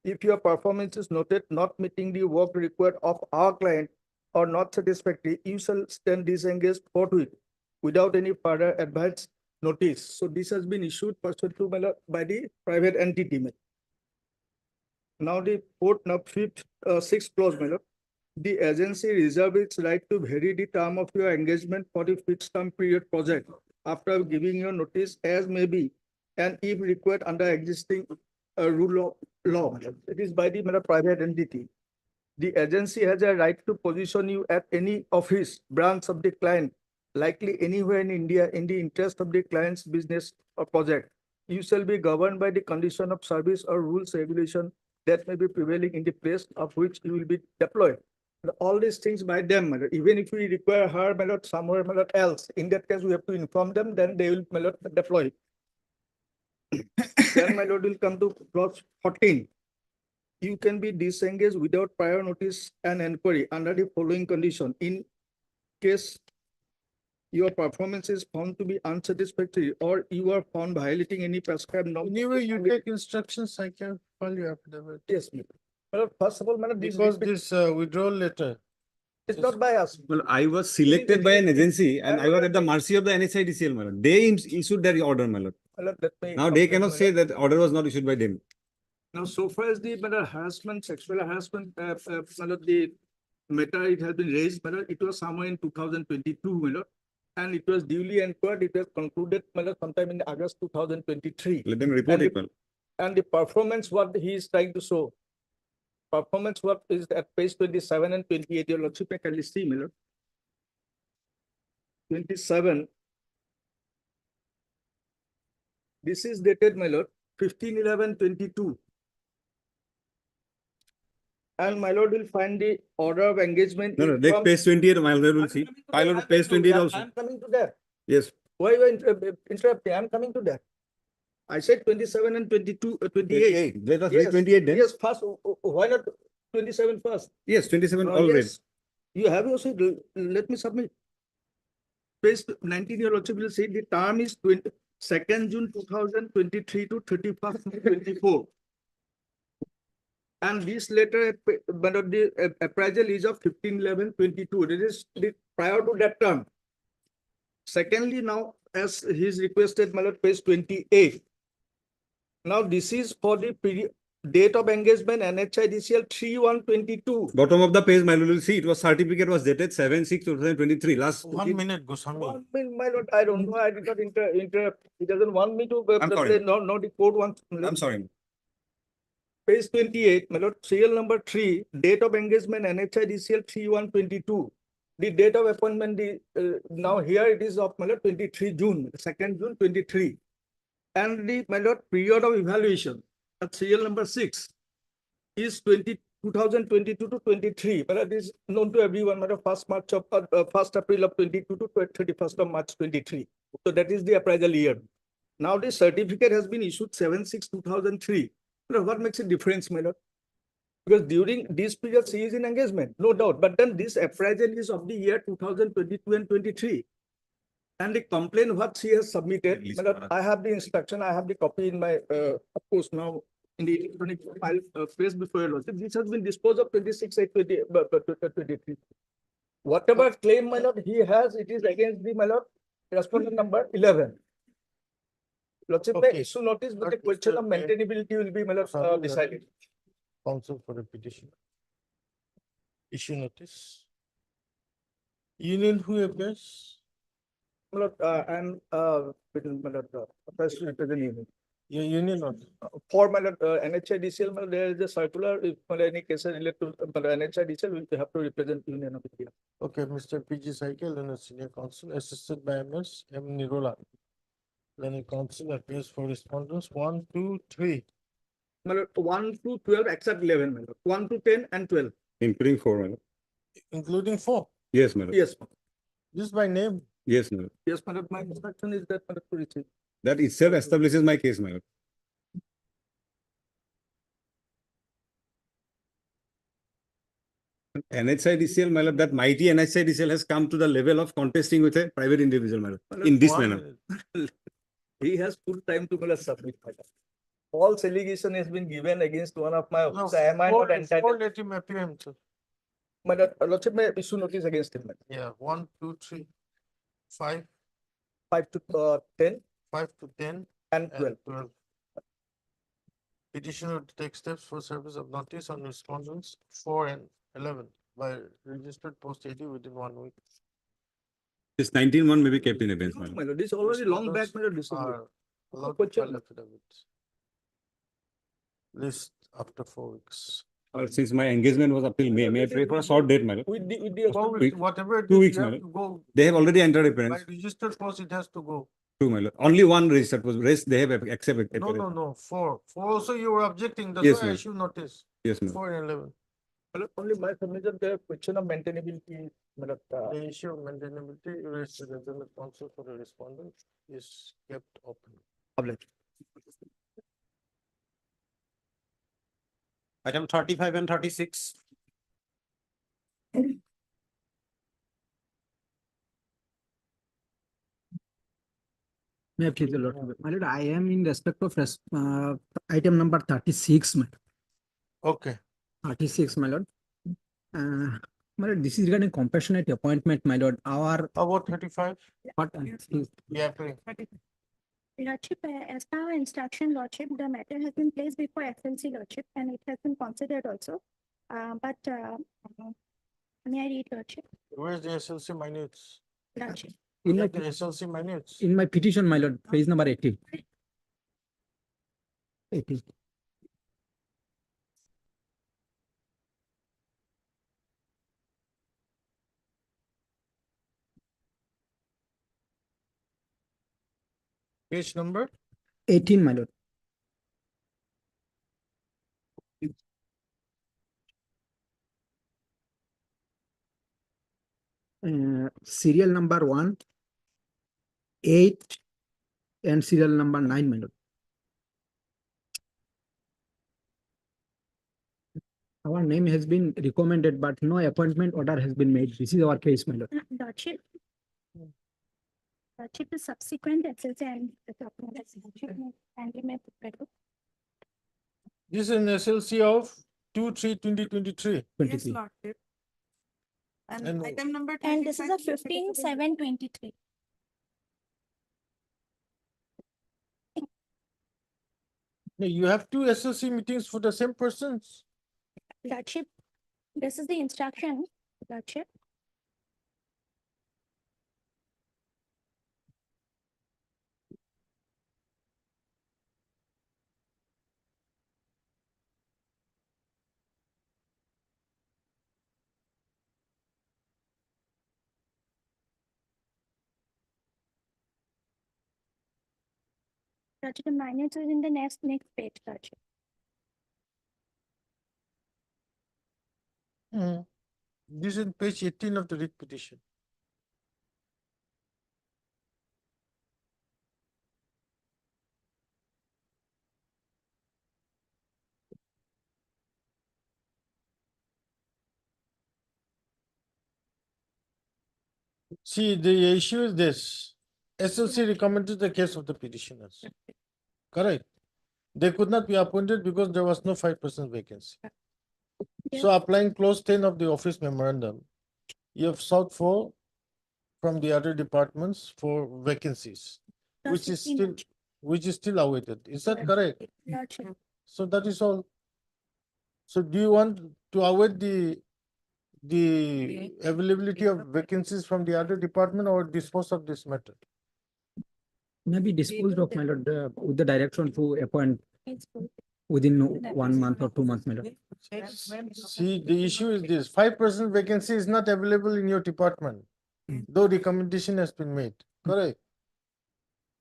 If your performance is noted not meeting the work required of our client or not satisfactory, you shall stand disengaged forthwith without any further advance notice. So this has been issued pursuant to by the private entity. Now the sixth clause, my lord. The agency reserves its right to vary the term of your engagement for the fixed term period project after giving your notice as may be, and if required under existing rule of law. my lord. It is by the private entity. The agency has a right to position you at any office, branch of the client, likely anywhere in India in the interest of the client's business or project. You shall be governed by the condition of service or rules, regulation that may be prevailing in the place of which you will be deployed. And all these things by them, my lord. Even if we require her, my lord, somewhere, my lord, else, in that case, we have to inform them, then they will, my lord, deploy. Then, my lord, will come to clause 14. You can be disengaged without prior notice and inquiry under the following condition. In case your performance is found to be unsatisfactory or you are found violating any prescribed norm. Anyway, you take instructions, I can file your affidavit. Yes, madam. First of all, madam, Because this withdrawal letter. it's not by us. Well, I was selected by an agency and I was at the mercy of the NHIDCL, my lord. They issued their order, my lord. Madam, let me Now they complete, cannot my say lord. that order was not issued by them. Now, so far as the matter harassment, sexual harassment, madam, the matter, it has been raised, madam, it was somewhere in 2022, madam, and it was duly inquired, it was concluded, madam, sometime in August 2023. Let them report And it, the- well. And the performance, what he is trying to show, performance, what is at page 27 and 28, your lordship, may kindly see, my lord. 27. This is dated, my lord, 15/11/22. And my lord will find the order of engagement. No, no, is next from- page 28, my lord will see. My lord, page 28 also. I'm coming to that. Yes. Why you are interrupting? I'm coming to that. I said 27 and 22, 28. Let us Yes, read 28 then. Yes, first, why not 27 first? Yes, 27 No, all read. yes. You have also, let me submit. Page 19, your lordship will say the term is 2nd June 2023 to 31st May 24. And this letter, but the appraisal is of 15/11/22. This is prior to that term. Secondly, now, as he's requested, my lord, page 28. Now, this is for the period, date of engagement, NHIDCL 3/1/22. Bottom of the page, my lord will see, it was certificate was dated 7/6/2023, last. 1 minute, Goswami. My lord, I don't know, I did not interrupt. He doesn't want me to. I'm sorry. No, the code wants. I'm sorry. Page 28, my lord, serial number 3, date of engagement, NHIDCL 3/1/22. The date of appointment, now here it is of, my lord, 23 June, 2nd June 23. And the, my lord, period of evaluation, at serial number 6, is 2022 to 23. But it is known to everyone, my lord, 1st April of 22 to 31st of March 23. So that is the appraisal year. Now the certificate has been issued 7/6/2003. What makes a difference, my lord? Because during this period, she is in engagement, no doubt. But then this appraisal is of the year 2022 and 23. And the complaint what she has submitted, my lord, I have the instruction, I have the copy in my, of course, now in the electronic file placed before your lordship. This has been disposed of 26/8/23. Whatever claim, my lord, he has, it is against the, my lord, respondent number 11. Lordship, may issue notice, but the question of maintainability will be, my lord, decided. Counsel for the petition. Issue notice. Union who appears? My lord, I'm, my lord, attached to represent union. Your union or? For my lord, NHIDCL, my lord, there is a circular, if my lord, any case related to NHIDCL, we have to represent union of India. Okay, Mr. PG Cycle and a senior counsel assisted by MS M. Nirola. Then a counsel appears for respondents 1, 2, 3. My lord, 1 to 12, except 11, my lord, 1 to 10 and 12. Including 4, my lord. Including 4. Yes, my lord. Yes. This by name. Yes, my lord. Yes, my lord, my instruction is that, my lord, to receive. That itself establishes my case, my lord. NHIDCL, my lord, that mighty NHIDCL has come to the level of contesting with a private individual, my lord, in this manner. He has full time to, my lord, submit, my lord. False allegation has been given against one of my officers. Am I not entitled? Let him appear himself. My lord, lordship, may issue notice against him, my lord. Yeah, 1, 2, 3, 5. 5 to 10. 5 to 10. And 12. Petitioner to take steps for service of notice on respondents 4 and 11 by registered post 80 within 1 week. This 19-1 may be kept in abeyance, my lord. My lord, this is already long back, my lord, this is. Are allowed to Question. file affidavits. list after 4 weeks. Since my engagement was up till May I pray for a short date, my lord? With the 4 Week- weeks, whatever it 2 is, weeks, you my have lord. to go. They have already entered By appearance. registered post, it has to go. True, my lord. Only one registered was rest they have accepted. No, no, no, 4. 4 also you were objecting, that's Yes, why I ma'am. issue notice. Yes, ma'am. 4 and 11. only my submission, the question of maintainability, matlab, The issue of maintainability raised to the general counsel for the respondent is kept open. Public. Item 35 and 36. May I please the Lord? My Lord, I am in respect of item number 36, my Okay. 36, my Lord. My Lord, this is regarding compassionate appointment, my Lord. Our How about 35? what? Yeah, please. Lordship, as per our instruction, Lordship, the matter has been placed before SLC, Lordship, and it has been considered also. May I read, Lordship? Where's the SLC minutes? Lordship. In my, The SLC minutes. in my petition, my Lord, page number 80. 80. Page number? 18, my Lord. Serial number 1, 8, and serial number 9, my Lord. Our name has been recommended, but no appointment order has been made. This is our case, my Lord. Lordship. Lordship is subsequent SLC and the document is Lordship, and we may prepare to. This is an SLC of 2/3/2023. 23. Lordship. And item number. And this is a 15/7/23. No, you have 2 SLC meetings for the same persons. Lordship, this is the instruction, Lordship. Lordship, the minutes is in the next page, Lordship. This is page 18 of the writ petition. See, the issue is this. SLC recommended the case of the petitioners. Correct. They could not be appointed because there was no 5% vacancy. So applying clause 10 of the office memorandum, you have sought for from the other departments for vacancies, which is still awaited. Is that correct? Lordship. So that is all. So do you want to await the availability of vacancies from the other department or dispose of this matter? Maybe disposed of, my Lord, with the direction to appoint within 1 month or 2 months, my Lord. See, the issue is this, 5% vacancy is not available in your department, though recommendation has been made, correct?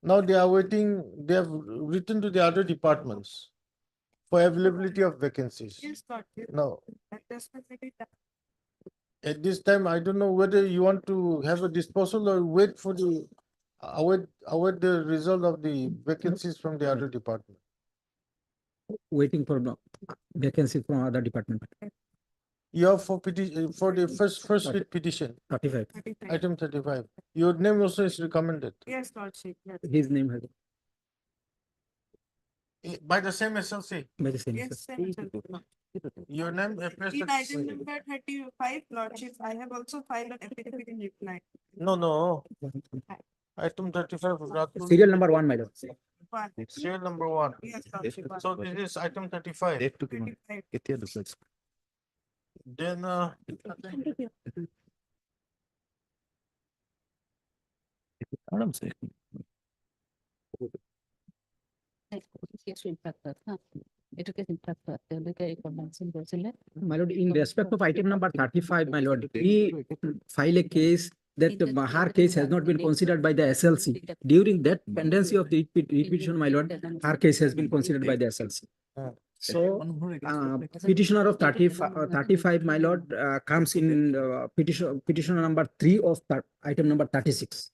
Now they are waiting, they have written to the other departments for availability of vacancies. Now, at this time, I don't know whether you want to have a disposal or wait for the, await the result of the vacancies from the other department. Waiting for the vacancy from other department. You have for petition, for the first writ petition, 35. item 35. Your name also is recommended. Yes, Lordship. Yes. His name has By the same SLC. by the same. Yes, sir. Your name appears. In item number 35, Lordship, I have also filed an affidavit in reply. No. Item 35. Ratul. Serial number 1, my Lord. Serial number 1. Yes, Lordship. So this is item 35. Then, My lord, in respect of item number 35, my lord, we file a case that her case has not been considered by the SLC. During that pendency of the repetition, my lord, her case has been considered by the SLC. So, petitioner of 35, my lord, comes in petitioner number 3 of item number 36.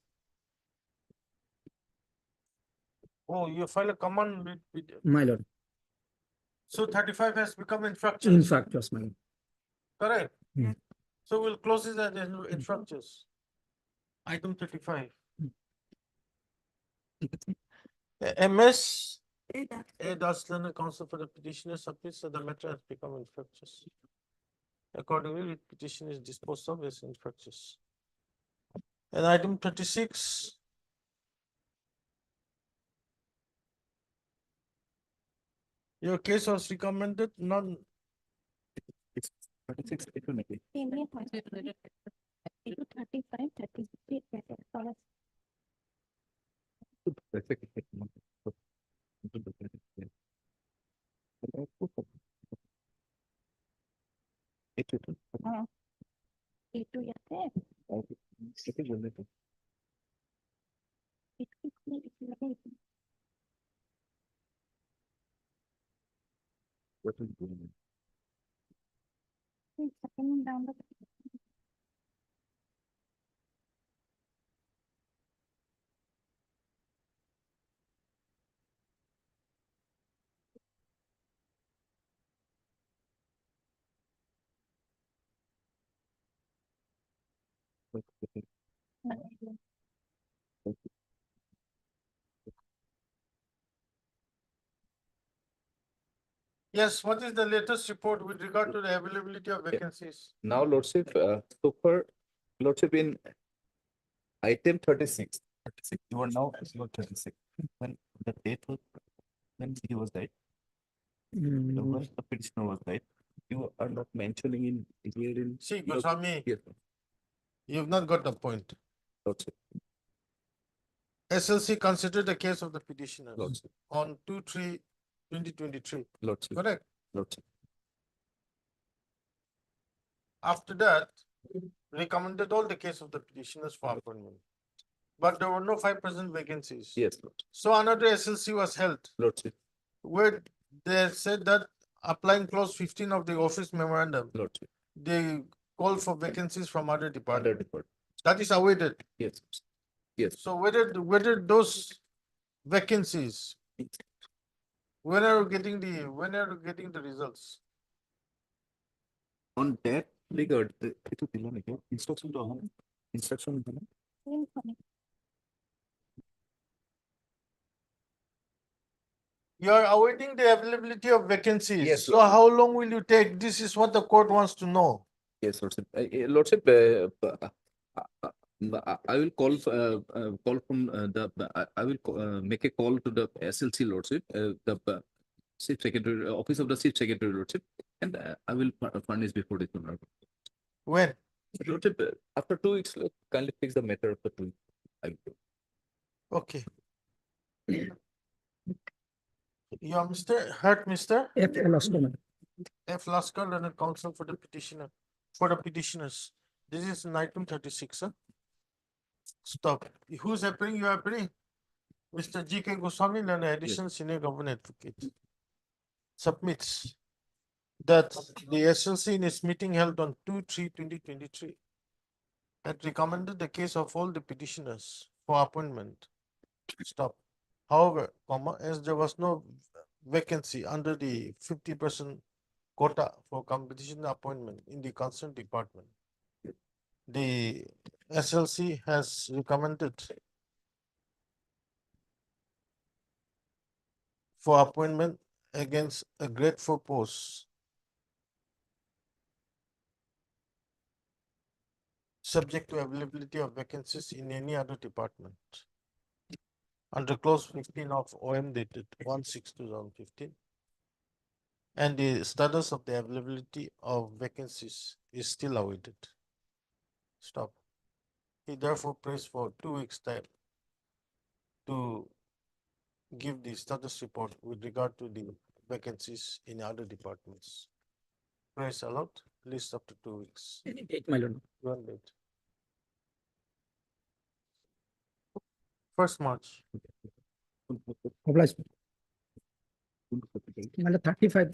Oh, you file a command with, My lord, so 35 has become infractuous. infractors, my lord. Correct. Hmm. So we'll close it as infractors. Item 35. MS A. Darslan, counsel for the petitioner submits that the matter has become infractious. Accordingly, the petition is disposed of as infractious. And item 36. Your case was recommended, none. 36, it will make it. 35, 36, itu ya teh. Second down the Yes, what is the latest report with regard to the availability of vacancies? Now, Lordship, so for Lordship in item 36, you are now at your 36. When the date was, when he was died, when the petitioner was died, you are not mentioning in here in. See, Goswami, Yes, you've not got the point. Lordship. SLC considered the case of the petitioner Lordship. on 2/3/2023. Lordship. Correct. Lordship. After that, recommended all the case of the petitioners for appointment. But there were no 5% vacancies. Yes, Lordship. So another SLC was held Lordship. where they said that applying clause 15 of the office memorandum, Lordship. they called for vacancies from other Other departments. department. That is awaited. Yes. Yes. So whether those vacancies, when are you getting the results? On that regard, it will be like instruction to home, instruction. You are awaiting the availability of vacancies. Yes, So Lord. how long will you take? This is what the court wants to know. Yes, Lordship. Lordship, I will call call from I will make a call to the SLC Lordship, the Chief Secretary, Office of the Chief Secretary Lordship, and I will furnish before this. When? Lordship, after 2 weeks, kindly fix the matter of the 2 weeks. I will do. Okay. You are Mr. F. Laskar. F. Laskar, and counsel for the petitioner, for the petitioners. This is in item 36, huh? Stop. Who's appearing? You are appearing? Mr. G.K. Goswami, and additional senior government advocate, submits that the SLC in its meeting held on 2/3/2023 had recommended the case of all the petitioners for appointment. Stop. However, as there was no vacancy under the 50% quota for competition appointment in the concerned department, the SLC has recommended for appointment against a grade 4 post subject to availability of vacancies in any other department under clause 15 of OM dated 1/6/2015, and the status of the availability of vacancies is still awaited. Stop. He therefore prays for 2 weeks time to give the status report with regard to the vacancies in other departments. Praise allowed, least up to 2 weeks. Any date, my lord. One date. 1st March. Obliged. My lord, 35.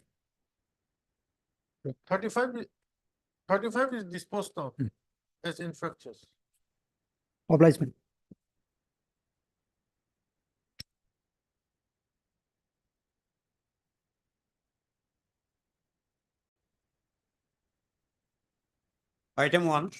35 is disposed of as infractions. Obliged. Item 1.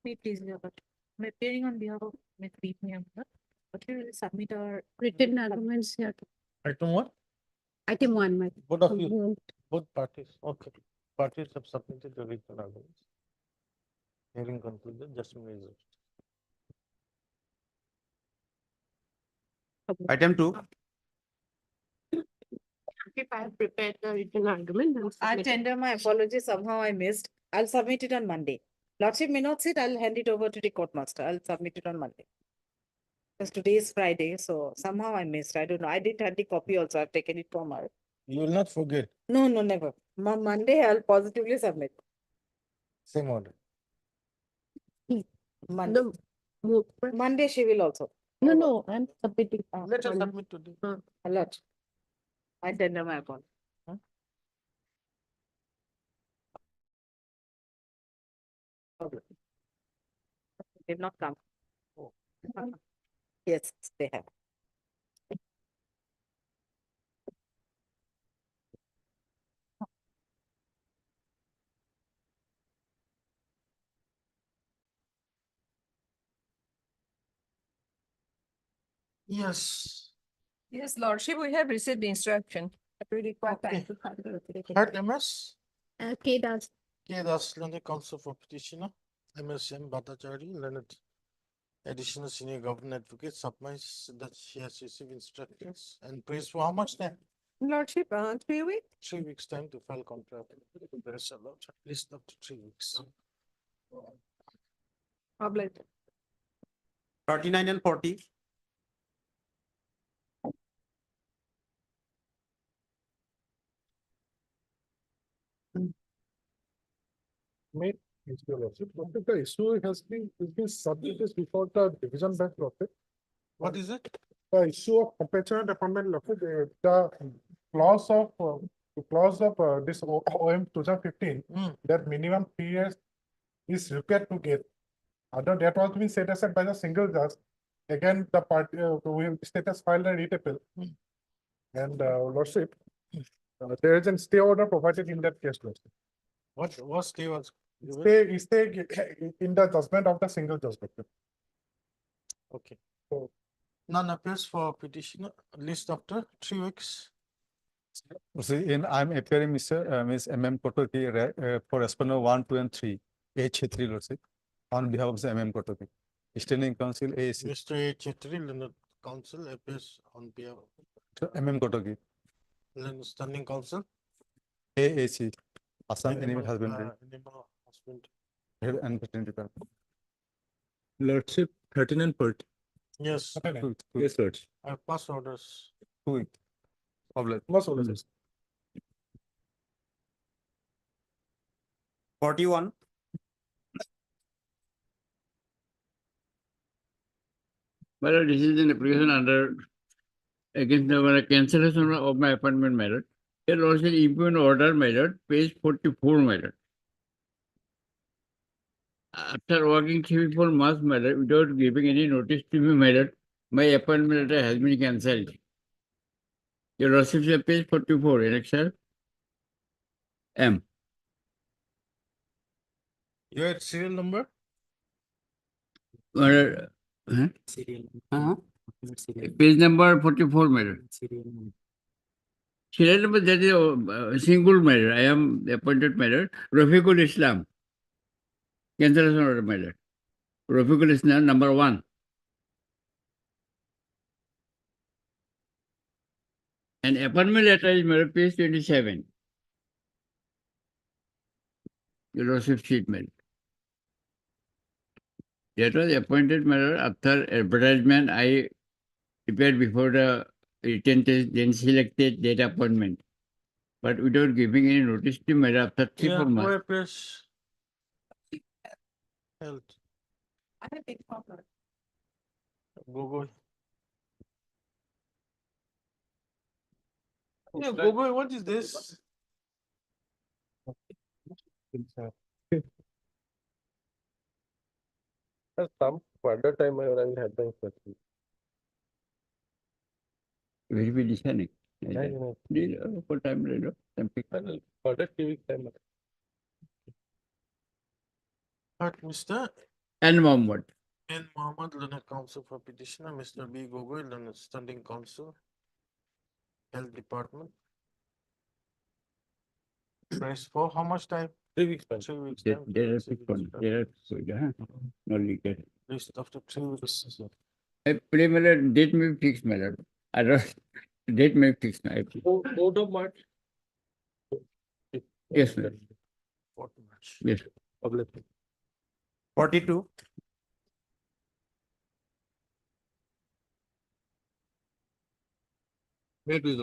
Me, please, Your Lordship. I'm appearing on behalf of Ms. Preeti Amla, but we will submit our Written arguments here. Item what? Item 1, my. Both of you, both parties, okay. Parties have submitted the written arguments. Hearing concluded, judgment is reserved. Item 2. If I have prepared the written argument, then I submit it. tender my apologies, somehow I missed. I'll submit it on Monday. Lordship may not sit, I'll hand it over to the court master. I'll submit it on Monday. Because today is Friday, so somehow I missed. I don't know. I did have the copy also. I've taken it from her. You will not forget, No, never. Monday, I'll positively submit. same order. Monday. Monday she will also. No, I'm submitting. Let us submit today. A lot. I tender my apologies. They've not come. Yes, they have. Yes. Yes, Lordship, we have received the instruction. We require time to Head MS, K Das. K. Das, Learned Counsel for Petitioner, MSM Bhattacharya, Learned Additional Senior Government Advocate, submits that she has received instructions and prays for how much time? Lordship, 3 weeks? 3 weeks time to file contract. There is a lot, at least up to 3 weeks. Obliged. 39 and 40. Made, Your Lordship, but the issue has been submitted before the division bench, Lordship. What is it? The issue of compassionate appointment, Lordship, the clause of this OM 2015, that minimum 3 years is required to get. Other that was been set aside by the single judge. Again, the party, state has filed a writ appeal. And Lordship, there is a stay order provided in that case, Lordship. What stay was? Stay in the judgment of the single judge. Okay. So, None appears for petitioner, list after 3 weeks. See, I'm appearing Ms. M.M. Kotoki for respondent 1, 2, and 3, A3, Lordship, on behalf of the M.M. Kotoki. Standing Council AAC. Mr. A. Chetri, Learned Counsel appears on behalf of M.M. Kotoki. Learned Standing Counsel. AAC, Assam Animal Husbandry. Animal Husbandry. Health and Veterinary Department. Lordship, 13 and 14. Yes. Yes, Lordship. I have passed orders. 2 weeks. Obliged. most of this. 41. Well, this is an application under against the cancellation of my appointment matter. Here also impugn order matter, page 44 matter. After working 3-4 months matter without giving any notice to me matter, my appointment letter has been cancelled. Your Lordship, page 44, annexure M. You had serial number? Page number 44 matter. Serial number, that is a single matter. I am the appointed matter. Rafiqul Islam. Cancellation order matter. Rafiqul Islam, number 1. And appointment letter is matter, page 27. Your Lordship statement. That was appointed matter after advertisement. I appeared before the written test, then selected date appointment. But without giving any notice to matter after 3-4 months. who appears health, I have big problem. Google. Yeah, Google, what is this? Some further time I will have the question. Verification. No. For time, Further 3 weeks time. But Mr. And Mohammed. N. Mohammed, Learned Counsel for Petitioner, Mr. B. Gogoi, Learned Standing Counsel, Health Department. Press for how much time? 3 weeks time. 3 weeks There time. there are 3 people, weeks time. there are people, huh? No legal. List after 3 weeks. A preliminary date may be fixed, my lord. I don't, date may be fixed. 4th of March. Yes, ma'am. 4th March. Yes. 42. This is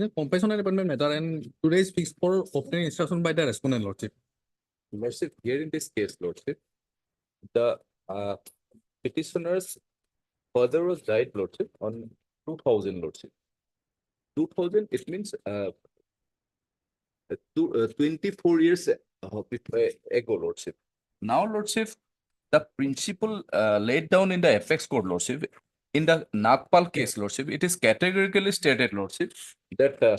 a compassionate appointment matter and today is fixed for obtaining instruction by the respondent, Lordship. Lordship, here in this case, Lordship, the petitioner's father was died, Lordship, on 2000, Lordship. 2000, it means 24 years ago, Lordship. Now, Lordship, the principle laid down in the FX code, Lordship, in the Nagpal case, Lordship, it is categorically stated, Lordship, that the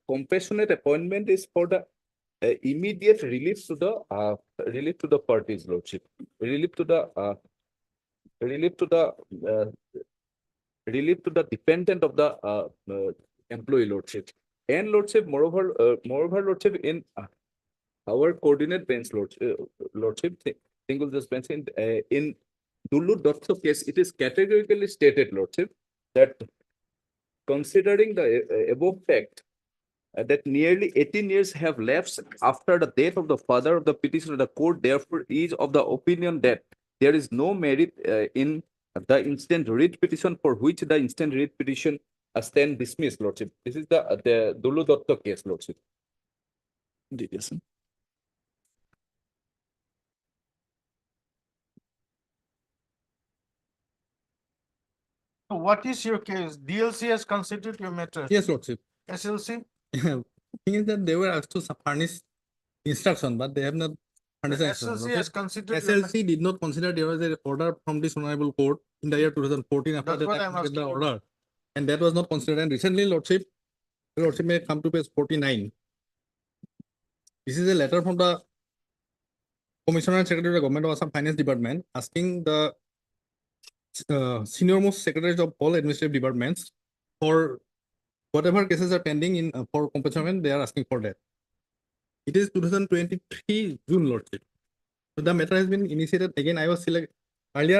compassionate appointment is for the immediate relief to the parties, Lordship, relief to the dependent of the employee, Lordship, and Lordship, moreover, Lordship, in our coordinate bench, Lordship, single just bench in Dulu Dotso case, it is categorically stated, Lordship, that considering the above fact, that nearly 18 years have lapsed after the death of the father of the petitioner, the court therefore is of the opinion that there is no merit in the instant writ petition for which the instant writ petition stand dismissed, Lordship. This is the Dulu Dotto case, Lordship. Details. So what is your case? DLC has considered your matter. Yes, Lordship. SLC? Thing is that they were asked to furnish instruction, but they have not furnished instruction. SLC has considered. your SLC did not consider there was an order from this honorable court in the year 2014 after That's what that I'm I get the asking. order, and that was not considered. And recently, Lordship may come to page 49. This is a letter from the Commissioner and Secretary of the Government of Assam Finance Department asking the senior most secretaries of all administrative departments for whatever cases are pending in for compensation. They are asking for that. It is 2023 June, Lordship. So the matter has been initiated again. I was earlier.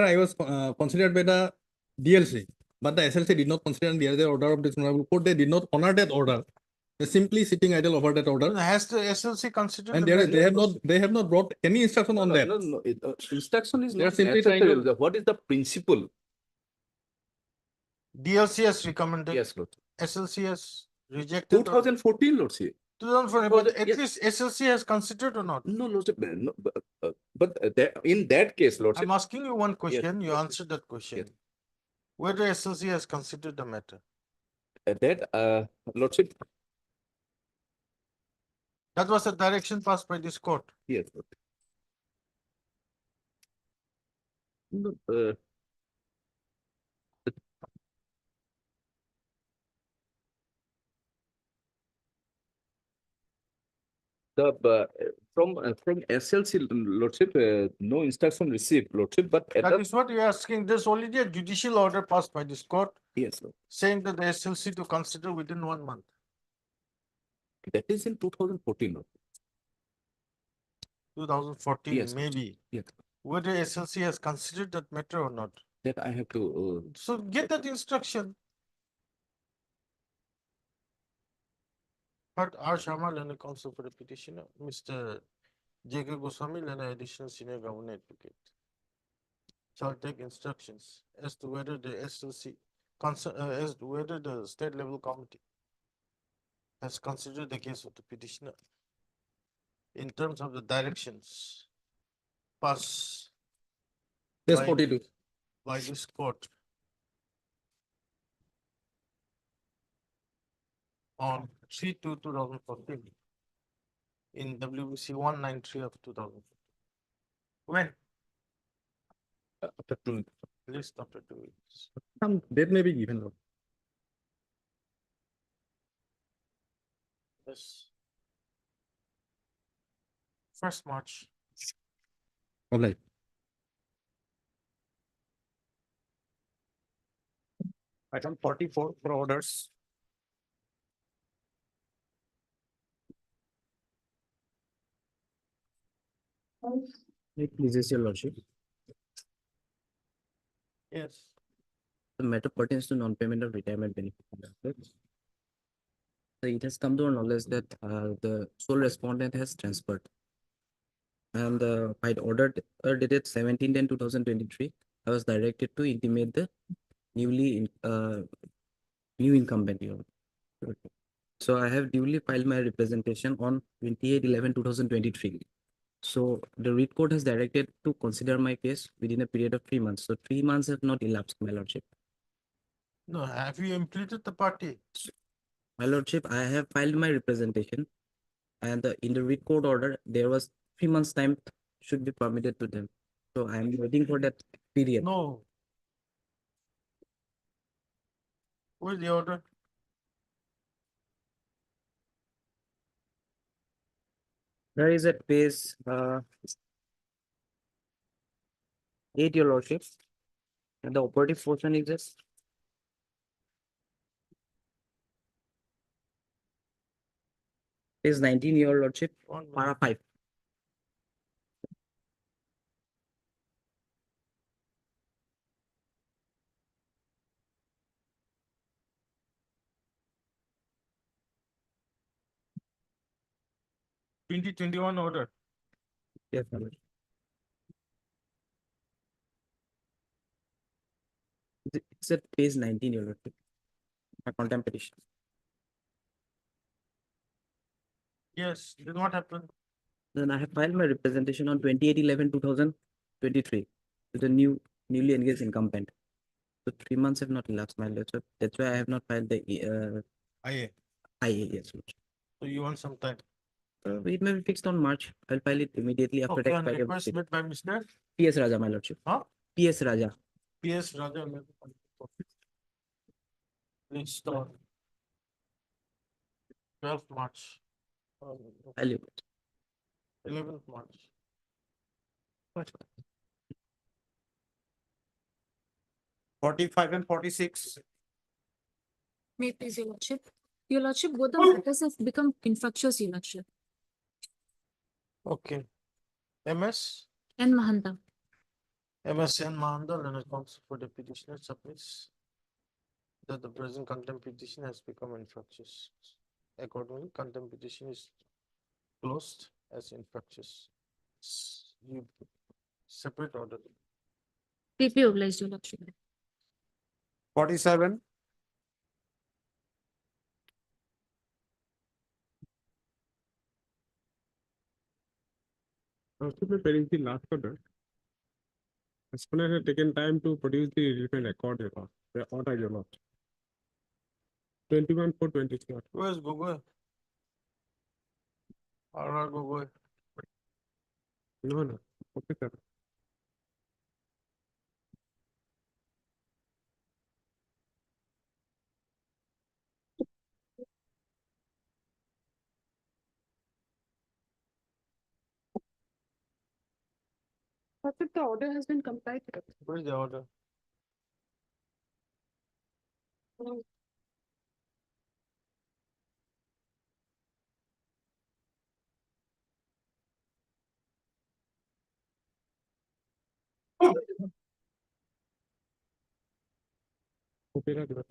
I was considered by the DLC, but the SLC did not consider the other order of this honorable court. They did not honor that order. They're simply sitting idle over that order. Has the SLC considered? And the they have not brought any instruction on that. No, instruction is They are not simply trying to- necessary. What is the principle? DLC has recommended. Yes, Lord. SLC has rejected. 2014, Lordship. 2014, but at least SLC has considered or not? No, Lordship, no, but in that case, Lordship. I'm asking you one question, you yes, answered that question. Whether SLC has considered the matter? Lordship. That was a direction passed by this court. Yes, Lord. From SLC, Lordship, no instruction received, Lordship, but at That is what you're asking. There's already a judicial order passed by this court yes, Lord. saying that the SLC to consider within 1 month. That is in 2014, Lord. 2014, Yes. maybe. Yes. Whether SLC has considered that matter or not. That I have to. So get that instruction. But R. Sharma, Learned Counsel for the petitioner, Mr. J.K. Goswami, Learned Additional Senior Government Advocate. shall take instructions as to whether the SLC as to whether the state level committee has considered the case of the petitioner in terms of the directions passed Yes, by- 42. by this court on 3/2/2014 in WBC 193 of 2000. When? After 2. At least after 2 weeks. Some date may be given. Lord. Yes. 1st March. All right. Item 44 for orders. It pleases your lordship. Yes. The matter pertains to non-payment of retirement benefit. So it has come to our knowledge that the sole respondent has transferred. And by the order dated 17/10/2023, I was directed to intimate the new incumbent. So I have duly filed my representation on 28/11/2023. So the writ court has directed to consider my case within a period of 3 months. So 3 months have not elapsed, my lordship. No, have you implemented the party? My lordship, I have filed my representation, and in the writ court order, there was 3 months time should be permitted to them. So I am waiting for that period. No. Where's the order? There is at page 8, your lordship, and the operative portion is just page 19, your lordship, para 5. — 2021 order. Yes, my lordship. It's at page 19, your lordship. My contempt petition. Yes, then what happened? Then I have filed my representation on 28/11/2023 to the newly engaged incumbent. So 3 months have not elapsed, my lordship. That's why I have not filed the IA. IA. Yes, lordship. So you want some time? It may be fixed on March. I'll file it immediately after the Okay, on expiry of the request date. made by Mr. PS Raja, my lordship. Huh? PS Raja. PS Raja. Please start. 12th March. I'll leave it. 11th March. What? 45 and 46. May it please your lordship. Your lordship, both the matters have become infructuous, your lordship. Okay. MS? And Mahanta. MSN Mahandal and counsel for the petitioner submits that the present contempt petition has become infructuous. Accordingly, contempt petition is closed as infructuous. You separate order. PP obliged, your lordship. 47. Also preparing the last order. Exponent had taken time to produce the relevant record error. The order you not. 21/4/23. Where's Gogoi? R.R. Gogoi. No, no. Okay, sir. But if the order has been complied with. Where's the order? Opera Group.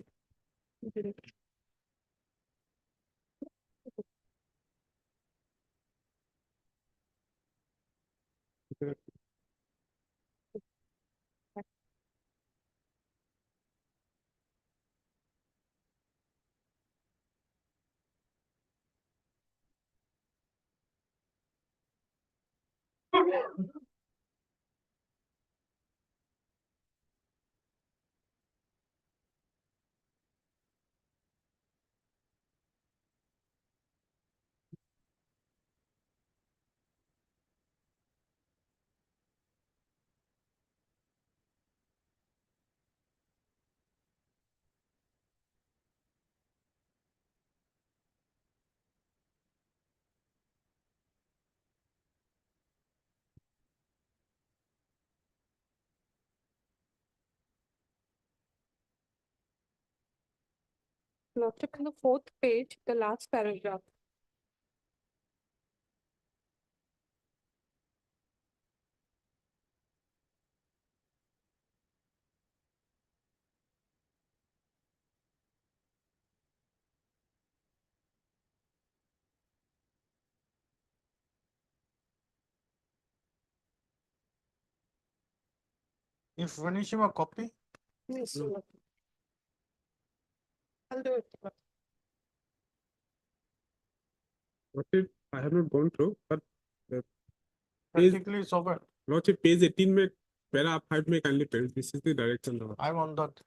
Lordship, on the fourth page, the last paragraph. You furnish him a copy? Yes, Lordship. I'll do it. Lordship, I have not gone through, but the page, Practically it's over. Lordship, page 18 में para 5 में kindly tell, this is the direction now. I'm on that.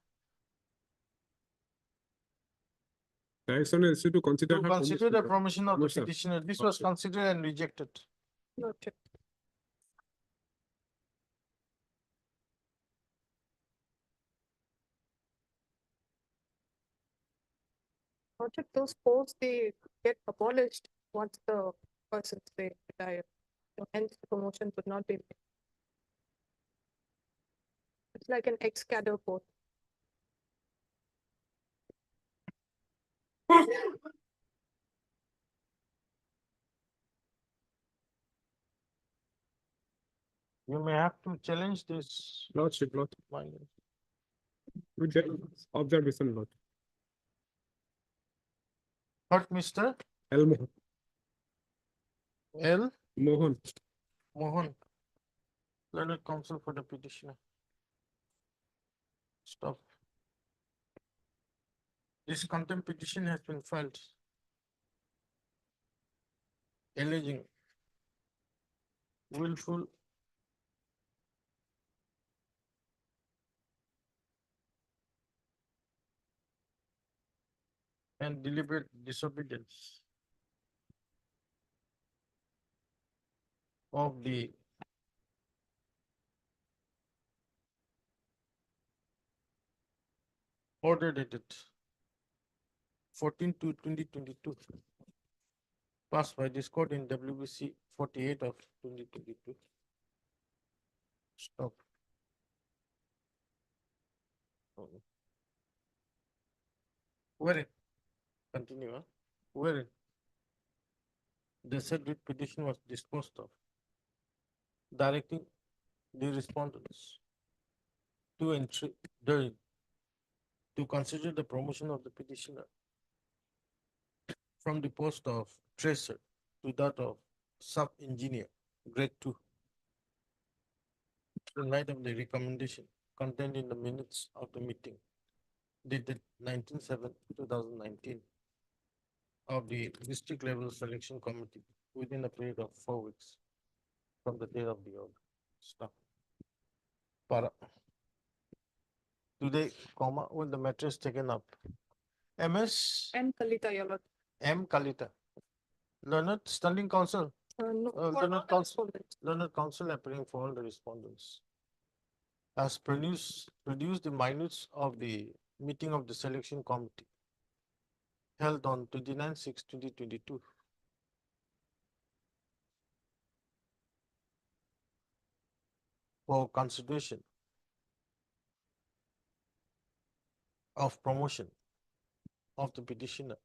Direction is to consider To her consider the permission. permission of the Motion. petitioner, this was Okay. considered and rejected. Lordship. Lordship, those posts, they get abolished once the persons they retire. So hence the promotion would not be made. It's like an ex-cadre post. You may have to challenge this. Lordship, Lordship. Finding. With that observation, Lord. But Mr. L. Mohan. L. Mohan. Mohan, learned counsel for the petitioner. Stop. This contempt petition has been filed, alleging willful and deliberate disobedience of the order dated 14/2/2022, passed by this court in WBC 48 of 2022. Stop. Wherein, continue, wherein the said writ petition was disposed of, directing the respondents to entry therein to consider the promotion of the petitioner from the post of tracer to that of sub-engineer, grade 2, in light of the recommendation contained in the minutes of the meeting dated 19/7/2019 of the district level selection committee within a period of 4 weeks from the date of the order. Stop. Para. Today, comma, when the matter is taken up, MS M. Kalita, your lord. M. Kalita, learned standing counsel, No. learned counsel appearing for all the respondents, has produced the minutes of the meeting of the selection committee held on 29/6/2022. For consideration of promotion of the petitioner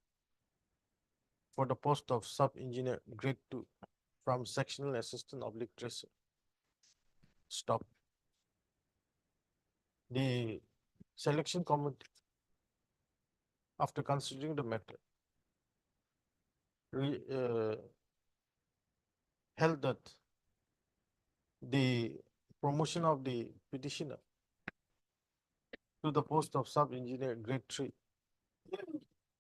for the post of sub-engineer grade 2 from sectional assistant oblique tracer. Stop. The selection committee, after considering the matter, held that the promotion of the petitioner to the post of sub-engineer grade 3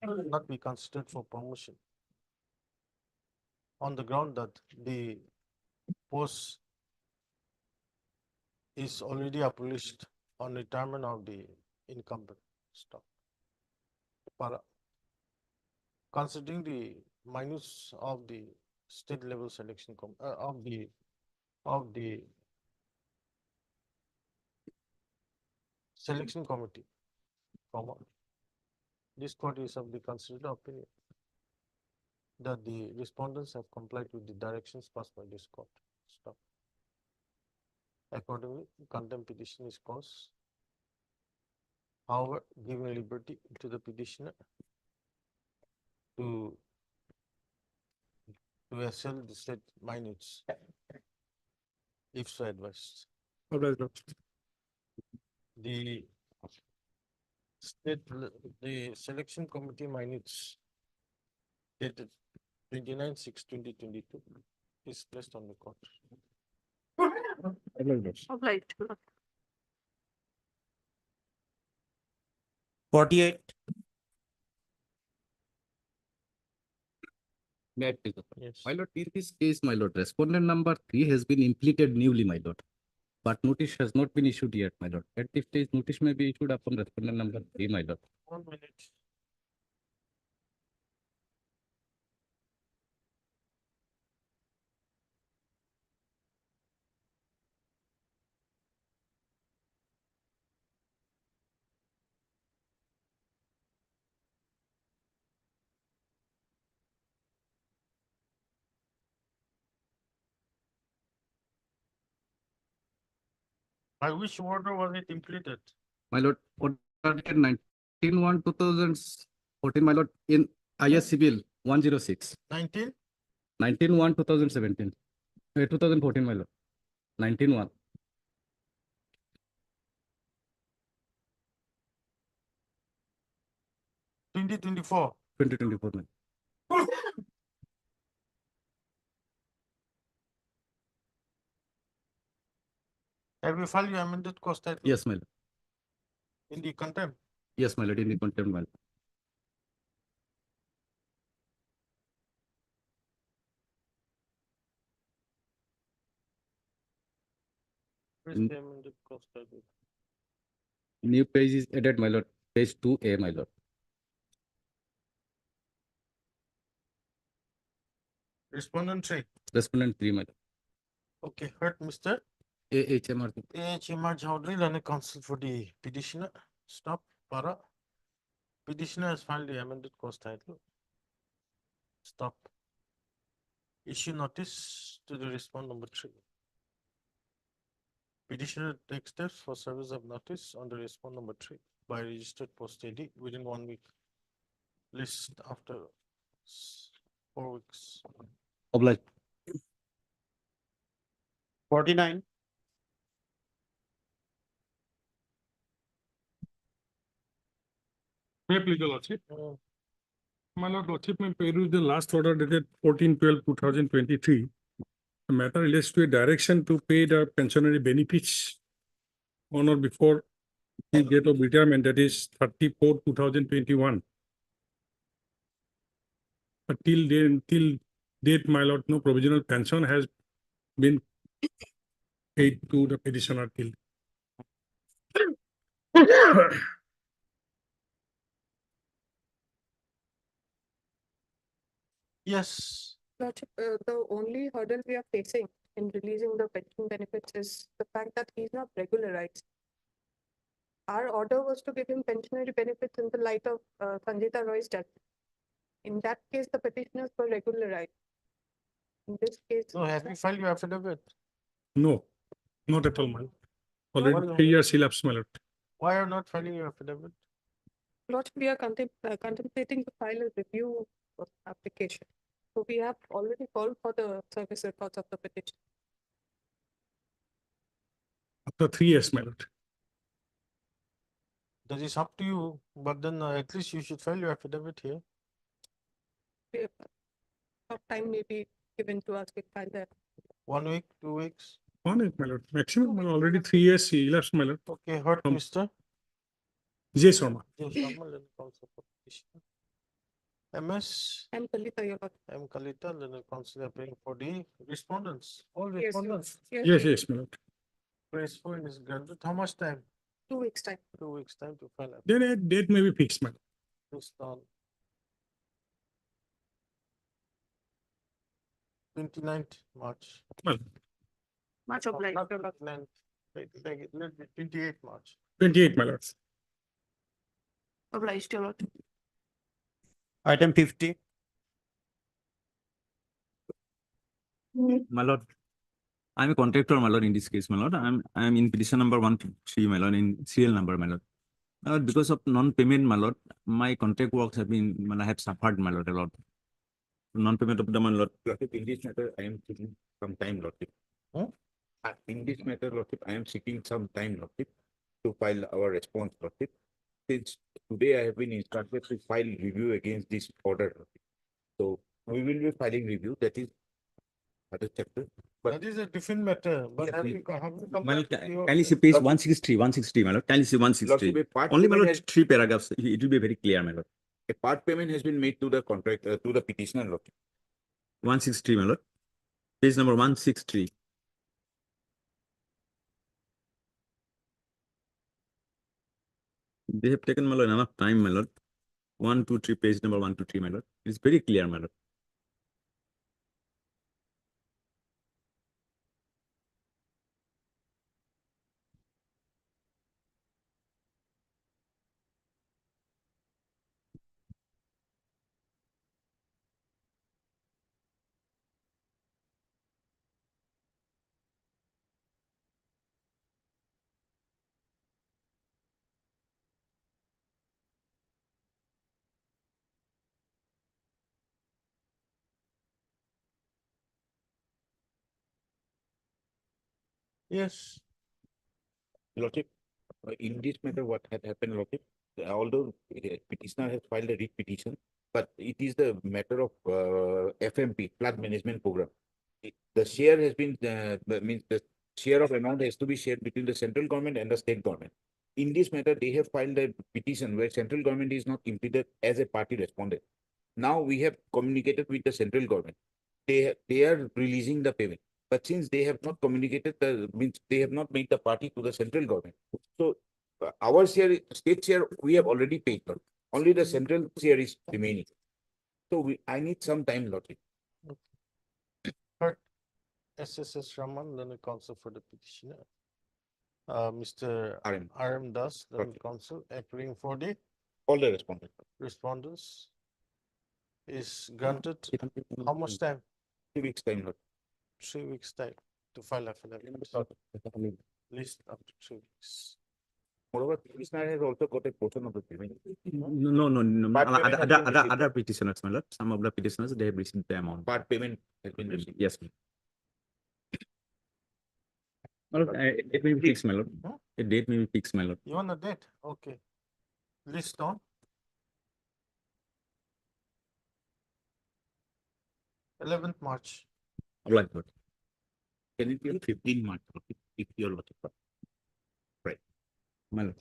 will not be considered for promotion on the ground that the post is already abolished on retirement of the incumbent. Stop. Para. Considering the minutes of the state level selection of the selection committee, comma, this court is of the considered opinion that the respondents have complied with the directions passed by this court. Stop. Accordingly, contempt petition is caused. However, giving liberty to the petitioner to assail the state minutes if so advised. Obliged, Lord. The the selection committee minutes dated 29/6/2022 is placed on the court. Obliged, Lord. Obliged. 48. May I please? Yes. My lord, in this case, my lord, respondent number 3 has been impleted newly, my lord. But notice has not been issued yet, my lord. At this stage, notice may be issued upon respondent number 3, my lord. 1 minute. By which order was it impleted? My lord, order dated 19/1/2014, my lord, in ISC Bill 106. 19? 19/1/2017. 2014, my lord. 19/1. 2024. 2024, my lord. Have you filed your amended cost title? Yes, my lord. In the contempt? Yes, my lord, in the contempt, my lord. Where's Mm. the amended cost title? New page is added, my lord. Page 2A, my lord. Respondent 3. Respondent 3, my lord. Okay, heard Mr. AHMR. AHMR Chowdhury, Learned Counsel for the petitioner. Stop. Para. Petitioner has filed the amended cost title. Stop. Issue notice to the respondent number 3. Petitioner takes steps for service of notice on the respondent number 3 by registered post AD within 1 week. List after 4 weeks. Obliged. 49. May I please, your lordship? My lord, lordship, may peruse the last order dated 14/12/2023. The matter relates to a direction to pay the pensionary benefits on or before the date of retirement, that is 30/4/2021. But till date, my lord, no provisional pension has been paid to the petitioner till. Yes. Lordship, the only hurdle we are facing in releasing the pension benefits is the fact that he's not regularized. Our order was to give him pensionary benefits in the light of Sanjita Roy's death. In that case, the petitioners were regularized. In this case. No, have you filed your affidavit? No, not at all, my lord. Why Already not? 3 years elapsed, my lord. Why are you not filing your affidavit? Lordship, we are contemplating to file a review of application. So we have already called for the service records of the petition. After 3 years, my lord. That is up to you, but then at least you should file your affidavit here. What time may be given to us, we file that. 1 week, 2 weeks. 1 week, my lord. Maximum, my lord. Already 3 years elapsed, my lord. Okay, heard Mr. J. Sharma. J. Sharma, Learned Counsel for petitioner. MS. M. Kalita, your lord. M. Kalita, Learned Counsel appearing for the respondents. All Yes, respondents. Yes, my lord. praise for is granted. How much time? 2 weeks time. 2 weeks time to file. Then a date may be fixed, my lord. Based on 29th March. Well, Much obliged. Not 29th, let it 28th March. 28, my lords. Obliged, your lordship. Item 50. My lord, I'm a contractor, my lord, in this case, my lord. I'm in petition number 1 3, my lord, in serial number, my lord. My lord, because of non-payment, my lord, my contract works have been, I have suffered, my lord, a lot. Non-payment of the, my lord. Lordship, in this matter, I am seeking some time, Lordship. In this matter, Lordship, I am seeking some time, Lordship, to file our response, Lordship. Since today I have been instructed to file review against this order, Lordship. So we will be filing review, that is other chapter. That is a different matter, but have you My come lord, back to your- kindly see page 163, my lord. Kindly see 163. Lordship, a part Only, my payment lord, has- 3 paragraphs. It will be very clear, my lord. A part payment has been made to the contract, to the petitioner, Lordship. 163, my lord. Page number 163. They have taken, my lord, enough time, my lord. 1, 2, 3, page number 1 to 3, my lord. It's very clear, my lord. Yes. Lordship, in this matter, what had happened, Lordship, although petitioner has filed a writ petition, but it is the matter of FMP, flood management program. The share has been, means the share of amount has to be shared between the central government and the state government. In this matter, they have filed a petition where central government is not included as a party respondent. Now we have communicated with the central government. They are releasing the payment. But since they have not communicated, means they have not made the party to the central government. So our share, state share, we have already paid. Lord. Only the central share is remaining. So I need some time, Lordship. But SSS Raman, then the counsel for the petitioner. Mr. RM Das, then the counsel appearing for the all the respondents is granted how much time? 3 weeks time, Lord. 3 weeks time to file affidavit. List up to 3 weeks. Moreover, petitioner has also got a portion of the payment. No. Part payment has been received. Other petitioners, my lord. Some of the petitioners, they have received the amount. Part payment has been received. Yes. My lord, a date may be fixed, my lord. A date may be fixed, my lord. You want a date? Okay. List on. 11th March. Right, lord. Can it be on 15 March, if you're looking for? Right. My lord.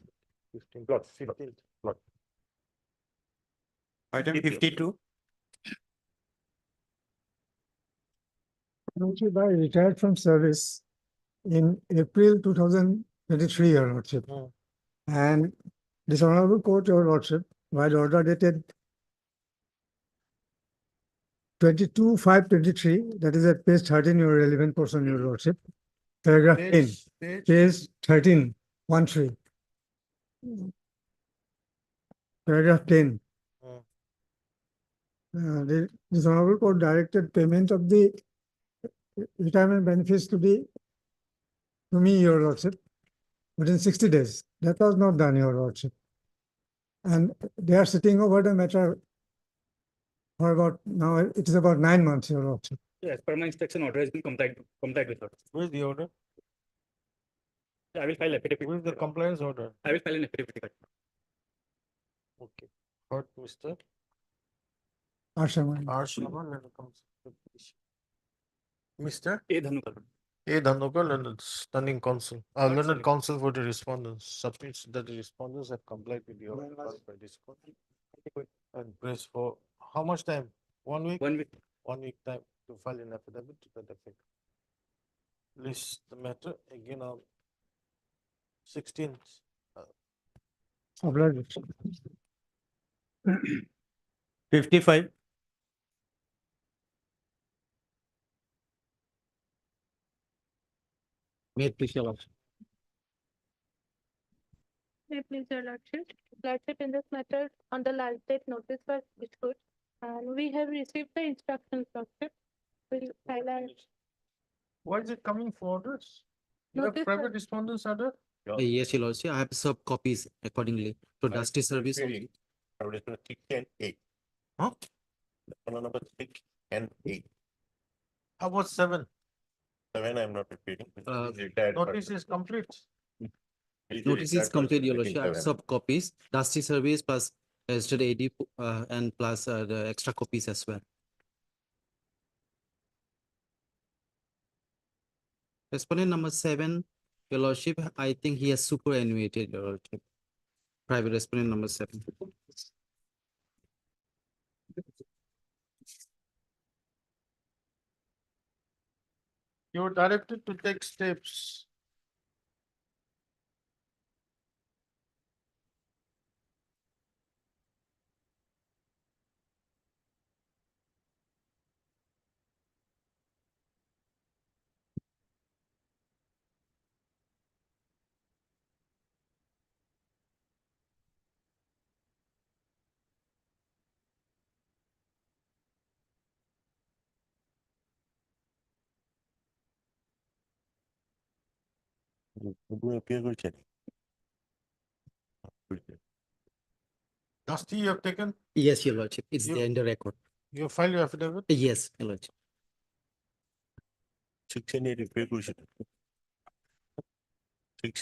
15th. Plot, 15th. plot. Item 52. Lordship, I retired from service in April 2023, Your Lordship. And this Honorable Court, Your Lordship, while order dated 22/5/23, that is at page 13, your relevant portion, Your Lordship. Paragraph 10, page 13, 1-3. Paragraph 10. This Honorable Court directed payment of the retirement benefits to me, Your Lordship, within 60 days. That was not done, Your Lordship. And they are sitting over the matter for about, now it is about 9 months, Your Lordship. Yes, per my instruction order has been complied with her. Where's the order? I will file affidavit. Where's the compliance order? I will file an affidavit. Okay. Heard, Mr. Ashaman. R. Sharma, let it come to the petition. Mr. A. Dhanukar. A. Dhanukar, Learned Standing Counsel, Learned Counsel for the respondents, submits that the respondents have complied with the order passed by this court. And press for, how much time? 1 week? 1 week. 1 week time to file an affidavit to that effect. List the matter, again, 16. 55. May it please your lordship. May it please your lordship. Lordship, in this matter, on the last date, notice was issued, and we have received the instructions, lordship. We'll file our Why is it coming for orders? You have Notice private that- respondents order? Yes, your lordship, I have sub copies accordingly to I Dusty am Service. referring private respondent 6 and 8. Huh? Respondent number 6 and 8. How about 7? 7 I am not repeating. Uh, Notice is complete. Notice is complete, your lordship, I have sub copies, Dusty Service plus yesterday AD, and plus the extra copies as well. Respondent number 7, your lordship, I think he has superannuated, your lordship. Private respondent number 7. You are directed to take steps. Dusty, you have taken, Yes, your lordship, it's You- there in the record. you file your affidavit? Yes, your lordship. 6 and 8 appear to 6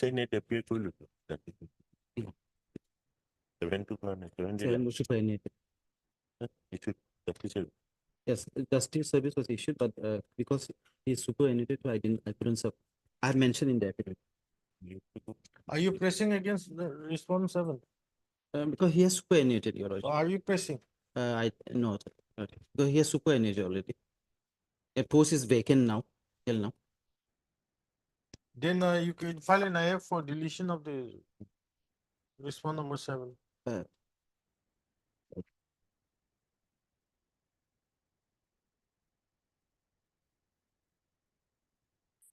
and 8 appear to 7 to 7 Seven was superannuated. Yes, Dusty Service was issued, but because he's superannuated, so I couldn't sub. I have mentioned in the affidavit. Are you pressing against the respondent 7? Because he has superannuated, your lordship. Are you pressing? No, sir. Okay. Because he has superannuated already. A post is vacant now, till now. Then you can file an IF for deletion of the respondent number 7.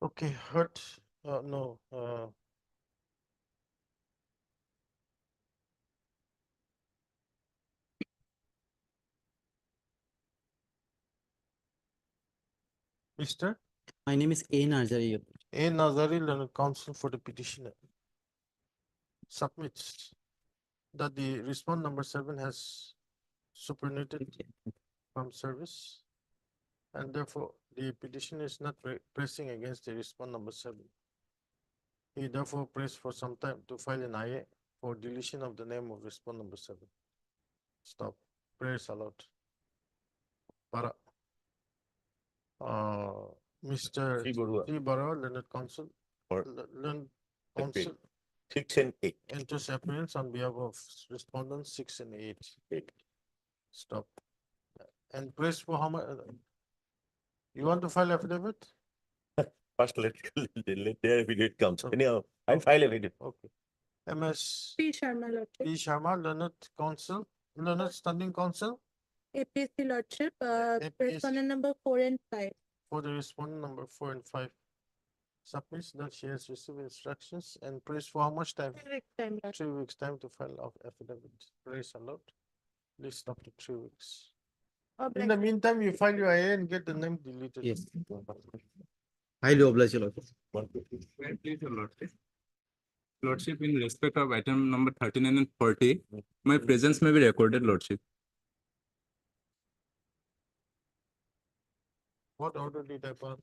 Okay, hurt, no, Mr. My name is A. Nazari. Your lordship. A. Nazari, learned counsel for the petitioner, submits that the respondent number 7 has superannuated from service, and therefore the petition is not pressing against the respondent number 7. He therefore prays for some time to file an IA for deletion of the name of respondent number 7. Stop. Prayers allowed. Para. Mr. Sri Barua. Sri Barua, learned counsel. For Learned counsel 6 and 8. enters appearance on behalf of respondents 6 and 8. Stop. And prays for how much? You want to file affidavit? First, let their affidavit comes. Anyhow, I file affidavit. Okay. MS P. Sharma, lordship. P. Sharma, learned counsel, learned standing counsel APSC, lordship, APSC. respondent number 4 and 5. for the respondent number 4 and 5. Submits that she has received instructions and prays for how much time? 3 weeks time, lordship. 3 weeks time to file of affidavit. Praise allowed. Please stop to 3 weeks. In the meantime, you file your IA and get the name deleted. Yes. Highly obliged, your lordship. May I please, your lordship? Lordship, in respect of item number 39 and 40, my presence may be recorded, lordship. What order did I pass?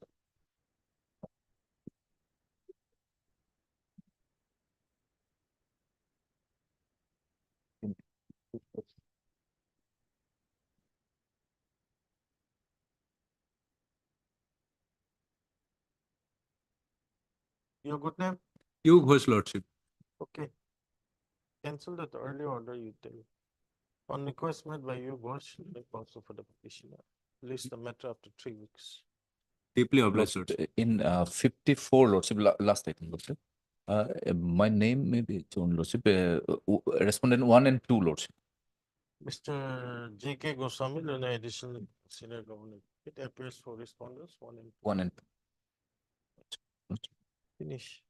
Your good name? You Ghosh, lordship. Okay. Cancel that early order you tell. On request made by you, Ghosh, make also for the petitioner. List the matter after 3 weeks. Deeply obliged, lordship. In 54, Lordship, last item, Lordship. My name may be John Lordship, respondent 1 and 2 Lordship. Mr. J.K. Goswami, Luna Additional Senior Governor. It appears for respondents 1 and 2. 1 and 2. Finish.